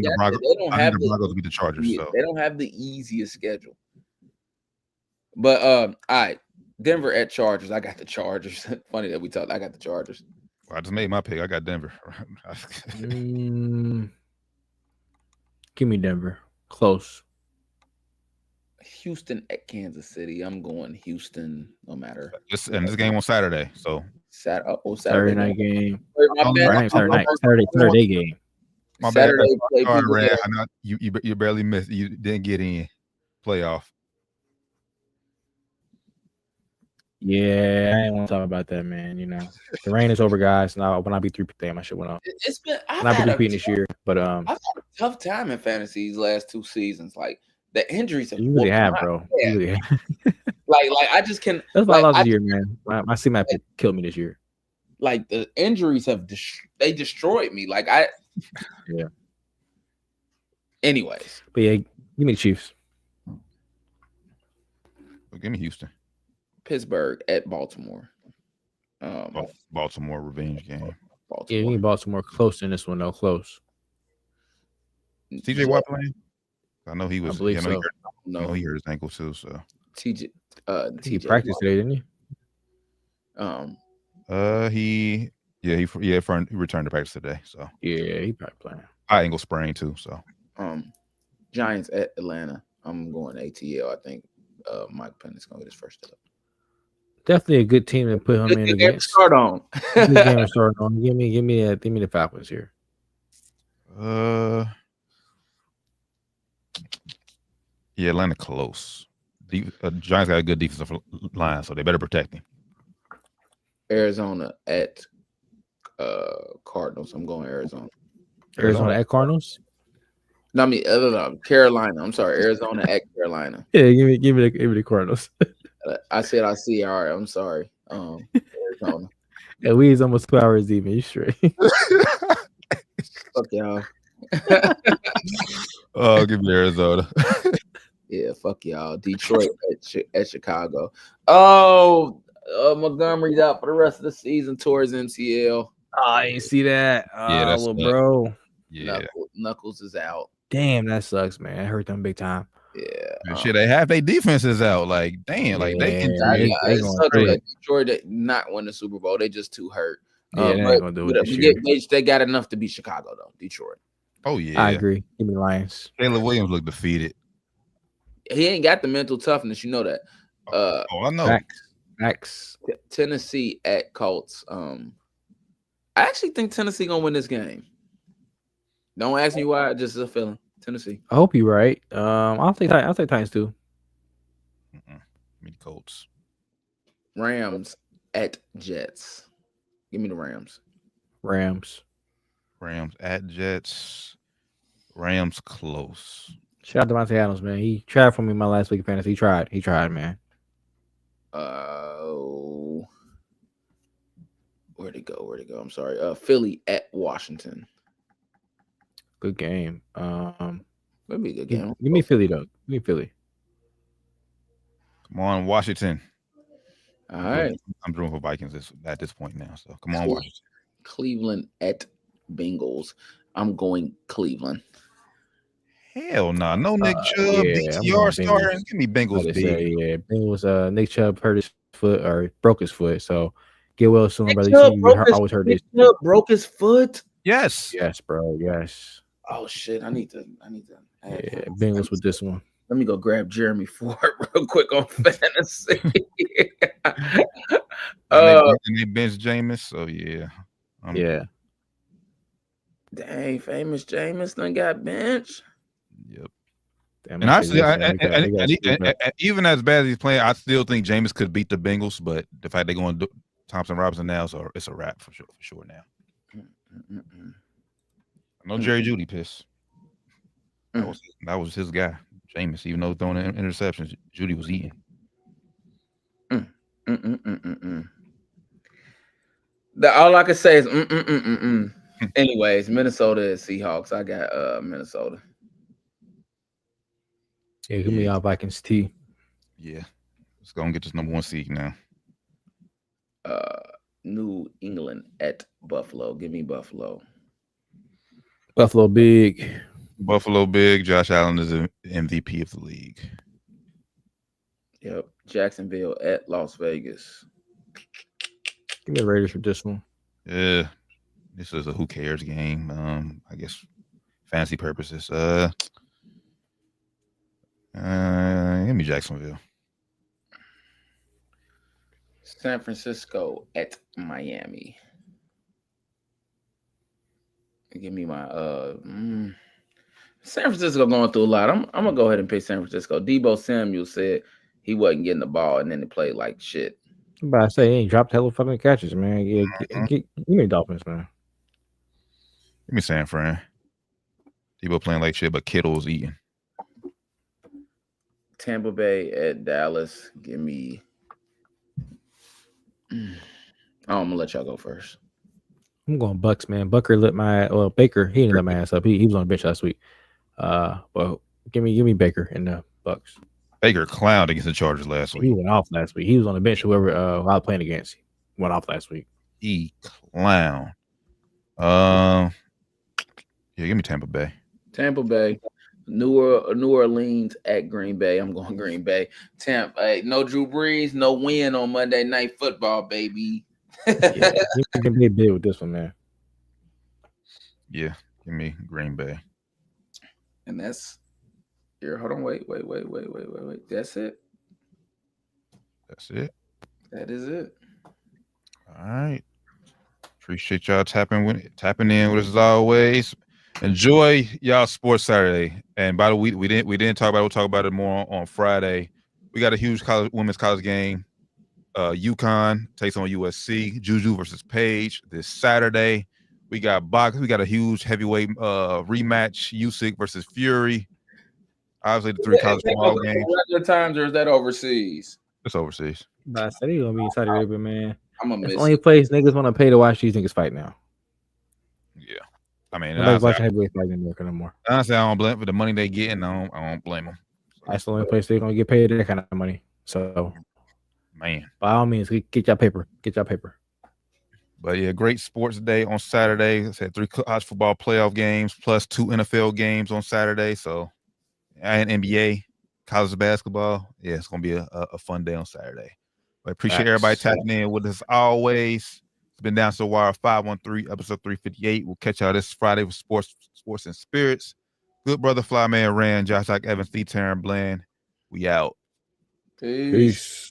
the Broncos. I think the Broncos beat the Chargers. Yeah, so. they don't have the easiest schedule. But all right, Denver at Chargers. I got the Chargers. Funny that we talked. I got the Chargers. Well, I just made my pick. I got Denver. Give me Denver. Close. Houston at Kansas City. I'm going Houston no matter. And this game on Saturday. So Saturday night game. Saturday game. My bad. I know you barely missed. You didn't get in playoff. Yeah, I ain't want to talk about that, man. You know, the rain is over, guys. Now when I be 3, damn, I should went off. It's been I've been repeating this year, but I've had a tough time in fantasy these last 2 seasons. Like the injuries have. You really have, bro. Yeah. You really have. like I just can. That's why I lost this year, man. My C-Map killed me this year. Like the injuries have they destroyed me. Like yeah. Anyways, but yeah, give me the Chiefs. Give me Houston. Pittsburgh at Baltimore. Baltimore revenge game. Baltimore. Yeah, you need Baltimore close in this one though. Close. TJ Watt playing? I know he was. I believe so. I know he hurt his ankle too. So TJ. He practiced today, didn't he? He returned to practice today. So yeah, he probably playing. High ankle sprain too. So Giants at Atlanta. I'm going ATL. I think Mike Pennett's gonna get his first up. Definitely a good team to put him in against. Start on. Good game to start on. Give me the Falcons here. Yeah, Atlanta close. Giants got a good defensive line, so they better protect him. Arizona at Cardinals. I'm going Arizona. Arizona at Cardinals? No, I mean Carolina. I'm sorry, Arizona at Carolina. Yeah, give me the Cardinals. I said I see. All right, I'm sorry. Arizona. Yeah, we is almost 2 hours deep, man. You straight. Fuck y'all. Oh, give me Arizona. Yeah, fuck y'all. Detroit at Chicago. Oh, Montgomery's out for the rest of the season towards MCL. I ain't see that. Yeah, that's bro. Yeah, Knuckles is out. Damn, that sucks, man. It hurt them big time. Yeah, shit. They have their defenses out. Like, damn, like they can. Detroit not win the Super Bowl. They just too hurt. Yeah, they ain't gonna do it. They got enough to beat Chicago though. Detroit. Oh yeah, I agree. Give me Lions. Caleb Williams looked defeated. He ain't got the mental toughness. You know that. I know. Facts. Tennessee at Colts. I actually think Tennessee gonna win this game. Don't ask me why. Just a feeling. Tennessee. I hope you're right. I'll take Titans too. Me Colts. Rams at Jets. Give me the Rams. Rams at Jets. Rams close. Shout out to Devontae Adams, man. He tried for me my last week of fantasy. He tried, man. Where'd it go? I'm sorry. Philly at Washington. Good game. Maybe a good game. Give me Philly though. Give me Philly. Come on, Washington. All right. I'm drawing for Vikings at this point now. So come on, Washington. Cleveland at Bengals. I'm going Cleveland. Hell no. No Nick Chubb. DTR starting. Give me Bengals. Yeah, Bengals. Nick Chubb hurt his foot or broke his foot. So get well soon, brother. Always heard this. Nick Chubb broke his foot. Yes, bro. Yes. Oh shit! I need to. Yeah, Bengals with this one. Let me go grab Jeremy Ford real quick on fantasy. And they bench Jameis, so yeah. Yeah. Dang, famous Jameis done got benched. Yep. Damn, And honestly, I even as bad as he's playing, I still think Jameis could beat the Bengals. But the fact they're going to Thompson Robinson now, so it's a wrap for sure now. I know Jerry Jeudy pissed. That was his guy, Jameis. Even though throwing interceptions, Jeudy was eating. All I can say is Anyways, Minnesota is Seahawks. I got Minnesota. Yeah, give me our Vikings T. Yeah. Let's go and get this number 1 seed now. New England at Buffalo. Give me Buffalo. Buffalo big. Buffalo big. Josh Allen is the MVP of the league. Yep. Jacksonville at Las Vegas. Give me the Raiders for this one. Yeah. This is a who cares game. I guess fantasy purposes. Give me Jacksonville. San Francisco at Miami. Give me my San Francisco going through a lot. I'm gonna go ahead and pick San Francisco. Debo Samuel said he wasn't getting the ball, and then they played like shit. I'm about to say he ain't dropped hella fucking catches, man. Yeah, give me Dolphins, man. Give me San Fran. Debo playing like shit, but Kittle's eating. Tampa Bay at Dallas. Give me. I'm gonna let y'all go first. I'm going Bucks, man. Baker, he didn't let my ass up. He was on the bench last week. But give me Baker in the Bucks. Baker clowned against the Chargers last week. He went off last week. He was on the bench. Whoever I was playing against went off last week. He clown. Yeah, give me Tampa Bay. Tampa Bay. New Orleans at Green Bay. I'm going Green Bay. Tampa. Hey, no Drew Brees, no win on Monday Night Football, baby. Yeah, you can be a bit with this one, man. Yeah, give me Green Bay. And that's here. Hold on, wait. That's it. That is it. All right. Appreciate y'all tapping in with us as always. Enjoy y'all sports Saturday. And by the way, we didn't talk about it. We'll talk about it more on Friday. We got a huge women's college game. UConn takes on USC. Juju versus Page this Saturday. We got a huge heavyweight rematch. Usyk versus Fury. Obviously, the 3 college football games. Regular times, or is that overseas? It's overseas. But I said he's gonna be in Saudi Arabia, man. I'm gonna miss miss the only place niggas want to pay to watch these niggas fight now. Yeah, I mean, nobody's watching heavyweight fight in America no more. Honestly, I don't blame for the money they getting. I don't blame them. That's the only place they're gonna get paid that kind of money. So, man, by all means, get y'all paper. But yeah, great sports day on Saturday. I said 3 college football playoff games plus 2 NFL games on Saturday. So, and NBA, college basketball. Yeah, it's gonna be a fun day on Saturday. But appreciate everybody tapping in with us always. It's been Down to the Wire 513, episode 358. We'll catch y'all this Friday with Sports and Spirits. Good brother Flyman Rand, Josh Evans, T. Taryn Bland. We out. Peace.